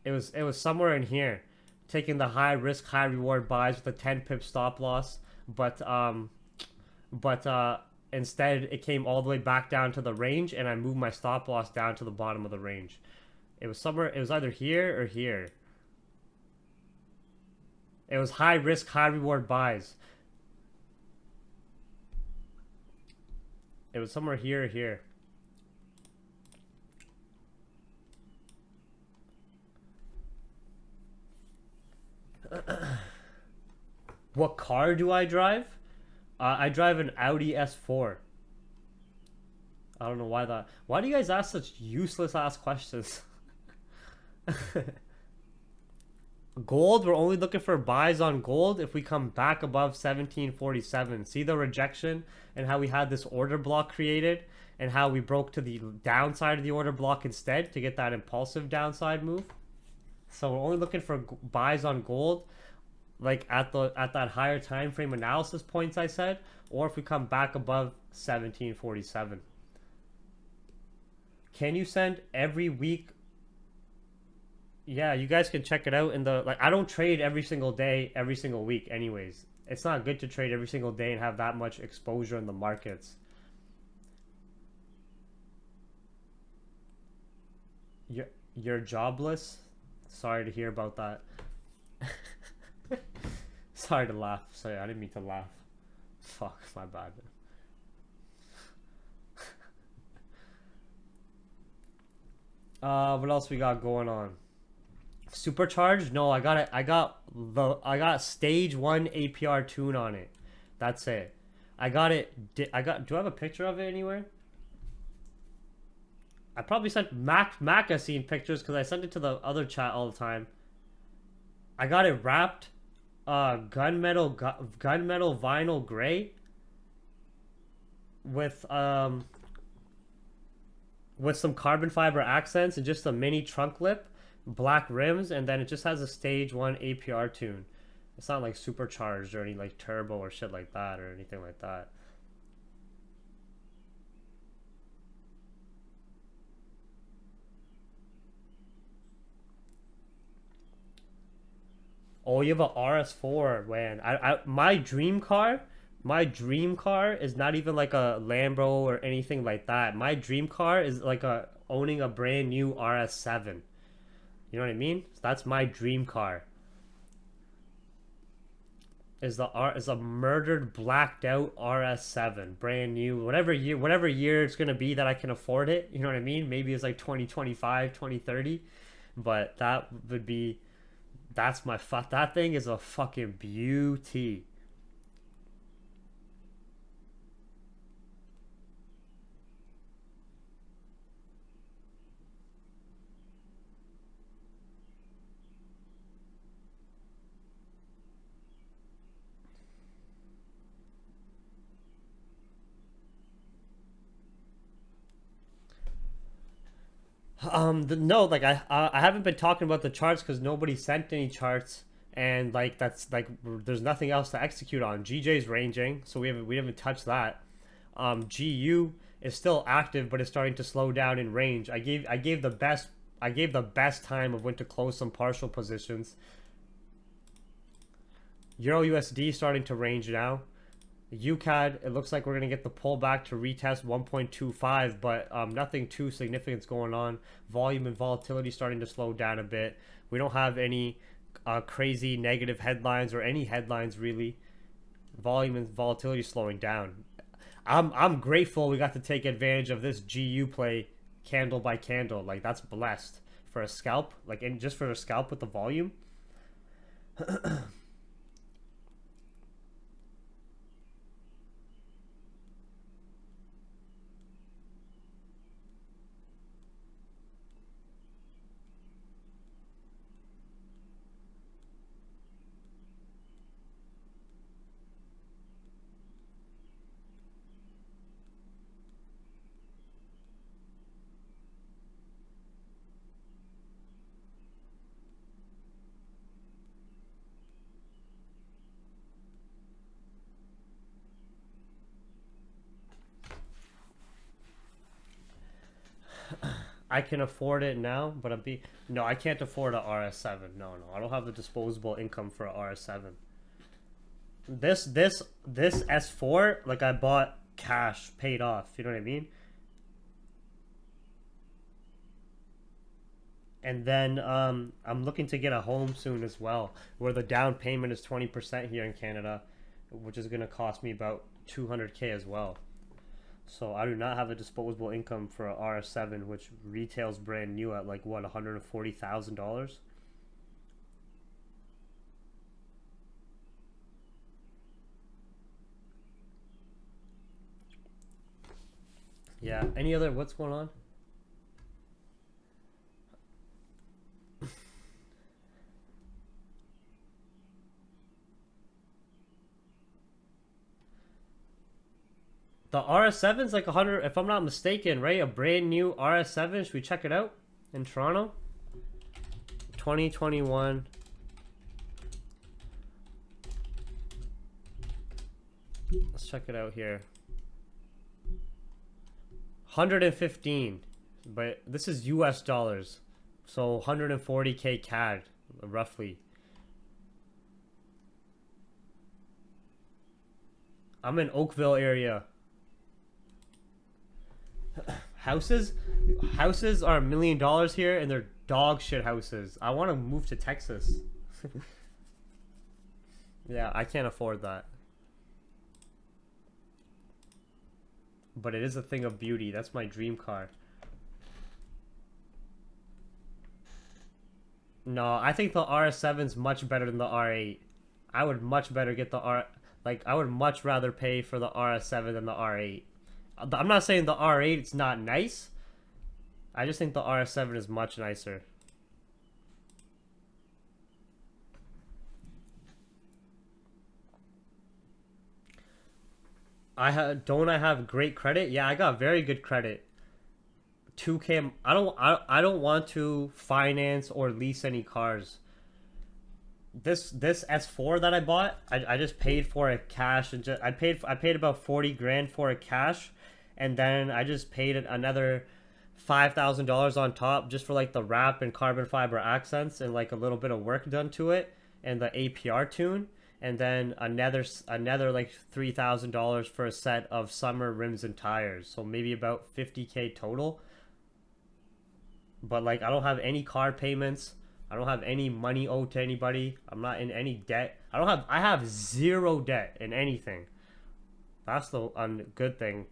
S2: It was somewhere in here, taking the high risk, high reward buys with a 10 pip stop loss, but instead it came all the way back down to the range, and I moved my stop loss down to the bottom of the range. It was somewhere. It was either here or here. It was high risk, high reward buys. It was somewhere here or here. What car do I drive? I drive an Audi S4. I don't know why that. Why do you guys ask such useless ass questions? Gold, we're only looking for buys on gold if we come back above 1747. See the rejection and how we had this order block created and how we broke to the downside of the order block instead to get that impulsive downside move. So we're only looking for buys on gold, like at that higher time frame analysis points I said, or if we come back above 1747. Can you send every week? Yeah, you guys can check it out in the, like, I don't trade every single day, every single week anyways. It's not good to trade every single day and have that much exposure in the markets. You're jobless? Sorry to hear about that. Sorry to laugh. Sorry, I didn't mean to laugh. Fuck, my bad. What else we got going on? Supercharged? No, I got stage 1 APR tune on it. That's it. I got it. Do I have a picture of it anywhere? I probably sent Mac has seen pictures because I sent it to the other chat all the time. I got it wrapped gunmetal vinyl gray with some carbon fiber accents and just a mini trunk lip, black rims, and then it just has a stage 1 APR tune. It's not like supercharged or any like turbo or shit like that or anything like that. Oh, you have a RS4, man. My dream car is not even like a Lambo or anything like that. My dream car is like owning a brand new RS7. You know what I mean? That's my dream car. Is a murdered, blacked out RS7, brand new, whatever year it's gonna be that I can afford it. You know what I mean? Maybe it's like 2025, 2030, but that would be. That thing is a fucking beauty. No, like I haven't been talking about the charts because nobody sent any charts, and like that's like there's nothing else to execute on. GJ's ranging, so we haven't touched that. GU is still active, but it's starting to slow down in range. I gave the best time of when to close some partial positions. Euro USD starting to range now. UCAD, it looks like we're going to get the pullback to retest 1.25, but nothing too significant is going on. Volume and volatility starting to slow down a bit. We don't have any crazy negative headlines or any headlines really. Volume and volatility slowing down. I'm grateful we got to take advantage of this GU play candle by candle. Like, that's blessed for a scalp, like, and just for a scalp with the volume. I can afford it now, but no, I can't afford a RS7. No, I don't have the disposable income for a RS7. This S4, like, I bought cash, paid off. You know what I mean? And then I'm looking to get a home soon as well, where the down payment is 20% here in Canada, which is going to cost me about 200K as well. So I do not have a disposable income for a RS7, which retails brand new at like what, $140,000. Yeah. Any other? What's going on? The RS7's like 100, if I'm not mistaken, right? A brand new RS7. Should we check it out in Toronto? 2021. Let's check it out here. 115, but this is US dollars. So 140K CAD, roughly. I'm in Oakville area. Houses are $1 million here, and they're dog shit houses. I want to move to Texas. Yeah, I can't afford that. But it is a thing of beauty. That's my dream car. No, I think the RS7's much better than the R8. I would much better get the I would much rather pay for the RS7 than the R8. I'm not saying the R8 it's not nice. I just think the RS7 is much nicer. Don't I have great credit? Yeah, I got very good credit. 2K. I don't want to finance or lease any cars. This S4 that I bought, I just paid for it cash, and I paid about 40 grand for it cash, and then I just paid another $5,000 on top just for like the wrap and carbon fiber accents and like a little bit of work done to it and the APR tune, and then another like $3,000 for a set of summer rims and tires, so maybe about 50K total. But like, I don't have any car payments. I don't have any money owed to anybody. I'm not in any debt. I have zero debt in anything. That's the good thing.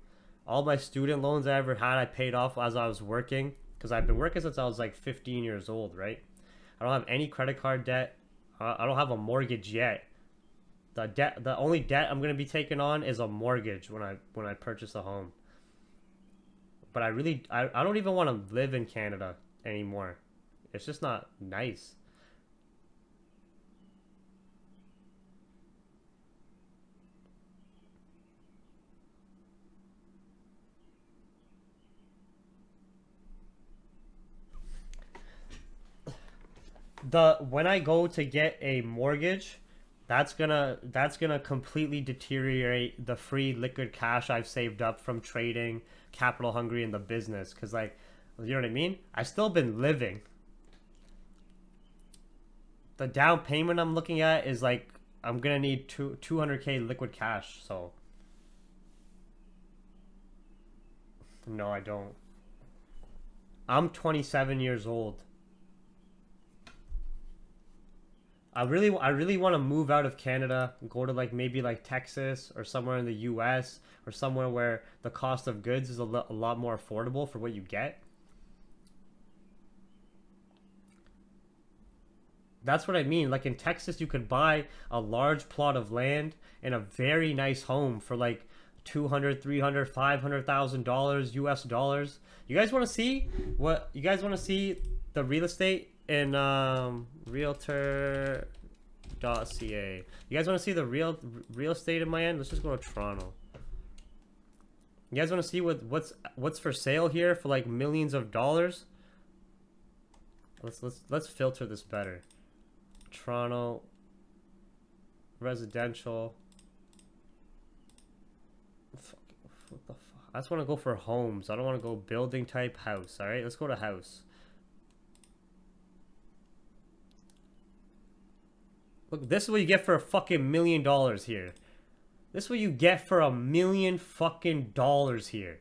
S2: All my student loans I ever had, I paid off as I was working, because I've been working since I was like 15 years old, right? I don't have any credit card debt. I don't have a mortgage yet. The only debt I'm going to be taking on is a mortgage when I purchase a home. But I don't even want to live in Canada anymore. It's just not nice. When I go to get a mortgage, that's gonna completely deteriorate the free liquid cash I've saved up from trading, capital hungry in the business. Cause like, you know what I mean? I've still been living. The down payment I'm looking at is like I'm gonna need 200K liquid cash. So no, I don't. I'm 27 years old. I really want to move out of Canada and go to like maybe like Texas or somewhere in the US or somewhere where the cost of goods is a lot more affordable for what you get. That's what I mean. Like in Texas, you could buy a large plot of land and a very nice home for like $200,000, $300,000, $500,000 US dollars. You guys want to see what? You guys want to see the real estate in realtor.ca? You guys want to see the real estate in Miami? Let's just go to Toronto. You guys want to see what's for sale here for like millions of dollars? Let's filter this better. Toronto residential. What the fuck? I just want to go for homes. I don't want to go building type house. All right, let's go to house. Look, this is what you get for a fucking $1 million here. This is what you get for $1 million fucking dollars here.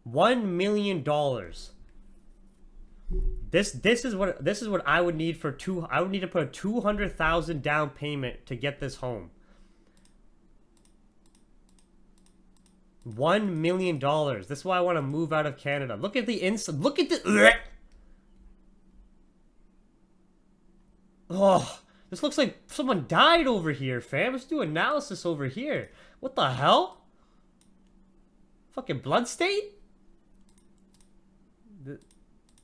S2: $1 million. This is what I would need for I would need to put a $200,000 down payment to get this home. $1 million. This is why I want to move out of Canada. Look at the inside. Look at the. Oh, this looks like someone died over here, fam. Let's do analysis over here. What the hell? Fucking blood stain?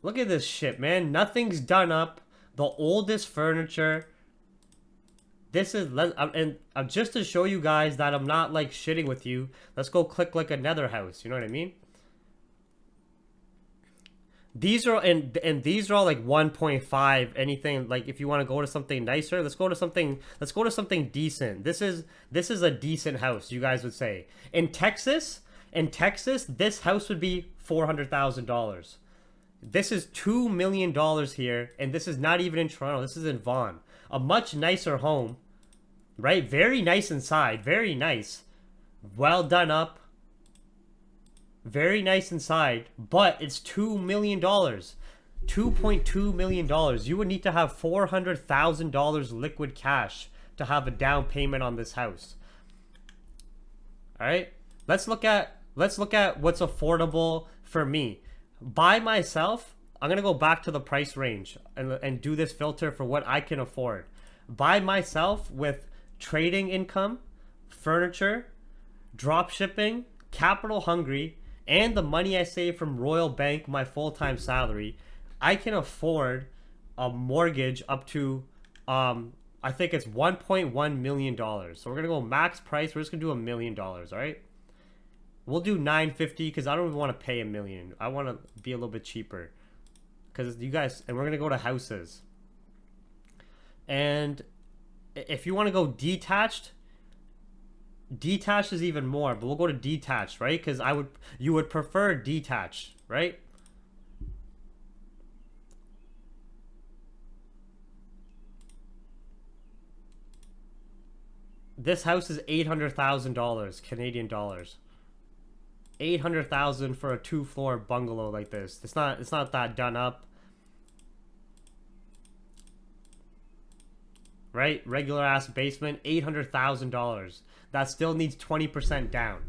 S2: Look at this shit, man. Nothing's done up. The oldest furniture. This is, and just to show you guys that I'm not like shitting with you, let's go click like another house. You know what I mean? These are and these are all like 1.5 anything. Like if you want to go to something nicer, let's go to something decent. This is a decent house, you guys would say. In Texas, this house would be $400,000. This is $2 million here, and this is not even in Toronto. This is in Vaughan. A much nicer home, right? Very nice inside, very nice. Well done up. Very nice inside, but it's $2 million. $2.2 million. You would need to have $400,000 liquid cash to have a down payment on this house. All right? Let's look at what's affordable for me. By myself, I'm going to go back to the price range and do this filter for what I can afford. By myself with trading income, furniture, drop shipping, capital hungry, and the money I save from Royal Bank, my full-time salary, I can afford a mortgage up to, I think it's $1.1 million. So we're going to go max price. We're just going to do $1 million, all right? We'll do $950 because I don't even want to pay $1 million. I want to be a little bit cheaper. Because you guys, and we're going to go to houses. And if you want to go detached is even more, but we'll go to detached, right? Because you would prefer detached, right? This house is $800,000 Canadian dollars. $800,000 for a 2-floor bungalow like this. It's not that done up. Right? Regular ass basement, $800,000. That still needs 20% down.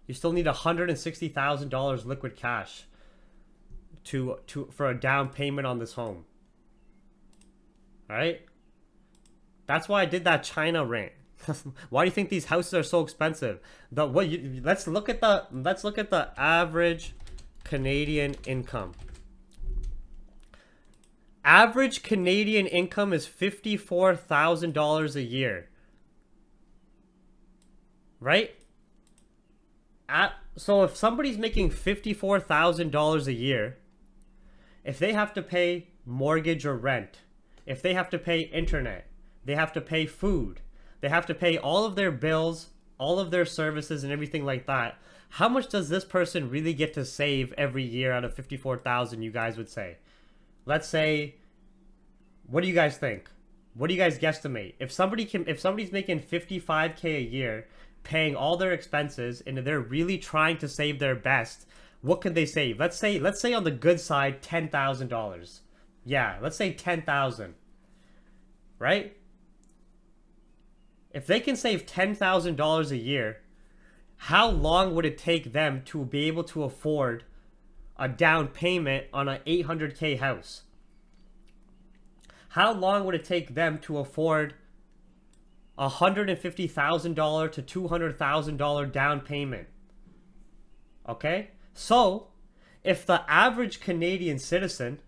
S2: You still need $160,000 liquid cash for a down payment on this home. All right? That's why I did that China rant. Why do you think these houses are so expensive? Let's look at the average Canadian income. Average Canadian income is $54,000 a year. Right? So if somebody's making $54,000 a year, if they have to pay mortgage or rent, if they have to pay internet, they have to pay food, they have to pay all of their bills, all of their services and everything like that, How much does this person really get to save every year out of 54,000, you guys would say? Let's say, what do you guys think? What do you guys guesstimate? If somebody's making 55K a year, paying all their expenses, and they're really trying to save their best, what could they save? Let's say on the good side, $10,000. Yeah, let's say 10,000. Right? If they can save $10,000 a year, how long would it take them to be able to afford a down payment on an 800K house? How long would it take them to afford $150,000 to $200,000 down payment? Okay? So, if the average Canadian citizen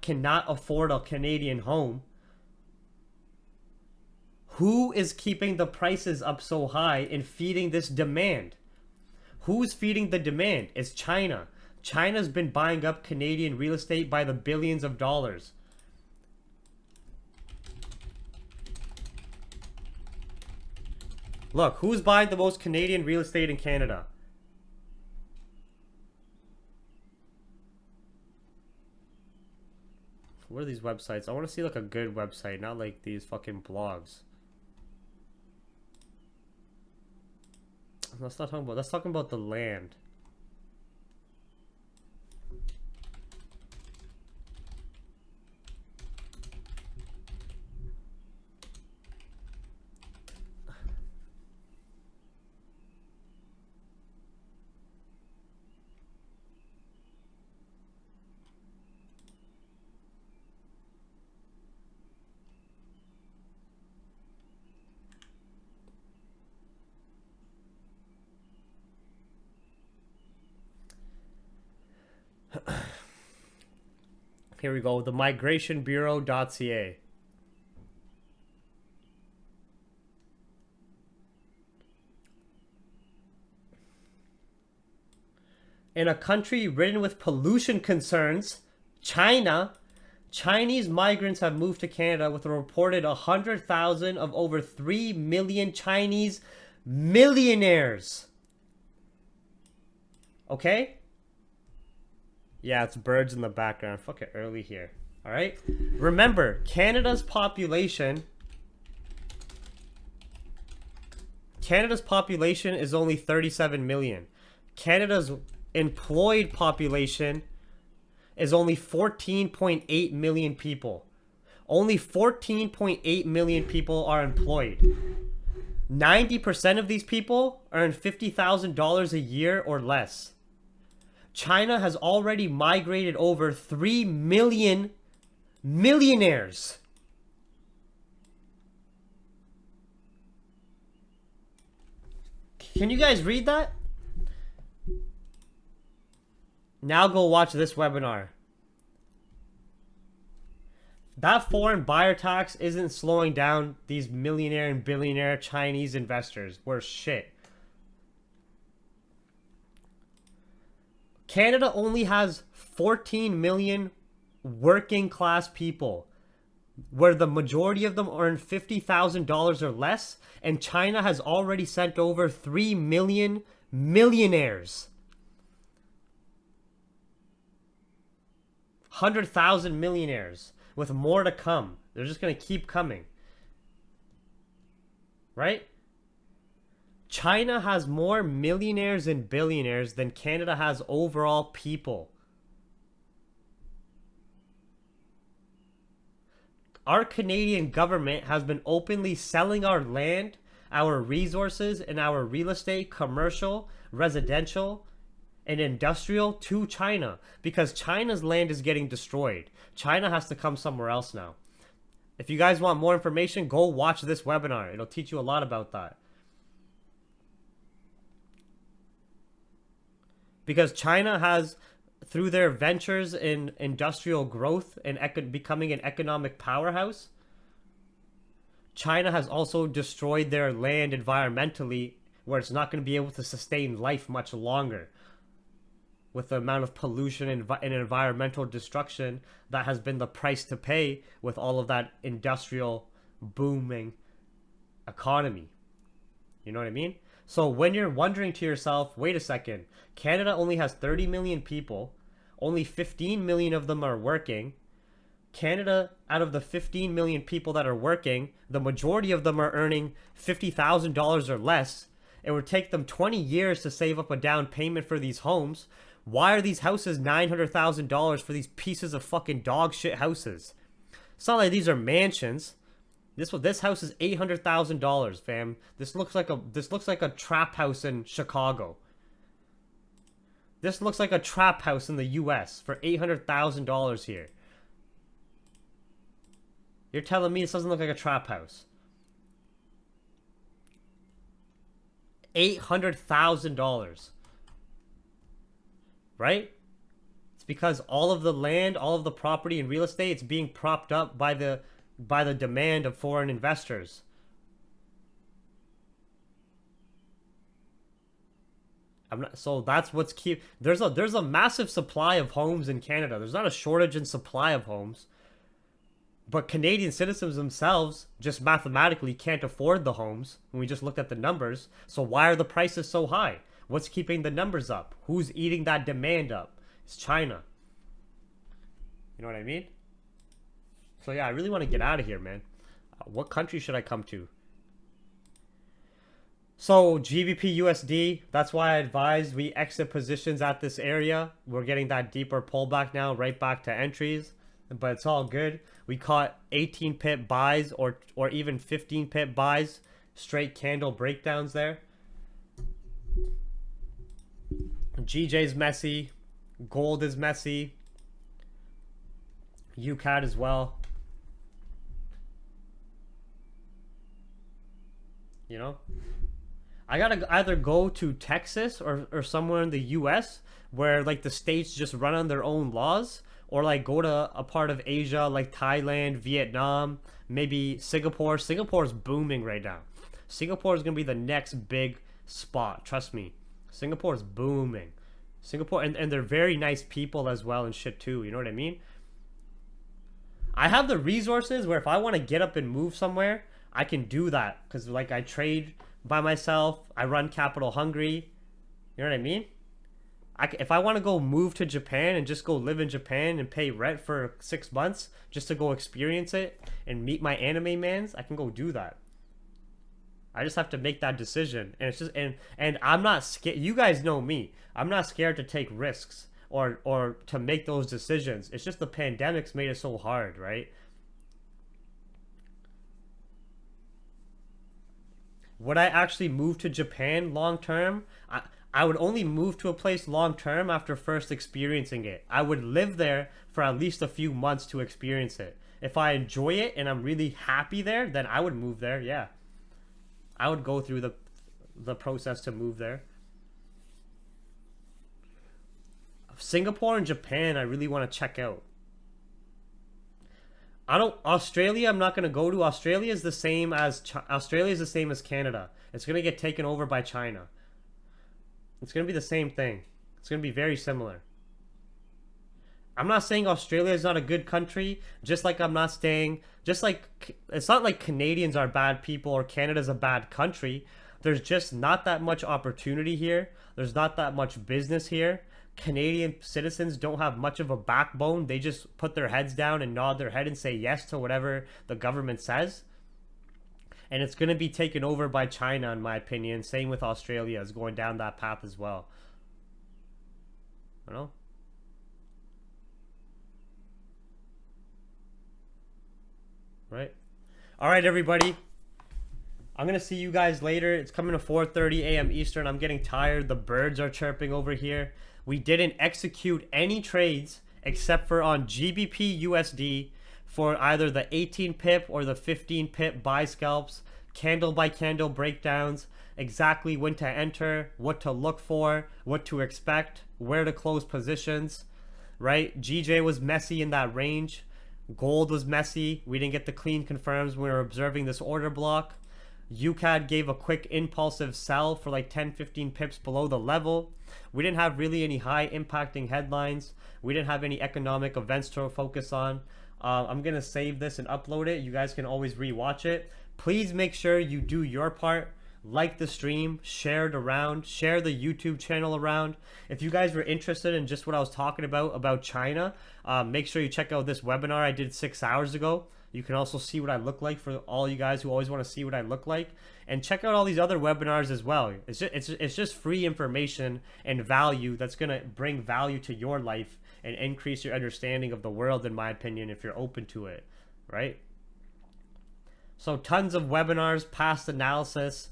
S2: cannot afford a Canadian home, who is keeping the prices up so high and feeding this demand? Who's feeding the demand? It's China. China's been buying up Canadian real estate by the billions of dollars. Look, who's buying the most Canadian real estate in Canada? What are these websites? I want to see like a good website, not like these fucking blogs. Let's talk about the land. Here we go, the migrationbureau.ca. In a country ridden with pollution concerns, China, Chinese migrants have moved to Canada with a reported 100,000 of over 3 million Chinese millionaires. Okay? Yeah, it's birds in the background. Fuck it, early here. All right? Remember, Canada's population is only 37 million. Canada's employed population is only 14.8 million people. Only 14.8 million people are employed. 90% of these people earn $50,000 a year or less. China has already migrated over 3 million millionaires. Can you guys read that? Now go watch this webinar. That foreign buyer tax isn't slowing down these millionaire and billionaire Chinese investors. We're shit. Canada only has 14 million working class people, where the majority of them earn $50,000 or less, and China has already sent over 3 million millionaires. 100,000 millionaires, with more to come. They're just going to keep coming. Right? China has more millionaires and billionaires than Canada has overall people. Our Canadian government has been openly selling our land, our resources, and our real estate, commercial, residential, and industrial to China because China's land is getting destroyed. China has to come somewhere else now. If you guys want more information, go watch this webinar. It'll teach you a lot about that. Because China has, through their ventures in industrial growth and becoming an economic powerhouse, China has also destroyed their land environmentally, where it's not going to be able to sustain life much longer with the amount of pollution and environmental destruction that has been the price to pay with all of that industrial booming economy. You know what I mean? So when you're wondering to yourself, wait a second, Canada only has 30 million people, only 15 million of them are working. Canada, out of the 15 million people that are working, the majority of them are earning $50,000 or less. It would take them 20 years to save up a down payment for these homes. Why are these houses $900,000 for these pieces of fucking dog shit houses? It's not like these are mansions. This house is $800,000, fam. This looks like a trap house in Chicago. This looks like a trap house in the US for $800,000 here. You're telling me this doesn't look like a trap house? $800,000. Right? It's because all of the land, all of the property and real estate, it's being propped up by the demand of foreign investors. So that's what's keep. There's a massive supply of homes in Canada. There's not a shortage in supply of homes. But Canadian citizens themselves just mathematically can't afford the homes when we just looked at the numbers. So why are the prices so high? What's keeping the numbers up? Who's eating that demand up? It's China. You know what I mean? So yeah, I really want to get out of here, man. What country should I come to? So GBP USD, that's why I advised we exit positions at this area. We're getting that deeper pullback now, right back to entries. But it's all good. We caught 18 pip buys or even 15 pip buys, straight candle breakdowns there. GJ's messy, gold is messy, UCAD as well. You know, I gotta either go to Texas or somewhere in the US where like the states just run on their own laws, or like go to a part of Asia like Thailand, Vietnam, maybe Singapore. Singapore's booming right now. Singapore is gonna be the next big spot. Trust me, Singapore's booming. Singapore, and they're very nice people as well and shit too. You know what I mean? I have the resources where if I want to get up and move somewhere, I can do that because like I trade by myself. I run Capital Hungry. You know what I mean? If I want to go move to Japan and just go live in Japan and pay rent for 6 months just to go experience it and meet my anime mans, I can go do that. I just have to make that decision, and it's just and I'm not scared. You guys know me. I'm not scared to take risks or to make those decisions. It's just the pandemic's made it so hard, right? Would I actually move to Japan long term? I would only move to a place long term after first experiencing it. I would live there for at least a few months to experience it. If I enjoy it and I'm really happy there, then I would move there, yeah. I would go through the process to move there. Singapore and Japan, I really want to check out. Australia, I'm not going to go to. Australia is the same as Canada. It's going to get taken over by China. It's going to be the same thing. It's going to be very similar. I'm not saying Australia is not a good country, just like I'm not saying, just like it's not like Canadians are bad people or Canada's a bad country. There's just not that much opportunity here. There's not that much business here. Canadian citizens don't have much of a backbone. They just put their heads down and nod their head and say yes to whatever the government says. And it's going to be taken over by China, in my opinion. Same with Australia, is going down that path as well. You know? Right? All right, everybody. I'm going to see you guys later. It's coming to 4:30 a.m. Eastern. I'm getting tired. The birds are chirping over here. We didn't execute any trades except for on GBP USD for either the 18 pip or the 15 pip buy scalps, candle by candle breakdowns, exactly when to enter, what to look for, what to expect, where to close positions, right? GJ was messy in that range. Gold was messy. We didn't get the clean confirms when we were observing this order block. UCAD gave a quick impulsive sell for like 10-15 pips below the level. We didn't have really any high impacting headlines. We didn't have any economic events to focus on. I'm going to save this and upload it. You guys can always rewatch it. Please make sure you do your part. Like the stream, share it around, share the YouTube channel around. If you guys were interested in just what I was talking about China, make sure you check out this webinar I did 6 hours ago. You can also see what I look like for all you guys who always want to see what I look like. And check out all these other webinars as well. It's just free information and value that's going to bring value to your life and increase your understanding of the world, in my opinion, if you're open to it, right? So tons of webinars, past analysis,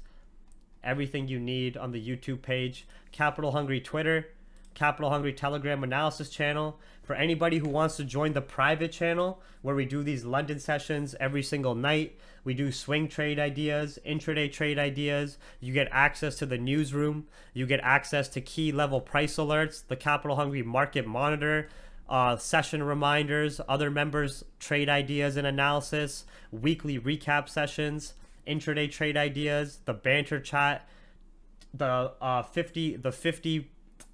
S2: everything you need on the YouTube page, Capital Hungry Twitter, Capital Hungry Telegram analysis channel. For anybody who wants to join the private channel where we do these London sessions every single night, we do swing trade ideas, intraday trade ideas. You get access to the newsroom. You get access to key level price alerts, the Capital Hungry Market Monitor, session reminders, other members' trade ideas and analysis, weekly recap sessions, intraday trade ideas, the banter chat, the 50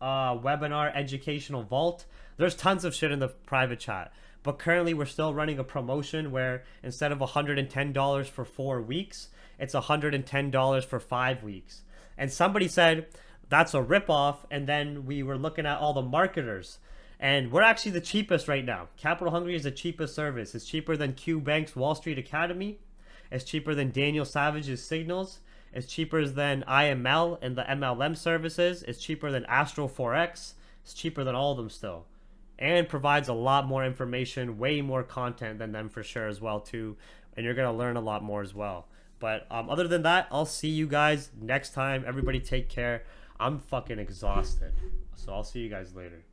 S2: webinar educational vault. There's tons of shit in the private chat. But currently we're still running a promotion where instead of $110 for 4 weeks, it's $110 for 5 weeks. And somebody said that's a ripoff, and then we were looking at all the marketers. And we're actually the cheapest right now. Capital Hungry is the cheapest service. It's cheaper than Q Bank's Wall Street Academy. It's cheaper than Daniel Savage's Signals. It's cheaper than IML and the MLM services. It's cheaper than Astro Forex. It's cheaper than all of them still. And provides a lot more information, way more content than them for sure as well too. And you're going to learn a lot more as well. But other than that, I'll see you guys next time. Everybody take care. I'm fucking exhausted. So I'll see you guys later.